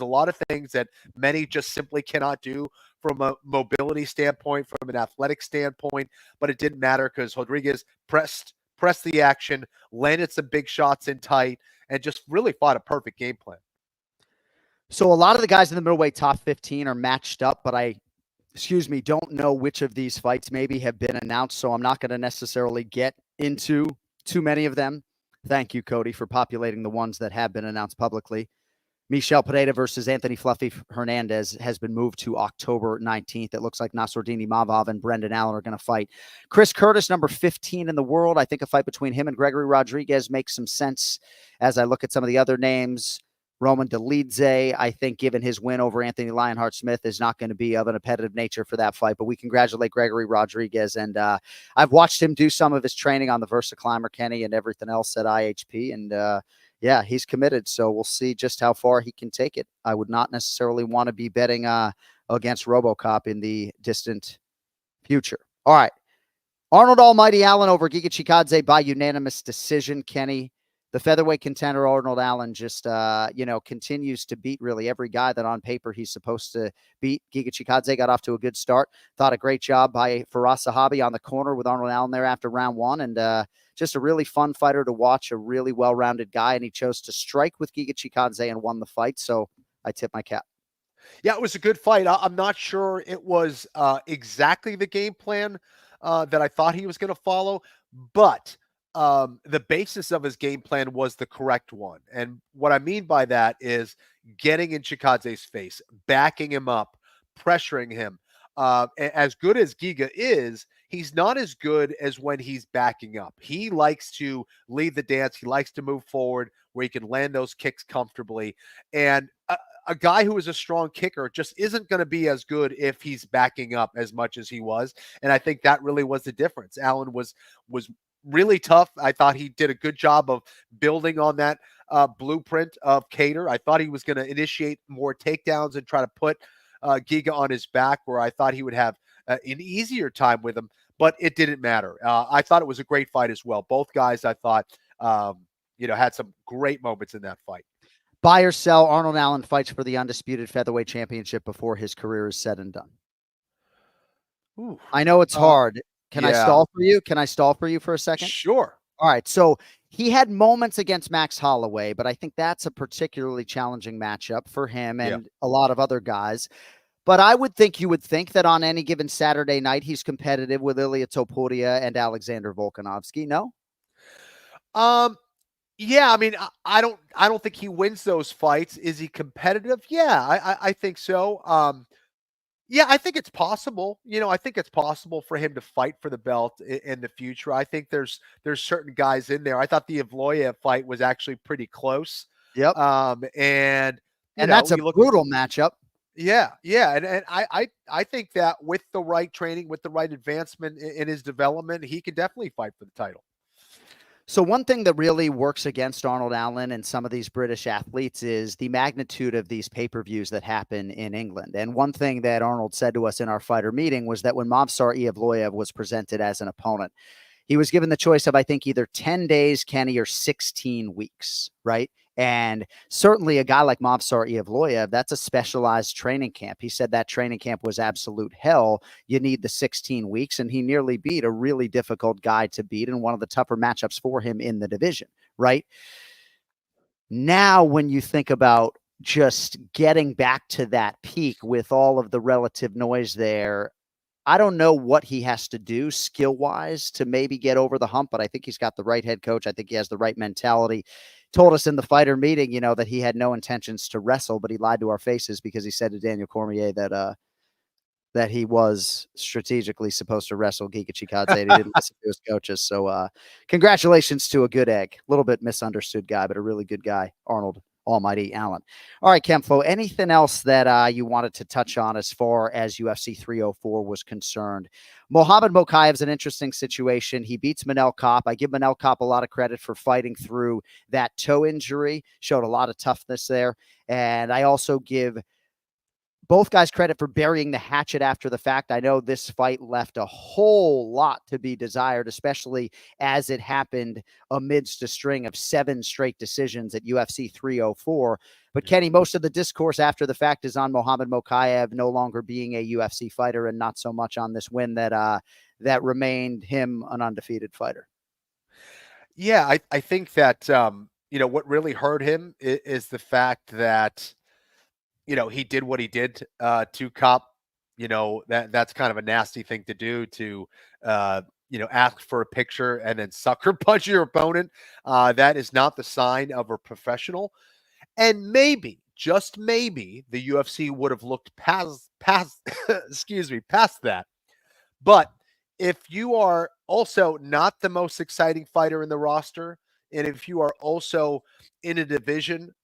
a lot of things that many just simply cannot do from a mobility standpoint, from an athletic standpoint, but it didn't matter because Rodriguez pressed the action, landed some big shots in tight, and just really fought a perfect game plan. So a lot of the guys in the middleweight top 15 are matched up, but don't know which of these fights maybe have been announced, so I'm not going to necessarily get into too many of them. Thank you, Cody, for populating the ones that have been announced publicly. Michel Pereira versus Anthony Fluffy Hernandez has been moved to October 19th. It looks like Nasruddin Imavov and Brendan Allen are going to fight. Chris Curtis, number 15 in the world. I think a fight between him and Gregory Rodriguez makes some sense as I look at some of the other names. Roman Dolidze, I think, given his win over Anthony Lionheart Smith, is not going to be of an competitive nature for that fight. But we congratulate Gregory Rodriguez. And I've watched him do some of his training on the Versa Climber, Kenny, and everything else at IHP. And yeah, he's committed. So we'll see just how far he can take it. I would not necessarily want to be betting against Robocop in the distant future. All right. Arnold Almighty Allen over Giga Chikadze by unanimous decision, Kenny. The featherweight contender, Arnold Allen, just, continues to beat really every guy that on paper he's supposed to beat. Giga Chikadze got off to a good start. Thought a great job by Faraz Sahabi on the corner with Arnold Allen there after round one. And just a really fun fighter to watch, a really well-rounded guy. And he chose to strike with Giga Chikadze and won the fight. So I tip my cap. Yeah, it was a good fight. I'm not sure it was exactly the game plan that I thought he was going to follow, but the basis of his game plan was the correct one. And what I mean by that is getting in Chikadze's face, backing him up, pressuring him. As good as Giga is, he's not as good as when he's backing up. He likes to lead the dance. He likes to move forward where he can land those kicks comfortably. And a guy who is a strong kicker just isn't going to be as good if he's backing up as much as he was. And I think that really was the difference. Allen was really tough. I thought he did a good job of building on that blueprint of Cater. I thought he was going to initiate more takedowns and try to put Giga on his back, where I thought he would have an easier time with him, but it didn't matter. I thought it was a great fight as well. Both guys, I thought, had some great moments in that fight. Buy or sell, Arnold Allen fights for the undisputed featherweight championship before his career is said and done. Ooh. I know it's hard. Can I stall for you? Can I stall for you for a second? Sure. All right. So he had moments against Max Holloway, but I think that's a particularly challenging matchup for him and a lot of other guys. But I would think you would think that on any given Saturday night, he's competitive with Ilia Topuria and Alexander Volkanovski. No? Yeah, I mean, I don't think he wins those fights. Is he competitive? Yeah, I think so. Yeah, I think it's possible. I think it's possible for him to fight for the belt in the future. I think there's certain guys in there. I thought the Evloev fight was actually pretty close. Yep. And that's a brutal matchup. Yeah. And I think that with the right training, with the right advancement in his development, he can definitely fight for the title. So one thing that really works against Arnold Allen and some of these British athletes is the magnitude of these pay-per-views that happen in England. And one thing that Arnold said to us in our fighter meeting was that when Movsar Evloev was presented as an opponent, he was given the choice of, I think, either 10 days, Kenny, or 16 weeks, right? And certainly a guy like Movsar Evloev, that's a specialized training camp. He said that training camp was absolute hell. You need the 16 weeks, and he nearly beat a really difficult guy to beat and one of the tougher matchups for him in the division, right? Now, when you think about just getting back to that peak with all of the relative noise there, I don't know what he has to do skill-wise to maybe get over the hump, but I think he's got the right head coach. I think he has the right mentality. Told us in the fighter meeting, that he had no intentions to wrestle, but he lied to our faces because he said to Daniel Cormier that he was strategically supposed to wrestle Giga Chikadze. He didn't listen to his coaches. So congratulations to a good egg. A little bit misunderstood guy, but a really good guy, Arnold Almighty Allen. All right, Kemfo, anything else that you wanted to touch on as far as UFC 304 was concerned? Mohamed Mokaev's an interesting situation. He beats Manel Kopp. I give Manel Kopp a lot of credit for fighting through that toe injury. Showed a lot of toughness there. And I also give both guys credit for burying the hatchet after the fact. I know this fight left a whole lot to be desired, especially as it happened amidst a string of 7 straight decisions at UFC 304. But Kenny, most of the discourse after the fact is on Mohamed Mokaev no longer being a UFC fighter and not so much on this win that remained him an undefeated fighter. Yeah, I think that, what really hurt him is the fact that, he did what he did to Kopp. That's kind of a nasty thing to do, to, ask for a picture and then sucker punch your opponent. That is not the sign of a professional. And maybe, just maybe, the UFC would have looked past past that. But if you are also not the most exciting fighter in the roster, and if you are also in a division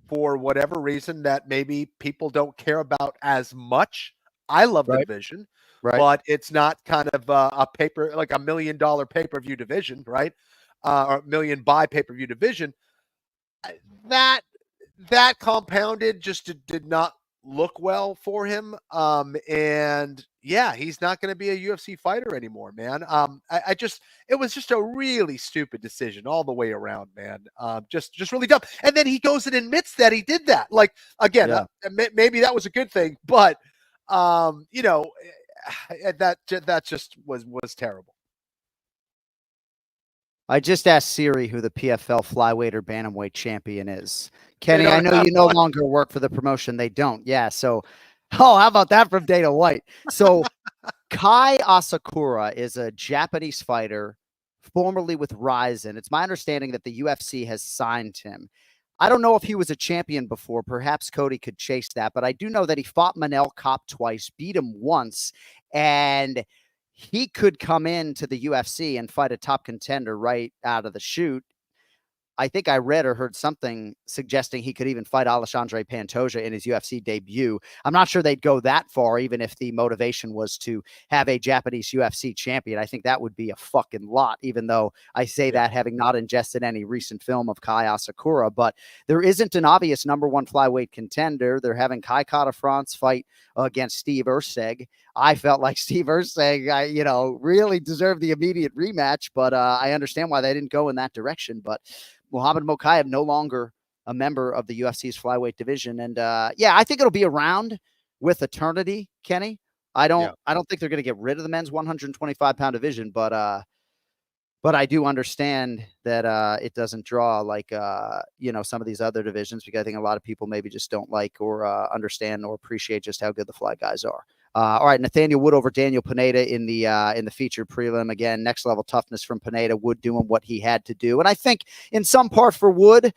for whatever reason that maybe people don't care about as much. I love the division, but it's not kind of a $1 million pay-per-view division, right? Or $1 million buy pay-per-view division. That compounded just did not look well for him. And yeah, he's not going to be a UFC fighter anymore, man. It was just a really stupid decision all the way around, man. Just really dumb. And then he goes and admits that he did that. Like, again, maybe that was a good thing, but that just was terrible. I just asked Siri who the PFL flyweight or bantamweight champion is. Kenny, I know you no longer work for the promotion. They don't. Yeah. So, how about that from Dana White? So, Kai Asakura is a Japanese fighter, formerly with Ryzen. It's my understanding that the UFC has signed him. I don't know if he was a champion before. Perhaps Cody could chase that. But I do know that he fought Manel Kopp twice, beat him once, and he could come into the UFC and fight a top contender right out of the chute. I think I read or heard something suggesting he could even fight Alexandre Pantoja in his UFC debut. I'm not sure they'd go that far, even if the motivation was to have a Japanese UFC champion. I think that would be a fucking lot, even though I say that having not ingested any recent film of Kai Asakura. But there isn't an obvious number one flyweight contender. They're having Kai Kara-France fight against Steve Erceg. I felt like Steve Erceg, really deserved the immediate rematch, but I understand why they didn't go in that direction. But Muhammad Mokaev no longer a member of the UFC's flyweight division. And I think it'll be around with eternity, Kenny. I don't think they're going to get rid of the men's 125-pound division, but I do understand that it doesn't draw like some of these other divisions, because I think a lot of people maybe just don't like or understand or appreciate just how good the fly guys are. All right, Nathaniel Wood over Daniel Pineda in the featured prelim. Again, next level toughness from Pineda. Wood doing what he had to do, and I think in some part for Wood,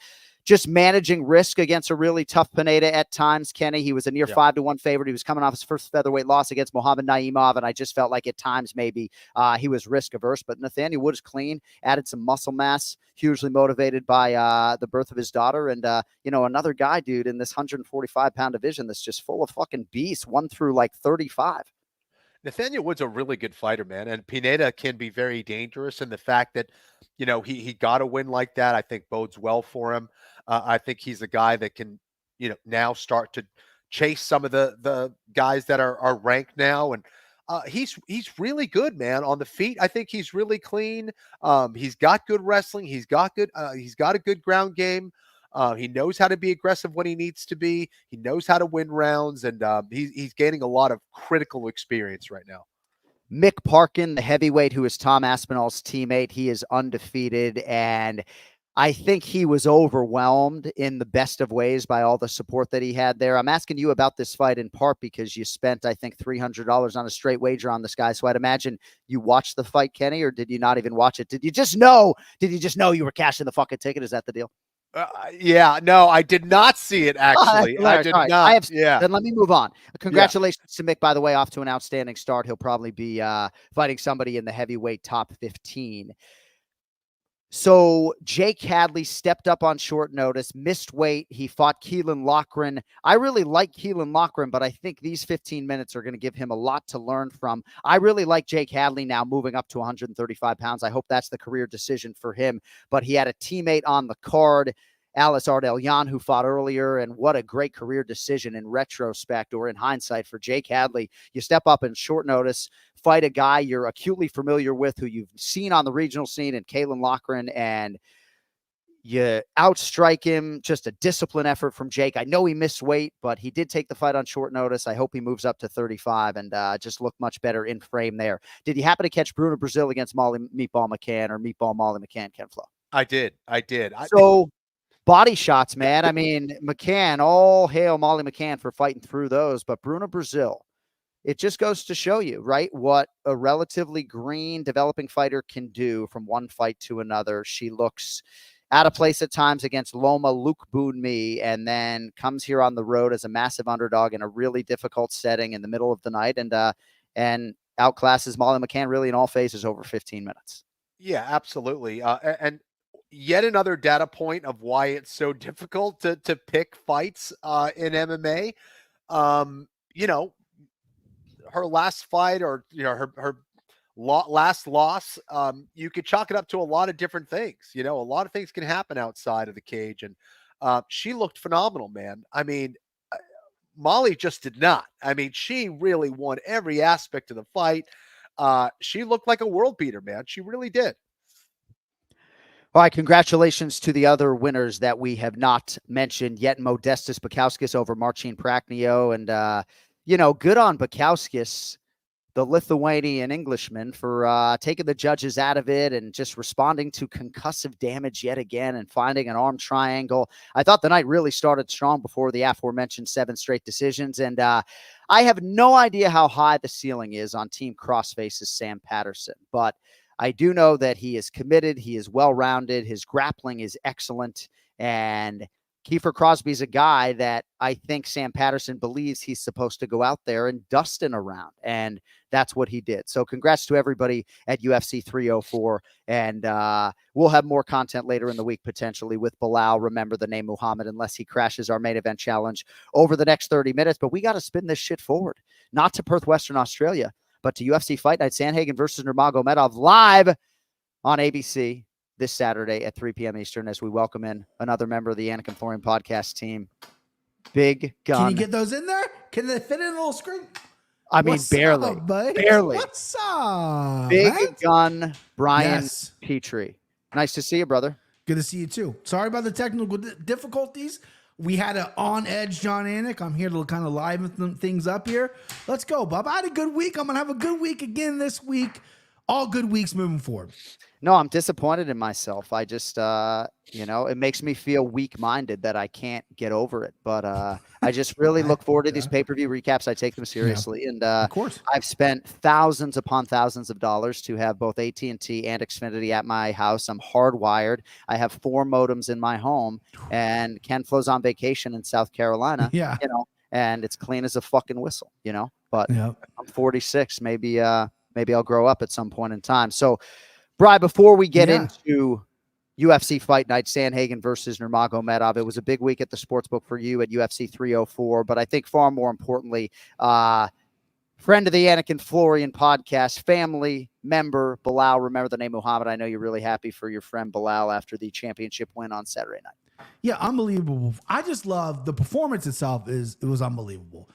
just managing risk against a really tough Pineda at times. Kenny, he was a near 5-1 favorite. He was coming off his first featherweight loss against Mohamed Naimov, and I just felt like at times maybe he was risk averse. But Nathaniel Wood is clean, added some muscle mass, hugely motivated by the birth of his daughter, and another guy, dude, in this 145-pound division that's just full of fucking beasts, 1 through like 35. Nathaniel Wood's a really good fighter, man, and Pineda can be very dangerous. And the fact that he got a win like that, I think bodes well for him. I think he's a guy that can, now start to chase some of the guys that are ranked now. And he's really good, man, on the feet. I think he's really clean. He's got good wrestling. He's got a good ground game. He knows how to be aggressive when he needs to be. He knows how to win rounds, and he's gaining a lot of critical experience right now. Mick Parkin, the heavyweight, who is Tom Aspinall's teammate, he is undefeated, and I think he was overwhelmed in the best of ways by all the support that he had there. I'm asking you about this fight in part because you spent, I think, $300 on a straight wager on this guy. So I'd imagine you watched the fight, Kenny, or did you not even watch it? Did you just know you were cashing the fucking ticket? Is that the deal? No, I did not see it, actually. I did not. Then let me move on. Congratulations to Mick, by the way, off to an outstanding start. He'll probably be fighting somebody in the heavyweight top 15. So Jake Hadley stepped up on short notice, missed weight. He fought Keelan Loughran. I really like Keelan Loughran, but I think these 15 minutes are going to give him a lot to learn from. I really like Jake Hadley now moving up to 135 pounds. I hope that's the career decision for him. But he had a teammate on the card, Alice Ardelian, who fought earlier, and what a great career decision in retrospect or in hindsight for Jake Hadley. You step up in short notice, fight a guy you're acutely familiar with, who you've seen on the regional scene, and Keelan Loughran, and you outstrike him. Just a discipline effort from Jake. I know he missed weight, but he did take the fight on short notice. I hope he moves up to 35 and just look much better in frame there. Did you happen to catch Bruno Brazil against Molly Meatball McCann, or Meatball Molly McCann, Ken Flo? I did. So body shots, man. I mean, McCann, all hail Molly McCann for fighting through those, but Bruno Brazil, it just goes to show you, right, what a relatively green developing fighter can do from one fight to another. She looks out of place at times against Loma Luke Boonmi, and then comes here on the road as a massive underdog in a really difficult setting in the middle of the night, and outclasses Molly McCann really in all phases over 15 minutes. Yeah, absolutely. And yet another data point of why it's so difficult to pick fights in MMA. Her last fight, or her last loss, you could chalk it up to a lot of different things. A lot of things can happen outside of the cage, and she looked phenomenal, man. I mean, Molly just did not. I mean, she really won every aspect of the fight. She looked like a world beater, man. She really did. All right, congratulations to the other winners that we have not mentioned yet. Modestas Bukauskas over Marcin Prachnio, and good on Bukauskas, the Lithuanian Englishman, for taking the judges out of it and just responding to concussive damage yet again and finding an arm triangle. I thought the night really started strong before the aforementioned 7 straight decisions, and I have no idea how high the ceiling is on Team Crossface's Sam Patterson, but I do know that he is committed. He is well-rounded. His grappling is excellent. And Kiefer Crosby's a guy that I think Sam Patterson believes he's supposed to go out there and dust in a round. And that's what he did. So congrats to everybody at UFC 304. And we'll have more content later in the week, potentially with Belal. Remember the name Muhammad, unless he crashes our main event challenge over the next 30 minutes. But we got to spin this shit forward, not to Perth, Western Australia, but to UFC Fight Night, Sandhagen versus Nurmagomedov, live on ABC this Saturday at 3 p.m. Eastern, as we welcome in another member of the ANIK FLORIAN podcast team. Big Gun. Can you get those in there? Can they fit in a little screen? I mean, What's barely. up, buddy? Barely. What's up? Big man? Gun Brian Yes. Petrie. Nice to see you, brother. Good to see you too. Sorry about the technical difficulties. We had an on-edge John Anik. I'm here to kind of liven things up here. Let's go, Bob. I had a good week. I'm going to have a good week again this week. All good weeks moving forward. No, I'm disappointed in myself. I just, it makes me feel weak-minded that I can't get over it. But I just really look forward to these pay-per-view recaps. I take them seriously. Yeah. And of course, I've spent thousands upon thousands of dollars to have both AT&T and Xfinity at my house. I'm hardwired. I have 4 modems in my home. And Ken Flo's on vacation in South Carolina. Yeah. And it's clean as a fucking whistle, But I'm 46. Maybe I'll grow up at some point in time. So, Bri, before we get into UFC Fight Night, Sandhagen versus Nurmagomedov, it was a big week at the sportsbook for you at UFC 304. But I think far more importantly, friend of the ANIK FLORIAN podcast, family member, Belal. Remember the name Muhammad. I know you're really happy for your friend Belal after the championship win on Saturday night. Yeah, unbelievable. I just love the performance itself. It was unbelievable.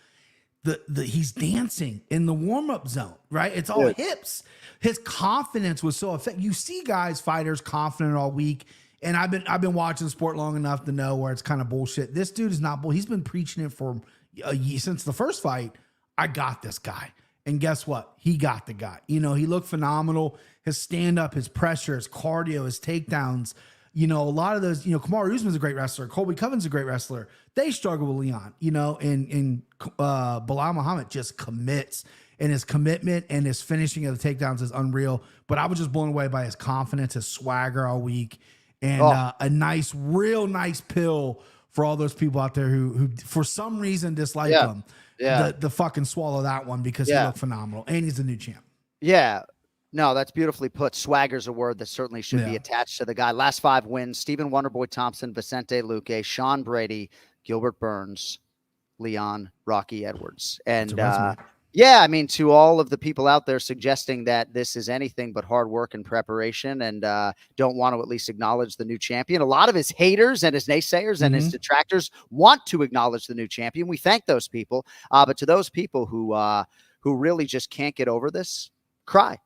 He's dancing in the warm-up zone, right? It's all hips. His confidence was so effective. You see fighters confident all week, and I've been watching the sport long enough to know where it's kind of bullshit. This dude is not bull. He's been preaching it for a year since the first fight. I got this guy, and guess what? He got the guy. He looked phenomenal. His stand-up, his pressure, his cardio, his takedowns. A lot of those, Kamaru Usman's a great wrestler. Colby Covington's a great wrestler. They struggle with Leon, and Belal Muhammad just commits, and his commitment and his finishing of the takedowns is unreal. But I was just blown away by his confidence, his swagger all week, and a real nice pill for all those people out there who for some reason dislike him. Yeah. The fucking swallow that one because he looked phenomenal, and he's the new champ. Yeah. No, that's beautifully put. Swagger's a word that certainly should be attached to the guy. Last 5 wins: Stephen Wonderboy Thompson, Vicente Luque, Sean Brady, Gilbert Burns, Leon Rocky Edwards. And to all of the people out there suggesting that this is anything but hard work and preparation and don't want to at least acknowledge the new champion. A lot of his haters and his naysayers and his detractors want to acknowledge the new champion. We thank those people. But to those people who really just can't get over this, cry.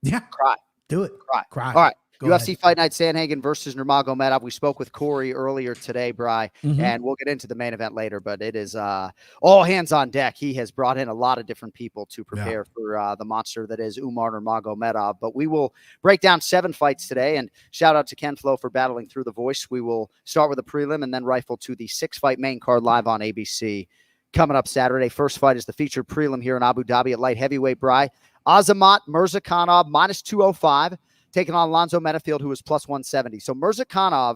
Yeah. Cry. Do it. Cry. All right. Go UFC ahead. Fight Night, Sandhagen versus Nurmagomedov. We spoke with Cory earlier today, Bri, and we'll get into the main event later, but it is all hands on deck. He has brought in a lot of different people to prepare for the monster that is Umar Nurmagomedov. But we will break down 7 fights today, and shout out to Ken Flo for battling through the voice. We will start with a prelim and then rifle to the 6-fight main card live on ABC coming up Saturday. First fight is the featured prelim here in Abu Dhabi at light heavyweight, Bri. Azamat Murzakanov minus 205, taking on Alonzo Metafield, who is plus 170. So Murzakanov,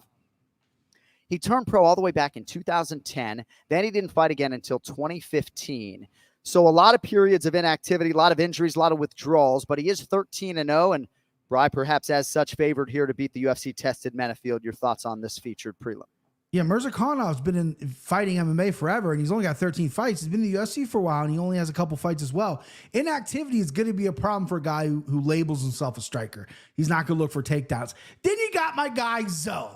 he turned pro all the way back in 2010. Then he didn't fight again until 2015. So a lot of periods of inactivity, a lot of injuries, a lot of withdrawals, but he is 13-0, and Bri perhaps as such favored here to beat the UFC-tested Metafield. Your thoughts on this featured prelim? Yeah, Murzakanov been fighting MMA forever, and he's only got 13 fights. He's been in the UFC for a while, and he only has a couple fights as well. Inactivity is going to be a problem for a guy who labels himself a striker. He's not going to look for takedowns. Then you got my guy, Zoe.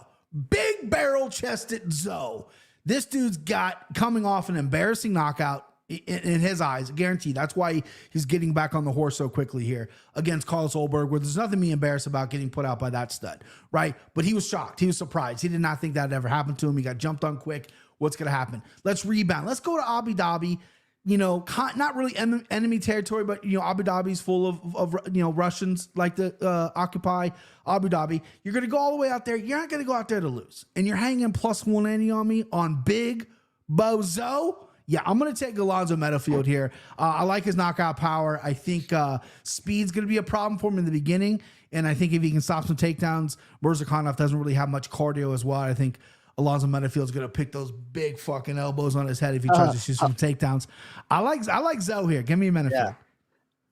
Big barrel-chested Zoe. This dude's got coming off an embarrassing knockout in his eyes, guaranteed. That's why he's getting back on the horse so quickly here against Carlos Olberg, where there's nothing to be embarrassed about getting put out by that stud, right? But he was shocked. He was surprised. He did not think that had ever happened to him. He got jumped on quick. What's going to happen? Let's rebound. Let's go to Abu Dhabi. Not really enemy territory, but, Abu Dhabi's full of Russians like to occupy Abu Dhabi. You're going to go all the way out there. You're not going to go out there to lose. And you're hanging plus 180 on me on Big Bozo. Yeah, I'm going to take Alonzo Metafield here. I like his knockout power. I think speed's going to be a problem for him in the beginning. And I think if he can stop some takedowns, Murzakanov doesn't really have much cardio as well. I think Alonzo Menifield's going to pick those big fucking elbows on his head if he tries to shoot some takedowns. I like Zoe here. Give me Menafield. Yeah.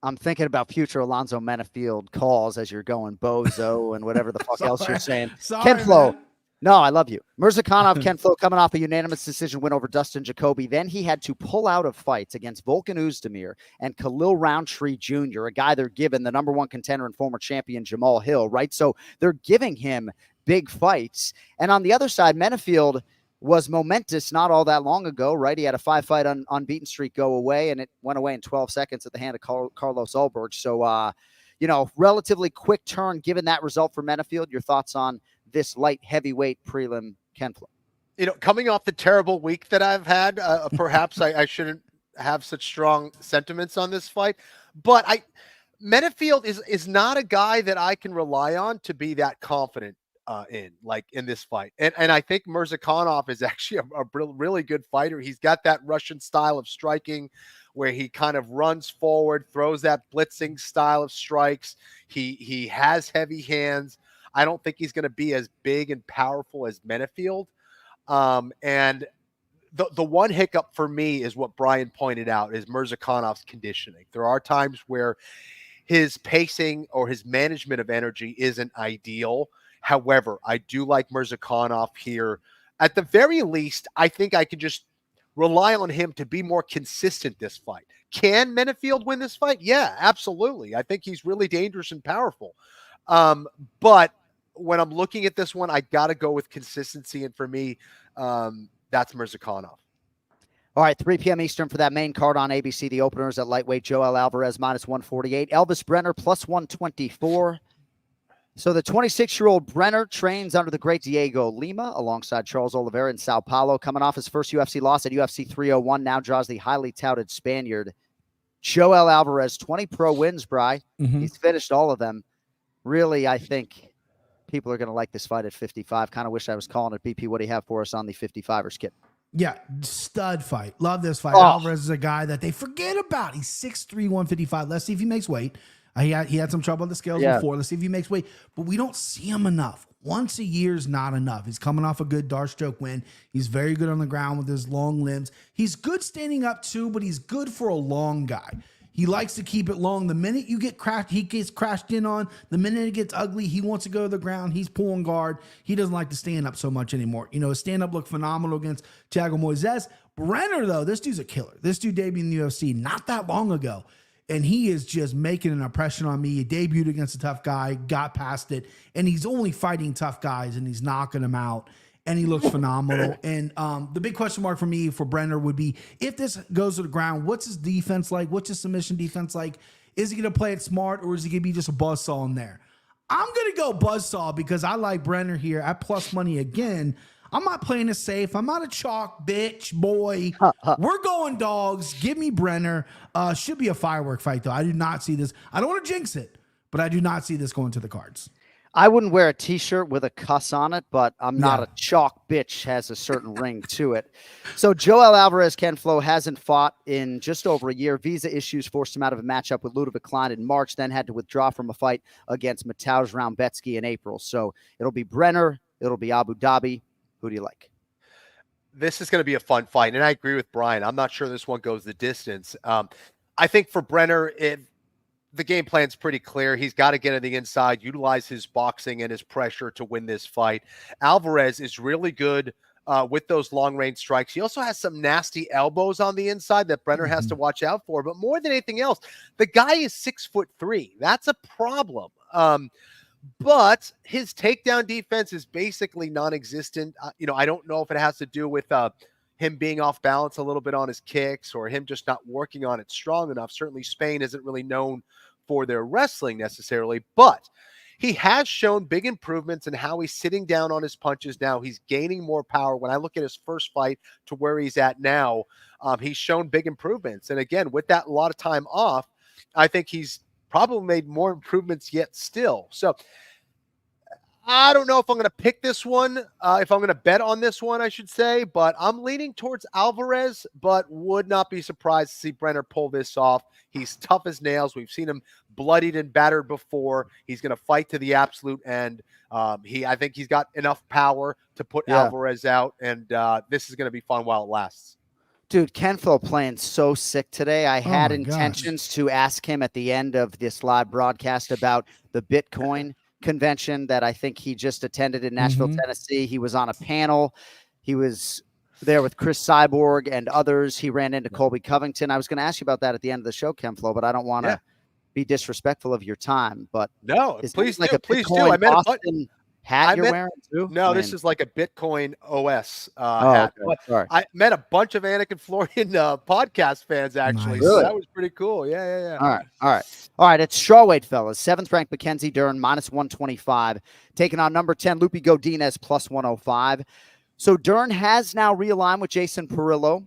I'm thinking about future Alonzo Menafield calls as you're going bozo and whatever the fuck else you're saying. Ken Flo. No, I love you. Mirzakhanov, Ken Flo coming off a unanimous decision win over Dustin Jacoby. Then he had to pull out of fights against Volkan Oezdemir and Khalil Roundtree Jr., a guy they're giving the number one contender and former champion Jamal Hill, right? So they're giving him big fights. And on the other side, Menafield was momentous not all that long ago, right? He had a 5-fight unbeaten streak go away, and it went away in 12 seconds at the hand of Carlos Ulberg. So, relatively quick turn given that result for Menafield. Your thoughts on this light heavyweight prelim, Ken Flo? Coming off the terrible week that I've had, perhaps I shouldn't have such strong sentiments on this fight, but Menafield is not a guy that I can rely on to be that confident in this fight. And I think Mirzakhanov is actually a really good fighter. He's got that Russian style of striking where he kind of runs forward, throws that blitzing style of strikes. He has heavy hands. I don't think he's going to be as big and powerful as Menafield. And the one hiccup for me is what Brian pointed out is Mirzakhanov's conditioning. There are times where his pacing or his management of energy isn't ideal. However, I do like Mirzakhanov here. At the very least, I think I can just rely on him to be more consistent this fight. Can Menafield win this fight? Yeah, absolutely. I think he's really dangerous and powerful. But when I'm looking at this one, I got to go with consistency. And for me, that's Mirzakhanov. All right, 3 p.m. Eastern for that main card on ABC. The openers at lightweight, Joel Alvarez -148, Elvis Brenner +124. So the 26-year-old Brenner trains under the great Diego Lima alongside Charles Oliveira in Sao Paulo. Coming off his first UFC loss at UFC 301, now draws the highly touted Spaniard. Joel Alvarez, 20 pro wins, Bri. He's finished all of them. Really, I think people are going to like this fight at 55. Kind of wish I was calling it. BP, what do you have for us on the 55ers, Kit? Yeah, stud fight. Love this fight. Alvarez is a guy that they forget about. He's 6'3", 155. Let's see if he makes weight. He had some trouble on the scales before. Let's see if he makes weight. But we don't see him enough. Once a year is not enough. He's coming off a good Darstroke win. He's very good on the ground with his long limbs. He's good standing up too, but he's good for a long guy. He likes to keep it long. The minute you get crashed, he gets crashed in on. The minute it gets ugly, he wants to go to the ground. He's pulling guard. He doesn't like to stand up so much anymore. His stand-up looked phenomenal against Thiago Moises. Brenner, though, this dude's a killer. This dude debuted in the UFC not that long ago. And he is just making an impression on me. He debuted against a tough guy, got past it, and he's only fighting tough guys, and he's knocking them out, and he looks phenomenal. And the big question mark for me for Brenner would be, if this goes to the ground, what's his defense like? What's his submission defense like? Is he going to play it smart, or is he going to be just a buzzsaw in there? I'm going to go buzzsaw because I like Brenner here at plus money again. I'm not playing it safe. I'm not a chalk bitch, boy. We're going dogs. Give me Brenner. Should be a firework fight, though. I do not see this. I don't want to jinx it, but I do not see this going to the cards. I wouldn't wear a T-shirt with a cuss on it, but I'm not a chalk bitch. Has a certain ring to it. So Joel Alvarez, Ken Flo, hasn't fought in just over a year. Visa issues forced him out of a matchup with Ludovic Klein in March, then had to withdraw from a fight against Mateusz Raumbetsky in April. So it'll be Brenner. It'll be Abu Dhabi. Who do you like? This is going to be a fun fight, and I agree with Brian. I'm not sure this one goes the distance. I think for Brenner, the game plan's pretty clear. He's got to get on the inside, utilize his boxing and his pressure to win this fight. Alvarez is really good with those long-range strikes. He also has some nasty elbows on the inside that Brenner has to watch out for. But more than anything else, the guy is 6'3". That's a problem. But his takedown defense is basically non-existent. I don't know if it has to do with him being off balance a little bit on his kicks or him just not working on it strong enough. Certainly Spain isn't really known for their wrestling necessarily, but he has shown big improvements in how he's sitting down on his punches now. He's gaining more power. When I look at his first fight to where he's at now, he's shown big improvements. And again, with that a lot of time off, I think he's probably made more improvements yet still. So I don't know if I'm going to pick this one, if I'm going to bet on this one, I should say, but I'm leaning towards Alvarez, but would not be surprised to see Brenner pull this off. He's tough as nails. We've seen him bloodied and battered before. He's going to fight to the absolute end. I think he's got enough power to put Alvarez out, and this is going to be fun while it lasts. Dude, Ken Flo playing so sick today. I had intentions to ask him at the end of this live broadcast about the Bitcoin convention that I think he just attended in Nashville, Tennessee. He was on a panel. He was there with Chris Cyborg and others. He ran into Colby Covington. I was going to ask you about that at the end of the show, Ken Flo, but I don't want to be disrespectful of your time. But no, please like do. Please do. I meant Austin hat you're wearing too? No, this is like a Bitcoin OS hat. Okay. But I met a bunch of ANIK and Florian podcast fans, actually. Nice. So that was pretty cool. Yeah. All right. It's strawweight, fellas. 7th ranked Mackenzie Dern, -125. Taking on number 10, Lupi Godinez, +105. So Dern has now realigned with Jason Perillo.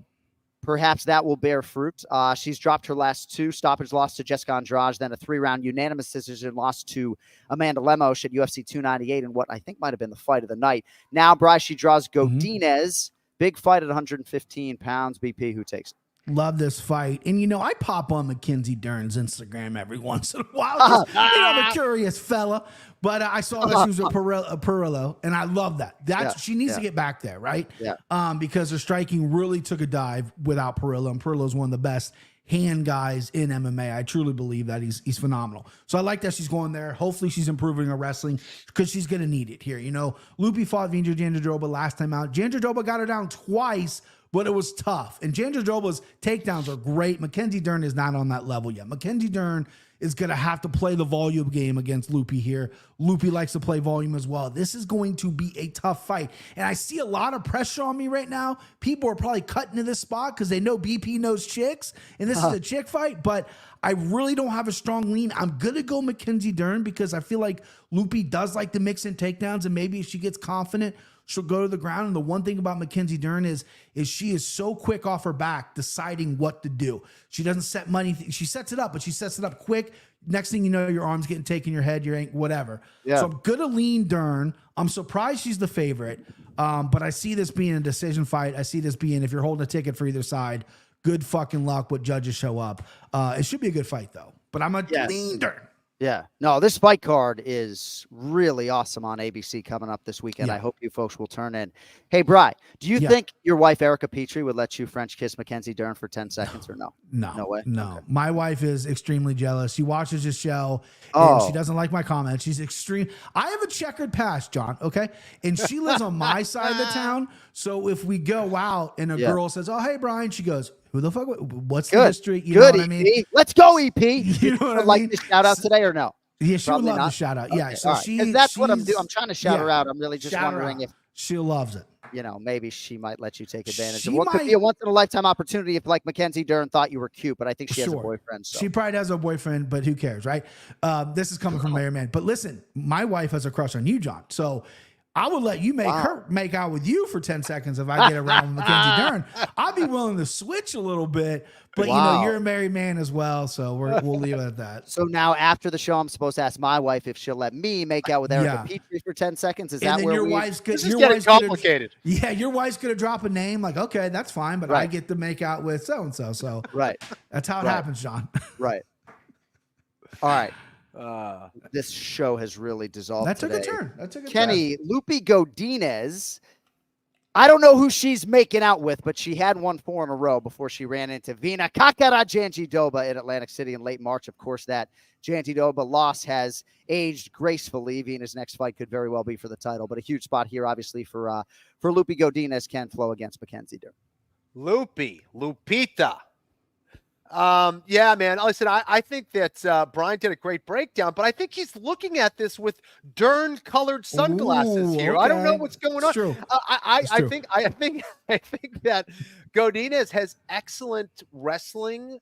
Perhaps that will bear fruit. She's dropped her last 2 stoppage loss to Jessica Andrade, then a 3-round unanimous decision loss to Amanda Lemos at UFC 298 in what I think might have been the fight of the night. Now, Bryce, she draws Godinez. Big fight at 115 pounds. BP, who takes it? Love this fight. And, I pop on Mackenzie Dern's Instagram every once in a while. I'm a curious fella. But I saw that she was a Perillo, and I love that. She needs to get back there, right? Yeah. Because her striking really took a dive without Perillo, and Perillo is one of the best hand guys in MMA. I truly believe that he's phenomenal. So I like that she's going there. Hopefully she's improving her wrestling because she's going to need it here. Lupi fought Jandiroba last time out. Jandiroba got her down twice, but it was tough. And Jandiroba's takedowns are great. Mackenzie Dern is not on that level yet. Mackenzie Dern is going to have to play the volume game against Lupi here. Lupi likes to play volume as well. This is going to be a tough fight. And I see a lot of pressure on me right now. People are probably cutting to this spot because they know BP knows chicks, and this is a chick fight, but I really don't have a strong lean. I'm going to go Mackenzie Dern because I feel like Lupi does like to mix in takedowns, and maybe if she gets confident, she'll go to the ground. And the one thing about Mackenzie Dern is she is so quick off her back deciding what to do. She doesn't set money. She sets it up, but she sets it up quick. Next thing you know, your arm's getting taken, your head, your ankle, whatever. Yeah. So I'm going to lean Dern. I'm surprised she's the favorite. But I see this being a decision fight. I see this being, if you're holding a ticket for either side, good fucking luck what judges show up. It should be a good fight, though. But I'm going to lean Dern. Yeah. No, this fight card is really awesome on ABC coming up this weekend. I hope you folks will turn in. Hey, Bri, do you think your wife, Erica Petrie, would let you French kiss Mackenzie Dern for 10 seconds or no? No way? No. Okay. My wife is extremely jealous. She watches this show and she doesn't like my comments. She's extreme. I have a checkered past, John, okay? And she lives on my side of the town. So if we go out and a girl says, oh, hey, Brian, she goes, who the fuck? What's the history? You know what I mean? EP. Let's go, EP. You know what I mean? Like the shout out today or no? Yeah, she would love the shout out. Yeah, so that's what I'm doing. I'm trying to shout her out. I'm really just wondering if she loves it. Maybe she might let you take advantage of what could be a once in a lifetime opportunity if like Mackenzie Dern thought you were cute, but I think she has a boyfriend. So. She probably has a boyfriend, but who cares, right? This is coming from Mayor Man. But listen, my wife has a crush on you, John. So I would let you make her make out with you for 10 seconds if I get around with Mackenzie Dern. I'd be willing to switch a little bit, but you're a married man as well, so we'll leave it at that. So now after the show, I'm supposed to ask my wife if she'll let me make out with Erica Petrie for 10 seconds. Is that where your wife's this is getting complicated? Your wife's gonna drop a name like, okay, that's fine, but I get to make out with so and so. So that's how it happens, John. Right. All right. This show has really dissolved. That took today. a turn. That took a Kenny, Lupi Godinez. I don't know who she's making out with, but she had won 4 in a row before she ran into Vina Jandiroba in Atlantic City in late March. Of course, that Jandiroba loss has aged gracefully. Vina's next fight could very well be for the title, but a huge spot here, obviously, for Lupi Godinez, Ken Flo against Mackenzie Dern. Lupita. Yeah, man. Listen, I think that Brian did a great breakdown, but I think he's looking at this with Dern-colored sunglasses here. Okay. I don't know what's going on. True. I think that Godinez has excellent wrestling.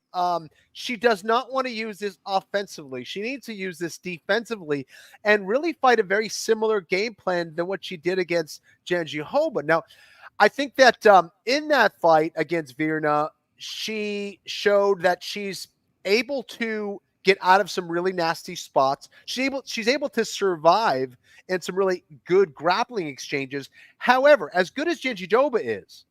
She does not want to use this offensively. She needs to use this defensively and really fight a very similar game plan than what she did against Jandiroba. Now, I think that in that fight against Virna, she showed that she's able to get out of some really nasty spots. She's able to survive in some really good grappling exchanges. However, as good as Jandiroba is,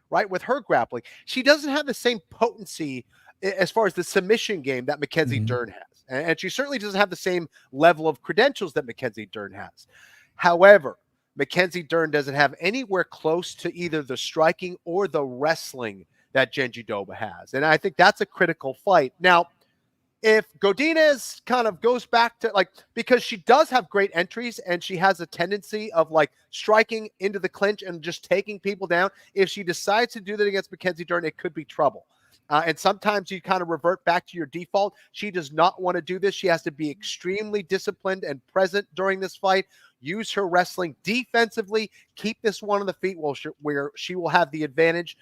right, with her grappling, she doesn't have the same potency as far as the submission game that Mackenzie Dern has. And she certainly doesn't have the same level of credentials that Mackenzie Dern has. However, Mackenzie Dern doesn't have anywhere close to either the striking or the wrestling that Jandiroba has. And I think that's a critical fight. Now, if Godinez kind of goes back to because she does have great entries and she has a tendency of striking into the clinch and just taking people down. If she decides to do that against Mackenzie Dern, it could be trouble. And sometimes you kind of revert back to your default. She does not want to do this. She has to be extremely disciplined and present during this fight. Use her wrestling defensively. Keep this one on the feet where she will have the advantage.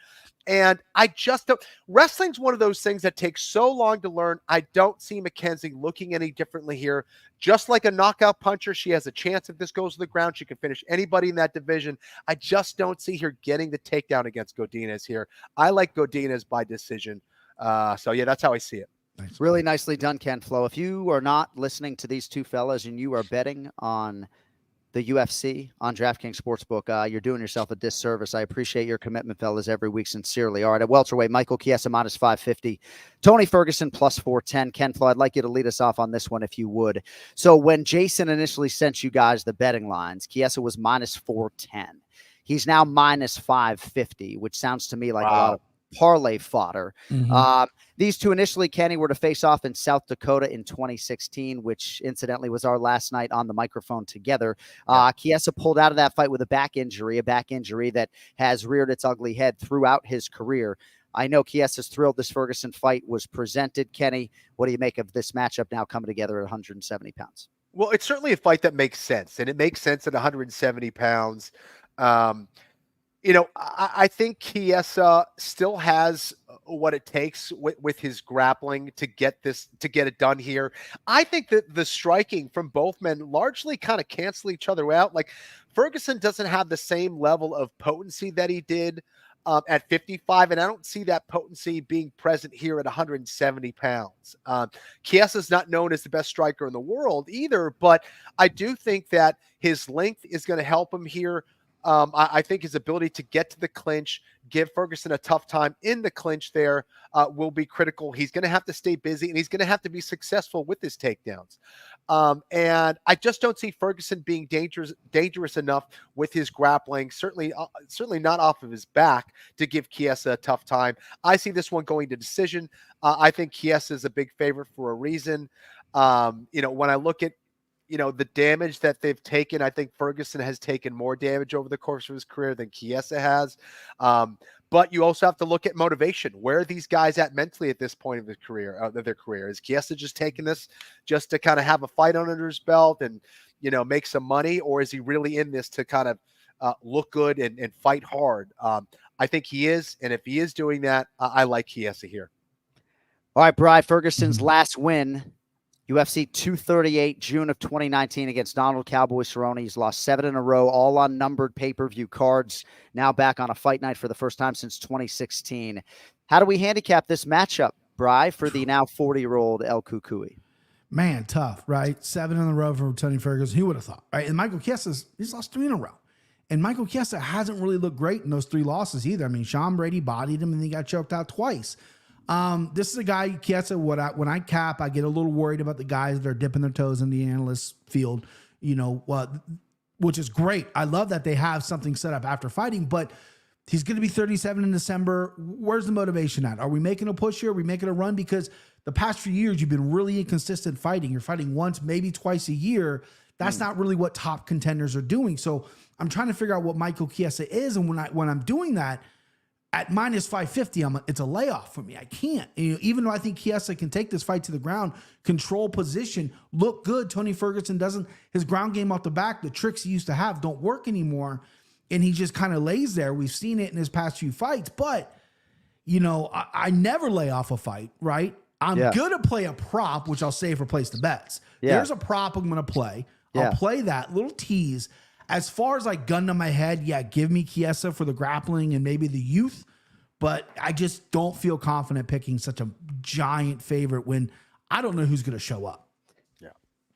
And I just don't. Wrestling's one of those things that takes so long to learn. I don't see Mackenzie looking any differently here. Just like a knockout puncher, she has a chance if this goes to the ground. She can finish anybody in that division. I just don't see her getting the takedown against Godinez here. I like Godinez by decision. So, yeah, that's how I see it. Nice. Really nicely done, Ken Flo. If you are not listening to these two fellas and you are betting on the UFC on DraftKings Sportsbook, you're doing yourself a disservice. I appreciate your commitment, fellas, every week, sincerely. All right, at welterweight, Michael Chiesa minus 550, Tony Ferguson plus 410. Ken Flo, I'd like you to lead us off on this one if you would. So when Jason initially sent you guys the betting lines, Chiesa was minus 410. He's now minus 550, which sounds to me like a lot of parlay fodder. These two initially, Kenny, were to face off in South Dakota in 2016, which incidentally was our last night on the microphone together. Chiesa pulled out of that fight with a back injury that has reared its ugly head throughout his career. I know Chiesa's thrilled this Ferguson fight was presented. Kenny, what do you make of this matchup now coming together at 170 pounds? Well, it's certainly a fight that makes sense, and it makes sense at 170 pounds. I think Chiesa still has what it takes with his grappling to get it done here. I think that the striking from both men largely kind of cancel each other out. Like Ferguson doesn't have the same level of potency that he did at 55, and I don't see that potency being present here at 170 pounds. Chiesa is not known as the best striker in the world either, but I do think that his length is going to help him here. I think his ability to get to the clinch, give Ferguson a tough time in the clinch there will be critical. He's going to have to stay busy, and he's going to have to be successful with his takedowns. And I just don't see Ferguson being dangerous enough with his grappling, certainly not off of his back, to give Chiesa a tough time. I see this one going to decision. I think Chiesa is a big favorite for a reason. When I look at the damage that they've taken, I think Ferguson has taken more damage over the course of his career than Chiesa has. But you also have to look at motivation. Where are these guys at mentally at this point of their career? Is Chiesa just taking this just to kind of have a fight under his belt and, make some money? Or is he really in this to kind of look good and fight hard? I think he is. And if he is doing that, I like Chiesa here. All right, Brian, Ferguson's last win, UFC 238, June of 2019 against Donald Cowboy Cerrone. He's lost 7 in a row, all on numbered pay-per-view cards. Now back on a fight night for the first time since 2016. How do we handicap this matchup, Bri, for the now 40-year-old El Cucuy? Man, tough, right? 7 in a row for Tony Ferguson. Who would have thought, right? And Michael Chiesa, he's lost 3 in a row. And Michael Chiesa hasn't really looked great in those 3 losses either. I mean, Sean Brady bodied him and he got choked out twice. This is a guy, Chiesa, when I cap, I get a little worried about the guys that are dipping their toes in the analyst field, which is great. I love that they have something set up after fighting, but he's going to be 37 in December. Where's the motivation at? Are we making a push here? Are we making a run? Because the past few years, you've been really inconsistent fighting. You're fighting once, maybe twice a year. That's not really what top contenders are doing. So I'm trying to figure out what Michael Chiesa is. And when I'm doing that, at minus 550, it's a layoff for me. I can't. Even though I think Chiesa can take this fight to the ground, control position, look good. Tony Ferguson doesn't, his ground game off the back, the tricks he used to have don't work anymore. And he just kind of lays there. We've seen it in his past few fights. But, I never lay off a fight, right? I'm going to play a prop, which I'll save for place the bets. There's a prop I'm going to play. I'll play that little tease. As far as gun to my head, give me Chiesa for the grappling and maybe the youth, but I just don't feel confident picking such a giant favorite when I don't know who's going to show up.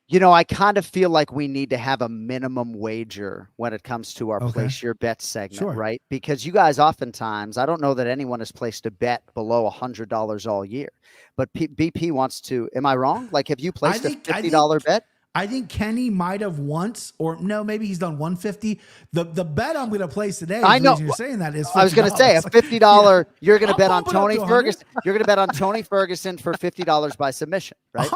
You know, I kind of feel like we need to have a minimum wager when it comes to our place your bet segment, right? Because you guys oftentimes, I don't know that anyone has placed a bet below $100 all year, but BP wants to. Am I wrong? Like, have you placed a $50 bet? I think Kenny might have once, or no, maybe he's done 150. The bet I'm going to place today, I know you're saying that is $50. I was going to say a $50. You're going to bet on Tony Ferguson. You're going to bet on Tony Ferguson for $50 by submission, right?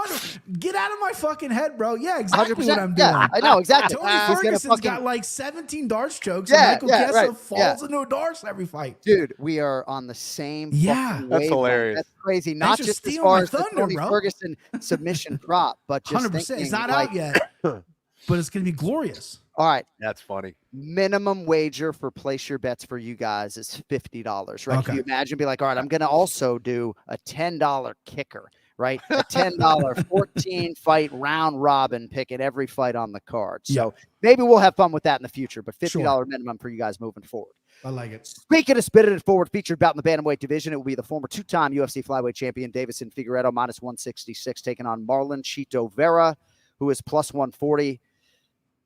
Get out of my fucking head, bro. Yeah, exactly what I'm doing. Yeah, I know exactly. Tony Ferguson's got like 17 dart strokes, and Michael Kessa falls into a darts every fight. Dude, we are on the same. That's hilarious. That's crazy. Not just as far as the Tony Ferguson submission prop, but just 100%. It's not out yet, but it's going to be glorious. All right. That's funny. Minimum wager for place your bets for you guys is $50, right? Okay. Can you imagine? Be like, all right, I'm going to also do a $10 kicker, right? A $10 14 fight round robin pick at every fight on the card. So maybe we'll have fun with that in the future, but $50 minimum for you guys moving forward. I like it. Speaking of spitted forward, featured bout in the bantamweight division, it will be the former two-time UFC flyweight champion Davison Figueiredo minus 166 taking on Marlon Chito Vera, who is plus 140.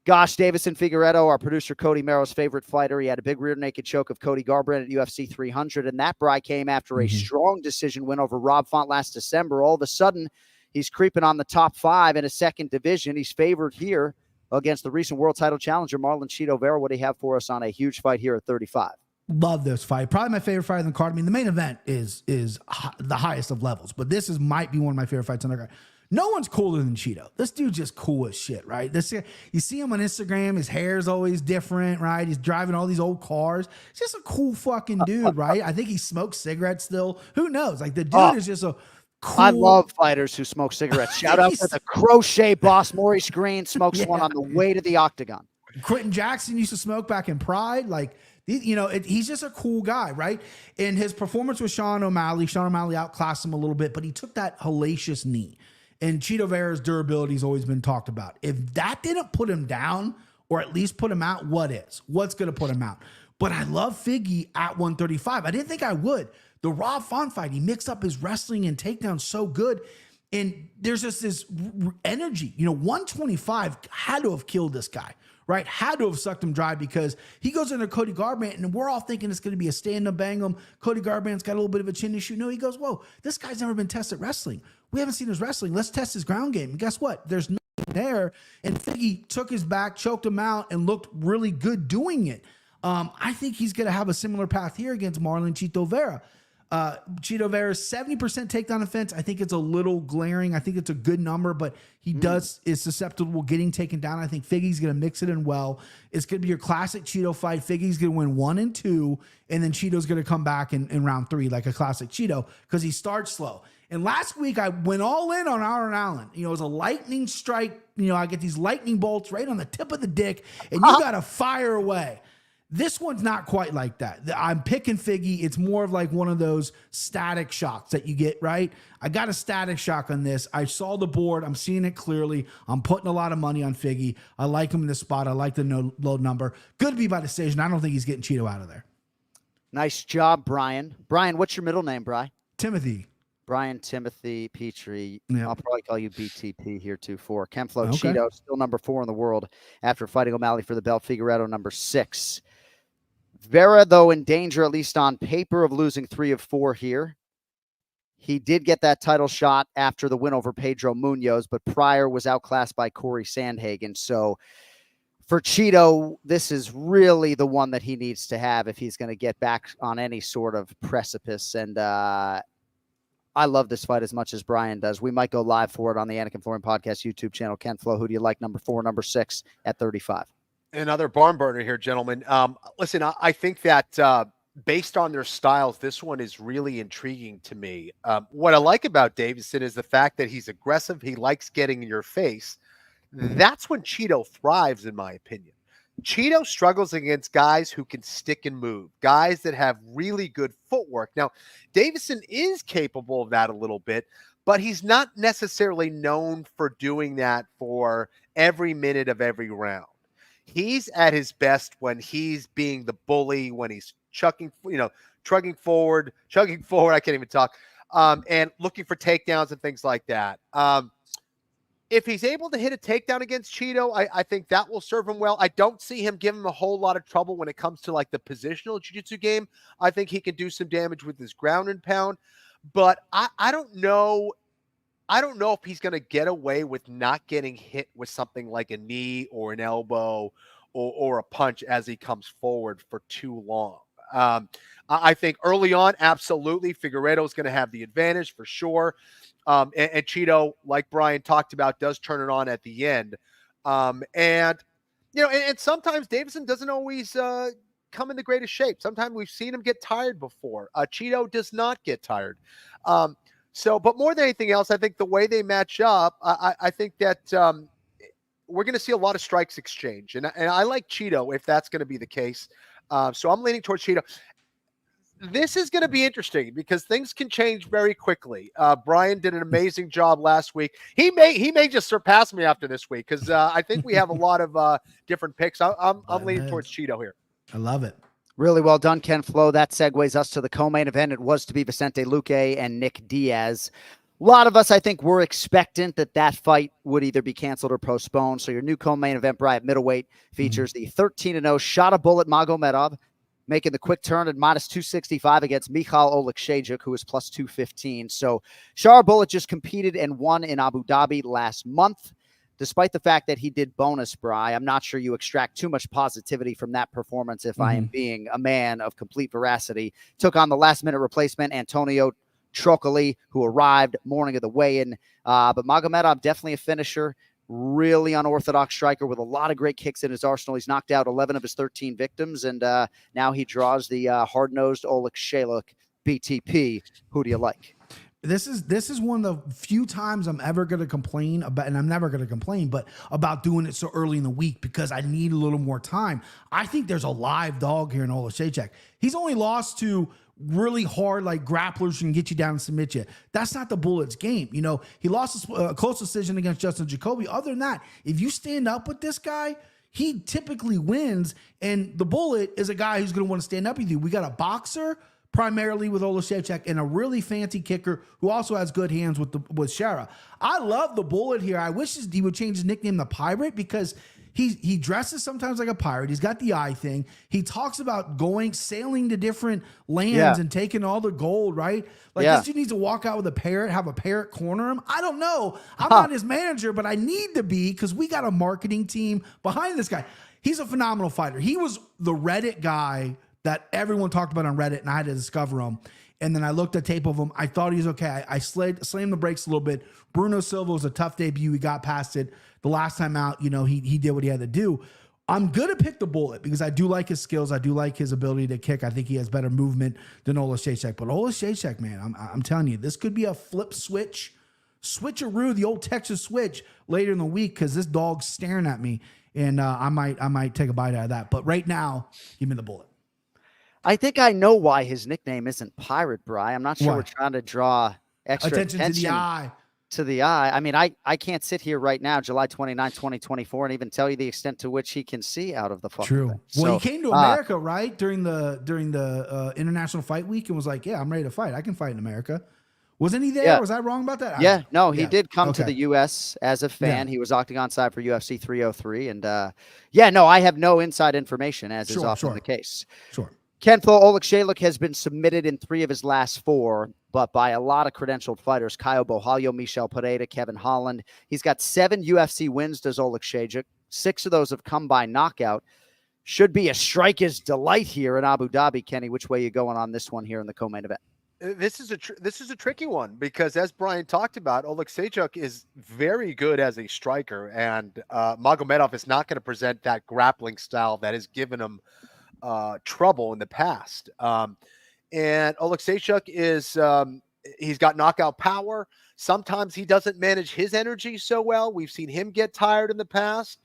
Gosh, Davison Figueiredo, our producer Cody Merrow's favorite fighter. He had a big rear naked choke of Cody Garbrandt at UFC 300, and that, Bri, came after a strong decision win over Rob Font last December. All of a sudden, he's creeping on the top 5 in a second division. He's favored here against the recent world title challenger, Marlon Chito Vera. What do you have for us on a huge fight here at 35? Love this fight. Probably my favorite fight on the card. I mean, the main event is the highest of levels, but this might be one of my favorite fights on the card. No one's cooler than Chito. This dude's just cool as shit, right? You see him on Instagram. His hair's always different, right? He's driving all these old cars. He's just a cool fucking dude, right? I think he smokes cigarettes still. Who knows? Like, the dude is just a cool. I love fighters who smoke cigarettes. Shout out to the crochet boss, Maurice Green, smokes one on the way to the octagon. Quentin Jackson used to smoke back in Pride. Like, you know, he's just a cool guy, right? In his performance with Sean O'Malley outclassed him a little bit, but he took that hellacious knee. And Chito Vera's durability has always been talked about. If that didn't put him down, or at least put him out, what is? What's going to put him out? But I love Figgy at 135. I didn't think I would. The Rob Font fight, he mixed up his wrestling and takedowns so good. And there's just this energy. You know, 125 had to have killed this guy, right? Had to have sucked him dry, because he goes into Cody Garbrandt, and we're all thinking it's going to be a stand-up bang him. Cody Garbrandt's got a little bit of a chin issue. No, he goes, whoa, this guy's never been tested wrestling. We haven't seen his wrestling. Let's test his ground game. And guess what? There's nothing there. And Figgy took his back, choked him out, and looked really good doing it. I think he's going to have a similar path here against Marlon Chito Vera. Chito Vera's 70% takedown offense. I think it's a little glaring. I think it's a good number, but he is susceptible getting taken down. I think Figgy's going to mix it in well. It's going to be your classic Chito fight. Figgy's going to win 1 and 2, and then Chito's going to come back in round 3 like a classic Chito, because he starts slow. And last week I went all in on Aaron Allen. You know, it was a lightning strike. You know, I get these lightning bolts right on the tip of the dick, and you got to fire away. This one's not quite like that. I'm picking Figgy. It's more of like one of those static shocks that you get, right? I got a static shock on this. I saw the board. I'm seeing it clearly. I'm putting a lot of money on Figgy. I like him in this spot. I like the low number. Good to be by decision. I don't think he's getting Chito out of there. Nice job, Brian. Brian, what's your middle name, Bri? Timothy. Brian Timothy Petrie. Yep. I'll probably call you BTP here too. For Kenflo Chito, still number 4 in the world after fighting O'Malley for the belt. Figueiredo number 6. Vera, though, in danger, at least on paper, of losing 3 of 4 here. He did get that title shot after the win over Pedro Munoz, but prior was outclassed by Cory Sandhagen. So for Chito, this is really the one that he needs to have if he's going to get back on any sort of precipice. And I love this fight as much as Brian does. We might go live for it on the ANIK FLORIAN Podcast YouTube channel. Ken Flo, who do you like, number 4, number 6 at 35? Another barn burner here, gentlemen. Listen, I think that based on their styles, this one is really intriguing to me. What I like about Davison is the fact that he's aggressive. He likes getting in your face. That's when Chito thrives, in my opinion. Chito struggles against guys who can stick and move, guys that have really good footwork. Now, Davison is capable of that a little bit, but he's not necessarily known for doing that for every minute of every round. He's at his best when he's being the bully, when he's chugging forward. I can't even talk. and looking for takedowns and things like that. If he's able to hit a takedown against Cheeto, I think that will serve him well. I don't see him giving him a whole lot of trouble when it comes to like the positional jiu-jitsu game. I think he can do some damage with his ground and pound, but I don't know. I don't know if he's going to get away with not getting hit with something like a knee or an elbow or a punch as he comes forward for too long. I think early on, absolutely, Figueiredo is going to have the advantage for sure. And Cheeto, like Brian talked about, does turn it on at the end. And sometimes Davison doesn't always come in the greatest shape. Sometimes we've seen him get tired before. Cheeto does not get tired. But more than anything else, I think the way they match up, I think that we're going to see a lot of strikes exchange. And I like Cheeto if that's going to be the case. So I'm leaning towards Cheeto. This is going to be interesting because things can change very quickly. Brian did an amazing job last week. He may just surpass me after this week because I think we have a lot of different picks. I'm leaning towards Cheeto here. I love it. Really well done, Ken Flo. That segues us to the co-main event. It was to be Vicente Luque and Nick Diaz. A lot of us, I think, were expectant that fight would either be canceled or postponed. So your new co-main event, Brian, middleweight, features the 13-0 shot a bullet Magomedov, making the quick turn at -265 against Michal Oleksiejczuk, who is +215. So Shara Bullet just competed and won in Abu Dhabi last month. Despite the fact that he did bonus, Bri, I'm not sure you extract too much positivity from that performance if I am being a man of complete veracity. Took on the last-minute replacement, Antonio Trocoli, who arrived morning of the weigh-in. But Magomedov, definitely a finisher, really unorthodox striker with a lot of great kicks in his arsenal. He's knocked out 11 of his 13 victims, and now he draws the hard-nosed Oleksiejczuk BTP. Who do you like? This is one of the few times I'm ever going to complain about, and I'm never going to complain, but about doing it so early in the week because I need a little more time. I think there's a live dog here in Oleksiejczuk. He's only lost to really hard, like grapplers who can get you down and submit you. That's not the Bullet's game. You know, he lost a close decision against Justin Jacoby. Other than that, if you stand up with this guy, he typically wins. And the Bullet is a guy who's going to want to stand up with you. We got a boxer primarily with Oleksiejczuk and a really fancy kicker who also has good hands with Shara. I love the Bullet here. I wish he would change his nickname to Pirate because he dresses sometimes like a pirate. He's got the eye thing. He talks about sailing to different lands and taking all the gold, right? Like this dude needs to walk out with a parrot, have a parrot corner him. I don't know. I'm not his manager, but I need to be because we got a marketing team behind this guy. He's a phenomenal fighter. He was the Reddit guy that everyone talked about on Reddit, and I had to discover him. And then I looked at tape of him. I thought he was okay. I slammed the brakes a little bit. Bruno Silva was a tough debut. He got past it. The last time out, he did what he had to do. I'm going to pick the Bullet because I do like his skills. I do like his ability to kick. I think he has better movement than Oleksiejczuk. But Oleksiejczuk, man, I'm telling you, this could be a flip switcheroo, the old Texas switch later in the week because this dog's staring at me. And I might take a bite out of that. But right now, give me the Bullet. I think I know why his nickname isn't Pirate, Bri. I'm not sure we're trying to draw extra attention to the eye. I mean, I can't sit here right now, July 29, 2024, and even tell you the extent to which he can see out of the fucking thing. Well, he came to America, right, during the International Fight Week and was like, yeah, I'm ready to fight. I can fight in America. Wasn't he there? Yeah. Was I wrong about that? He did come to the U.S. as a fan. He was Octagon side for UFC 303. And I have no inside information, as is often the case. Sure. Ken Flo Oleksiejczuk has been submitted in 3 of his last 4, but by a lot of credentialed fighters: Caio Borralho, Michel Pereira, Kevin Holland. He's got 7 UFC wins, does Oleksiejczuk. 6 of those have come by knockout. Should be a striker's delight here in Abu Dhabi. Kenny, which way you going on this one here in the co-main event? This is a tricky one because, as Brian talked about, Oleksiejczuk is very good as a striker, and Magomedov is not going to present that grappling style that has given him trouble in the past. And Oleksiejczuk is he's got knockout power. Sometimes he doesn't manage his energy so well. We've seen him get tired in the past.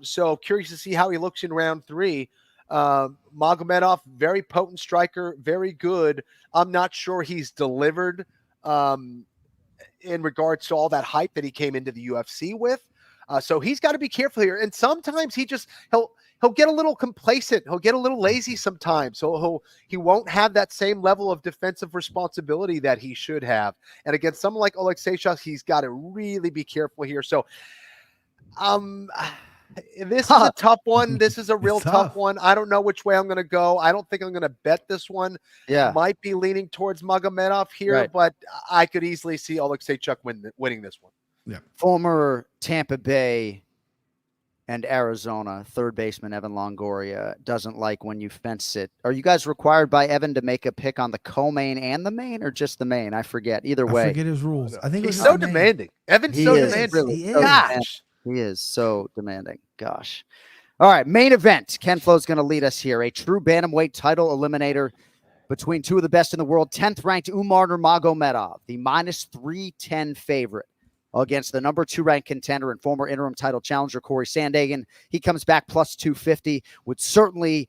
So curious to see how he looks in round 3. Magomedov, very potent striker, very good. I'm not sure he's delivered in regards to all that hype that he came into the UFC with. So he's got to be careful here. And sometimes he'll get a little complacent. He'll get a little lazy sometimes. So he won't have that same level of defensive responsibility that he should have. And against someone like Oleg Seychuk, he's got to really be careful here. So this is a tough one. This is a real tough one. I don't know which way I'm going to go. I don't think I'm going to bet this one. Yeah. Might be leaning towards Magomedov here, but I could easily see Oleg Seychuk winning this one. Yeah. Former Tampa Bay and Arizona third baseman Evan Longoria doesn't like when you fence it. Are you guys required by Evan to make a pick on the co-main and the main, or just the main? I forget. Either way. I forget his rules. I think he's so demanding. Evan's so demanding. Really, he so is. Gosh. He is so demanding. Gosh. All right, main event. Ken Flo's going to lead us here. A true bantamweight title eliminator between two of the best in the world. 10th ranked Umar Nurmagomedov, the -310 favorite, against the number 2 ranked contender and former interim title challenger Cory Sandhagen. He comes back +250. Would certainly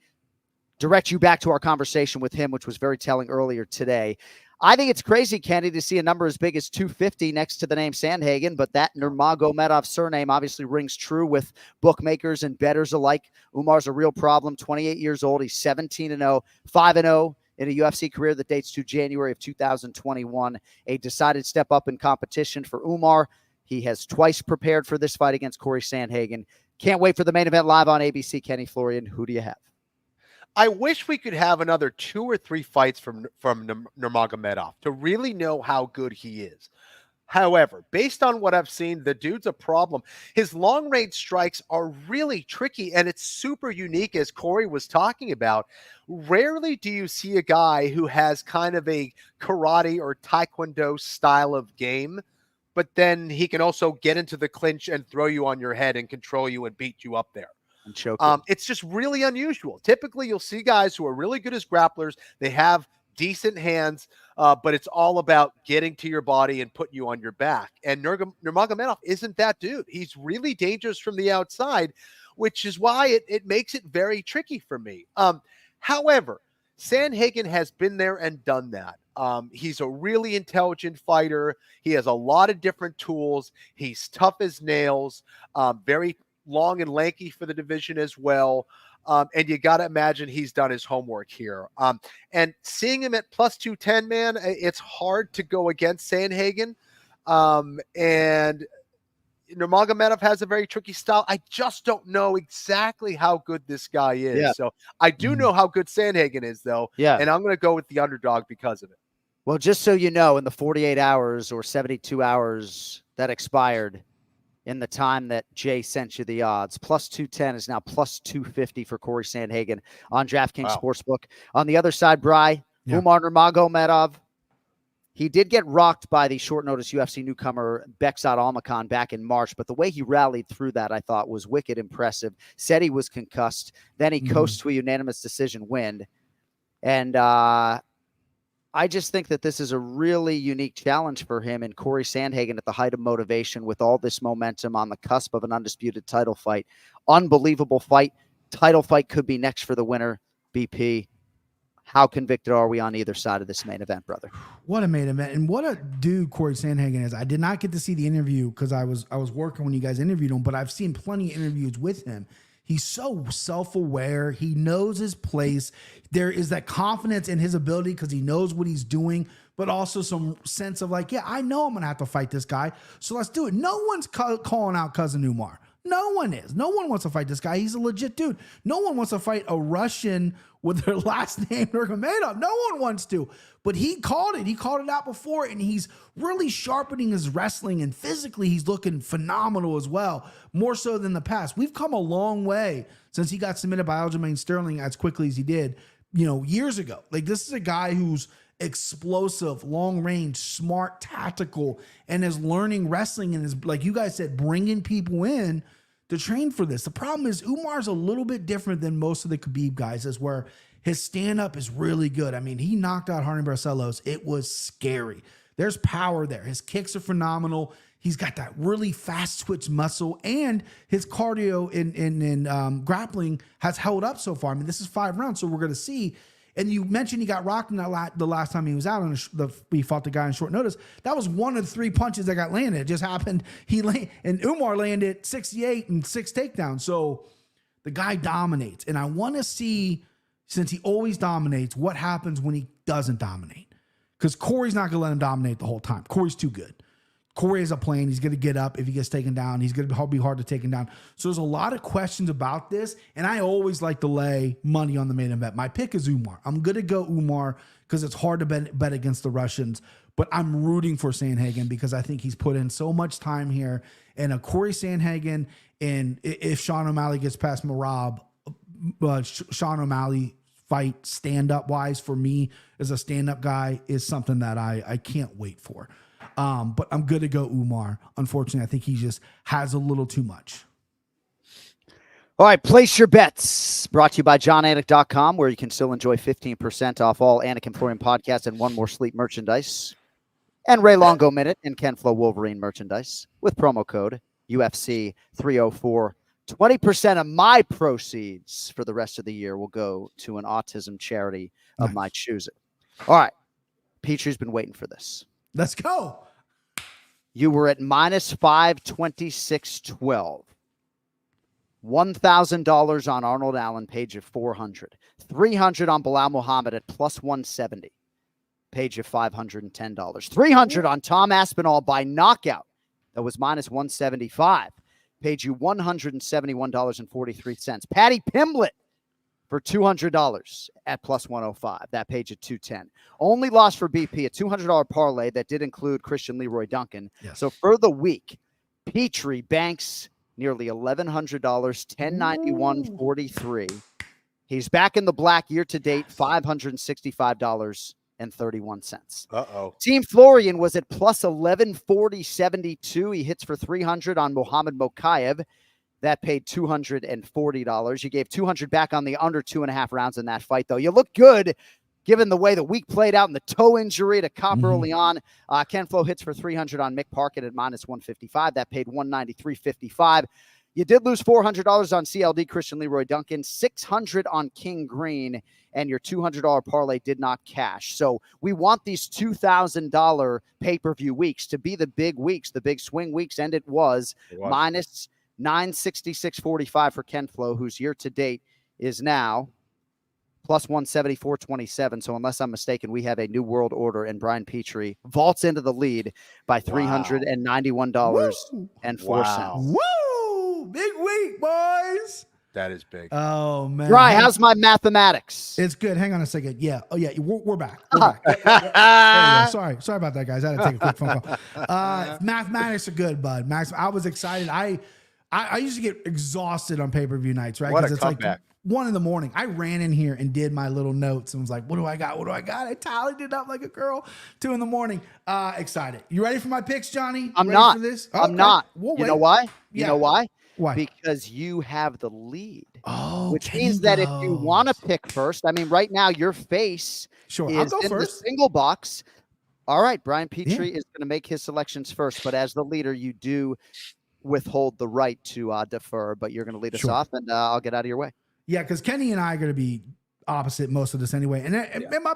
direct you back to our conversation with him, which was very telling earlier today. I think it's crazy, Kenny, to see a number as big as 250 next to the name Sandhagen, but that Nurmagomedov surname obviously rings true with bookmakers and bettors alike. Umar's a real problem, 28 years old. He's 17-0, 5-0 in a UFC career that dates to January of 2021. A decided step up in competition for Umar. He has twice prepared for this fight against Cory Sandhagen. Can't wait for the main event live on ABC. Kenny Florian, who do you have? I wish we could have another 2 or 3 fights from Nurmagomedov to really know how good he is. However, based on what I've seen, the dude's a problem. His long-range strikes are really tricky, and it's super unique, as Cory was talking about. Rarely do you see a guy who has kind of a karate or taekwondo style of game, but then he can also get into the clinch and throw you on your head and control you and beat you up there. It's just really unusual. Typically, you'll see guys who are really good as grapplers. They have decent hands, but it's all about getting to your body and putting you on your back. And Nurmagomedov isn't that dude. He's really dangerous from the outside, which is why it makes it very tricky for me. However, Sandhagen has been there and done that. He's a really intelligent fighter. He has a lot of different tools. He's tough as nails, very long and lanky for the division as well. And you got to imagine he's done his homework here. And seeing him at +210, man, it's hard to go against Sandhagen. And Nurmagomedov has a very tricky style. I just don't know exactly how good this guy is. Yeah. So I do know how good Sandhagen is, though. Yeah. And I'm going to go with the underdog because of it. Well, just so you know, in the 48 hours or 72 hours that expired in the time that Jay sent you the odds, +210 is now +250 for Cory Sandhagen on DraftKings Sportsbook. On the other side, Bri, Umar Nurmagomedov, he did get rocked by the short notice UFC newcomer Beksat Almakhan back in March, but the way he rallied through that, I thought, was wicked impressive. Said he was concussed, then he coasted to a unanimous decision win. And I just think that this is a really unique challenge for him and Cory Sandhagen at the height of motivation with all this momentum on the cusp of an undisputed title fight. Unbelievable fight. Title fight could be next for the winner. BP, how convicted are we on either side of this main event, brother? What a main event. And what a dude Cory Sandhagen is. I did not get to see the interview because I was working when you guys interviewed him, but I've seen plenty of interviews with him. He's so self-aware. He knows his place. There is that confidence in his ability because he knows what he's doing, but also some sense of like, yeah, I know I'm going to have to fight this guy, so let's do it. No one's calling out Cousin Umar. No one is. No one wants to fight this guy. He's a legit dude. No one wants to fight a Russian with their last name Nurmagomedov. No one wants to. But he called it. He called it out before, and he's really sharpening his wrestling, and physically he's looking phenomenal as well, more so than the past. We've come a long way since he got submitted by Aljamain Sterling as quickly as he did, years ago. Like, this is a guy who's explosive, long range, smart, tactical, and is learning wrestling and is, like you guys said, bringing people in to train for this. The problem is Umar's a little bit different than most of the Khabib guys, is where his stand-up is really good. I mean, he knocked out Harney Barcelos. It was scary. There's power there. His kicks are phenomenal. He's got that really fast twitch muscle, and his cardio in grappling has held up so far. I mean, this is 5 rounds, so we're going to see And you mentioned he got rocked in the last time he was out he fought the guy on short notice. That was one of 3 punches that got landed. It just happened. And Umar landed 68 and 6 takedowns. So the guy dominates. And I want to see, since he always dominates, what happens when he doesn't dominate. Because Cory's not going to let him dominate the whole time. Cory's too good. Cory is a plane. He's going to get up. If he gets taken down, he's going to be hard to take him down. So there's a lot of questions about this, and I always like to lay money on the main event. My pick is Umar. I'm going to go Umar because it's hard to bet against the Russians, but I'm rooting for Sandhagen because I think he's put in so much time here. And a Cory Sandhagen, and if Sean O'Malley gets past Merab, Sean O'Malley fight stand-up wise for me as a stand-up guy is something that I can't wait for. But I'm good to go Umar. Unfortunately, I think he just has a little too much. All right, place your bets. Brought to you by JohnAnik.com, where you can still enjoy 15% off all ANIK FLORIAN podcasts and One More Sleep merchandise. And Ray Longo Minute and Ken Flo Wolverine merchandise with promo code UFC 304. 20% of my proceeds for the rest of the year will go to an autism charity of my choosing. All right, Petrie's been waiting for this. Let's go. You were at minus 526.12. $1,000 on Arnold Allen, page of 400. 300 on Belal Muhammad at plus 170, page of $510. 300 on Tom Aspinall by knockout. That was minus 175. Paid you $171.43. Paddy Pimblett for $200 at plus 105. That paid you 210. Only loss for BP, a $200 parlay that did include Christian Leroy Duncan. Yes. So for the week, Petrie banks nearly $1,100, $1091.43. He's back in the black year to date, $565.31. Team Florian was at plus 1140.72. He hits for 300 on Mohamed Mokaev. That paid $240. You gave $200 back on the under 2.5 rounds in that fight, though. You look good given the way the week played out and the toe injury to Cop early on. Ken Flo hits for 300 on Mick Parkin at minus 155. That paid $193.55. You did lose $400 on CLD Christian Leroy Duncan, $600 on King Green, and your $200 parlay did not cash. So we want these $2,000 pay-per-view weeks to be the big weeks, the big swing weeks, and it was. Minus 966.45 for Ken Flo, whose year-to-date is now plus 174.27. So unless I'm mistaken, we have a new world order, and Brian Petrie vaults into the lead by $391.04. Woo! Big week, boys. That is big. Oh, man. Right, how's my mathematics? It's good. Hang on a second. Yeah. Oh, yeah. We're back. We're back. Sorry about that, guys. I had to take a quick phone call. Mathematics are good, bud. Max, I was excited. I used to get exhausted on pay-per-view nights, right? What a it's comeback. like 1 a.m. I ran in here and did my little notes and was like, what do I got? I tallied it up like a girl. 2 a.m. Excited. You ready for my picks, Johnny? I'm ready not. For this? I'm not. You know why? You know why? Why? Because you have the lead. Oh, which means that if you want to pick first, I mean, right now your face is I'll go in first. the single box. All right, Brian Petrie is going to make his selections first, but as the leader, you do withhold the right to defer, but you're going to lead us off, and I'll get out of your way. Yeah, because Kenny and I are going to be opposite most of this anyway. And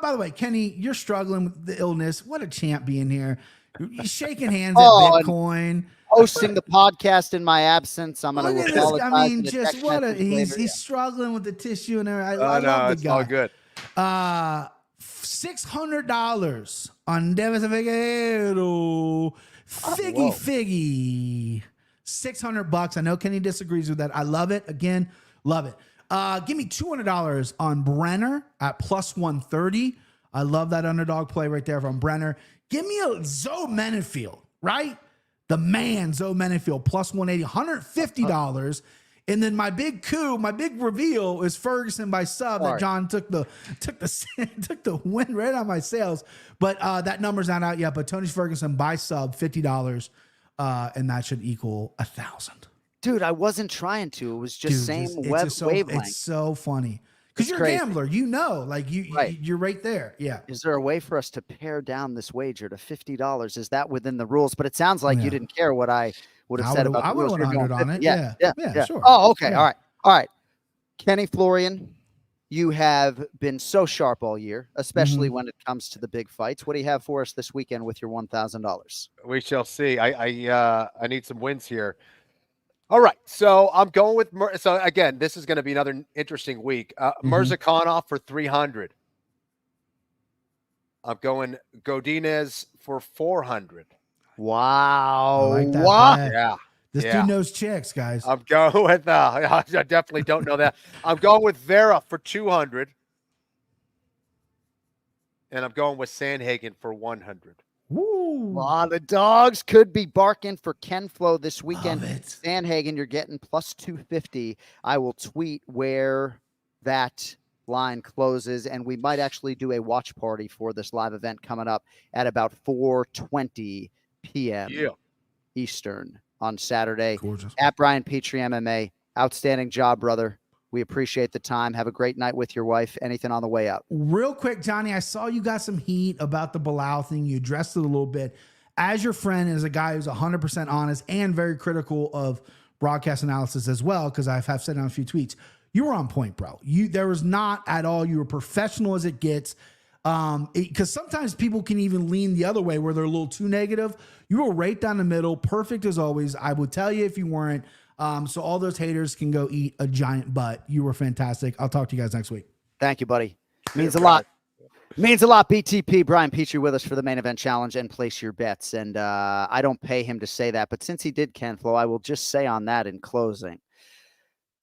by the way, Kenny, you're struggling with the illness. What a champ being here. You're shaking hands at Bitcoin. Hosting the podcast in my absence. I'm going to apologize. I mean, just what a he's struggling with the tissue and everything. I love the guy. All good. $600 on Davis Figueroa. Figgy. $600. I know Kenny disagrees with that. I love it. Again, love it. Give me $200 on Brenner at plus 130. I love that underdog play right there from Brenner. Give me a Zoe Menenfield, right? The man, Zoe Menenfield, plus 180, $150. And then my big coup, my big reveal is Ferguson by sub. That John took the win right on my sales. But that number's not out yet. But Tony Ferguson by sub, $50. And that should equal 1,000. Dude, I wasn't trying to. It was just wavelength. It's so funny. Because you're a gambler, like you're right there. Yeah. Is there a way for us to pare down this wager to $50? Is that within the rules? But it sounds like you didn't care what I would have said about the rules. I would have 100 on it. Yeah, sure. Oh, okay. Yeah. All right. Kenny Florian, You have been so sharp all year, especially when it comes to the big fights. What do you have for us this weekend with your $1,000? We shall see. I need some wins here. All right, so I'm going with so again, this is going to be another interesting week. Mirzakhanov for 300. I'm going Godinez for 400. Wow! I like that bet. Yeah, this dude knows chicks, guys. I'm going with. I definitely don't know that. I'm going with Vera for 200, and I'm going with Sandhagen for 100. Woo! The dogs could be barking for Ken Flo this weekend. Sandhagen, you're getting plus 250. I will tweet where that line closes, and we might actually do a watch party for this live event coming up at about 4:20 p.m. Eastern on Saturday. Gorgeous. At Brian Petrie MMA. Outstanding job, brother. We appreciate the time. Have a great night with your wife. Anything on the way out? Real quick, Johnny, I saw you got some heat about the Belal thing. You addressed it a little bit. As your friend, as a guy who's 100% honest and very critical of broadcast analysis as well, because I have said on a few tweets, you were on point, bro. There was not at all. You were professional as it gets. Because sometimes people can even lean the other way where they're a little too negative. You were right down the middle, perfect as always. I would tell you if you weren't. So all those haters can go eat a giant butt. You were fantastic. I'll talk to you guys next week. Thank you, buddy. Means a lot. Means a lot. BTP, Brian Petrie with us for the main event challenge and place your bets. And I don't pay him to say that, but since he did, Ken Flo, I will just say on that in closing.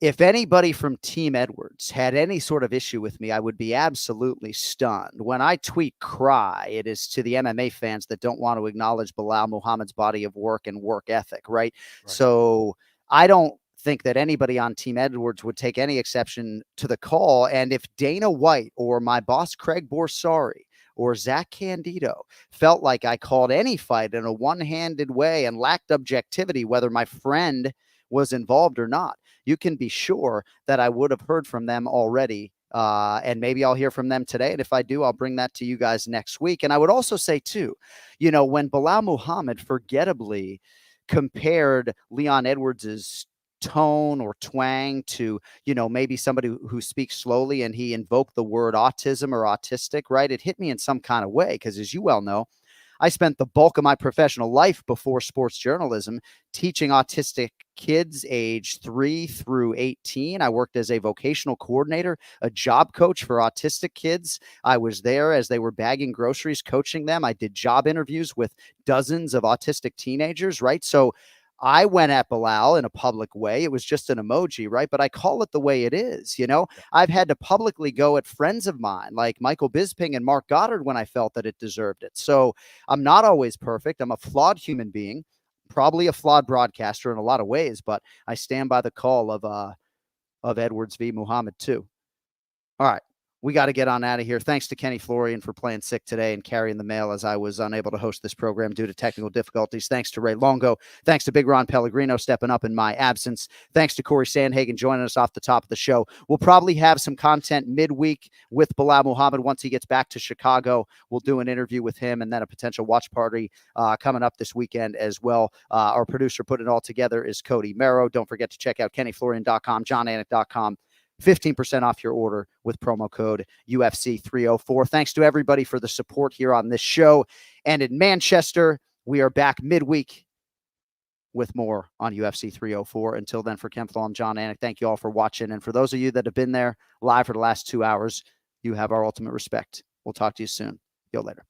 If anybody from Team Edwards had any sort of issue with me, I would be absolutely stunned. When I tweet cry, it is to the MMA fans that don't want to acknowledge Belal Muhammad's body of work and work ethic, right? So I don't think that anybody on Team Edwards would take any exception to the call. And if Dana White or my boss, Craig Borsari, or Zach Candido felt like I called any fight in a one-handed way and lacked objectivity, whether my friend was involved or not, you can be sure that I would have heard from them already. And maybe I'll hear from them today. And if I do, I'll bring that to you guys next week. And I would also say too, when Belal Muhammad forgettably compared Leon Edwards's tone or twang to, maybe somebody who speaks slowly, and he invoked the word autism or autistic, right? It hit me in some kind of way because, as you well know, I spent the bulk of my professional life before sports journalism teaching autistic kids age 3 through 18. I worked as a vocational coordinator, a job coach for autistic kids. I was there as they were bagging groceries, coaching them. I did job interviews with dozens of autistic teenagers, right? So I went at Belal in a public way. It was just an emoji, right? But I call it the way it is. I've had to publicly go at friends of mine like Michael Bisping and Mark Goddard when I felt that it deserved it. So I'm not always perfect. I'm a flawed human being, probably a flawed broadcaster in a lot of ways, but I stand by the call of Edwards v. Muhammad too. All right. We got to get on out of here. Thanks to Kenny Florian for playing sick today and carrying the mail as I was unable to host this program due to technical difficulties. Thanks to Ray Longo. Thanks to Big Ron Pellegrino stepping up in my absence. Thanks to Cory Sandhagen joining us off the top of the show. We'll probably have some content midweek with Belal Muhammad once he gets back to Chicago. We'll do an interview with him and then a potential watch party coming up this weekend as well. Our producer putting it all together is Cody Merrow. Don't forget to check out KennyFlorian.com, JohnAnik.com. 15% off your order with promo code UFC 304. Thanks to everybody for the support here on this show. And in Manchester, we are back midweek with more on UFC 304. Until then, for Ken Flo, I'm John Anik. Thank you all for watching. And for those of you that have been there live for the last 2 hours, you have our ultimate respect. We'll talk to you soon. Yo, later.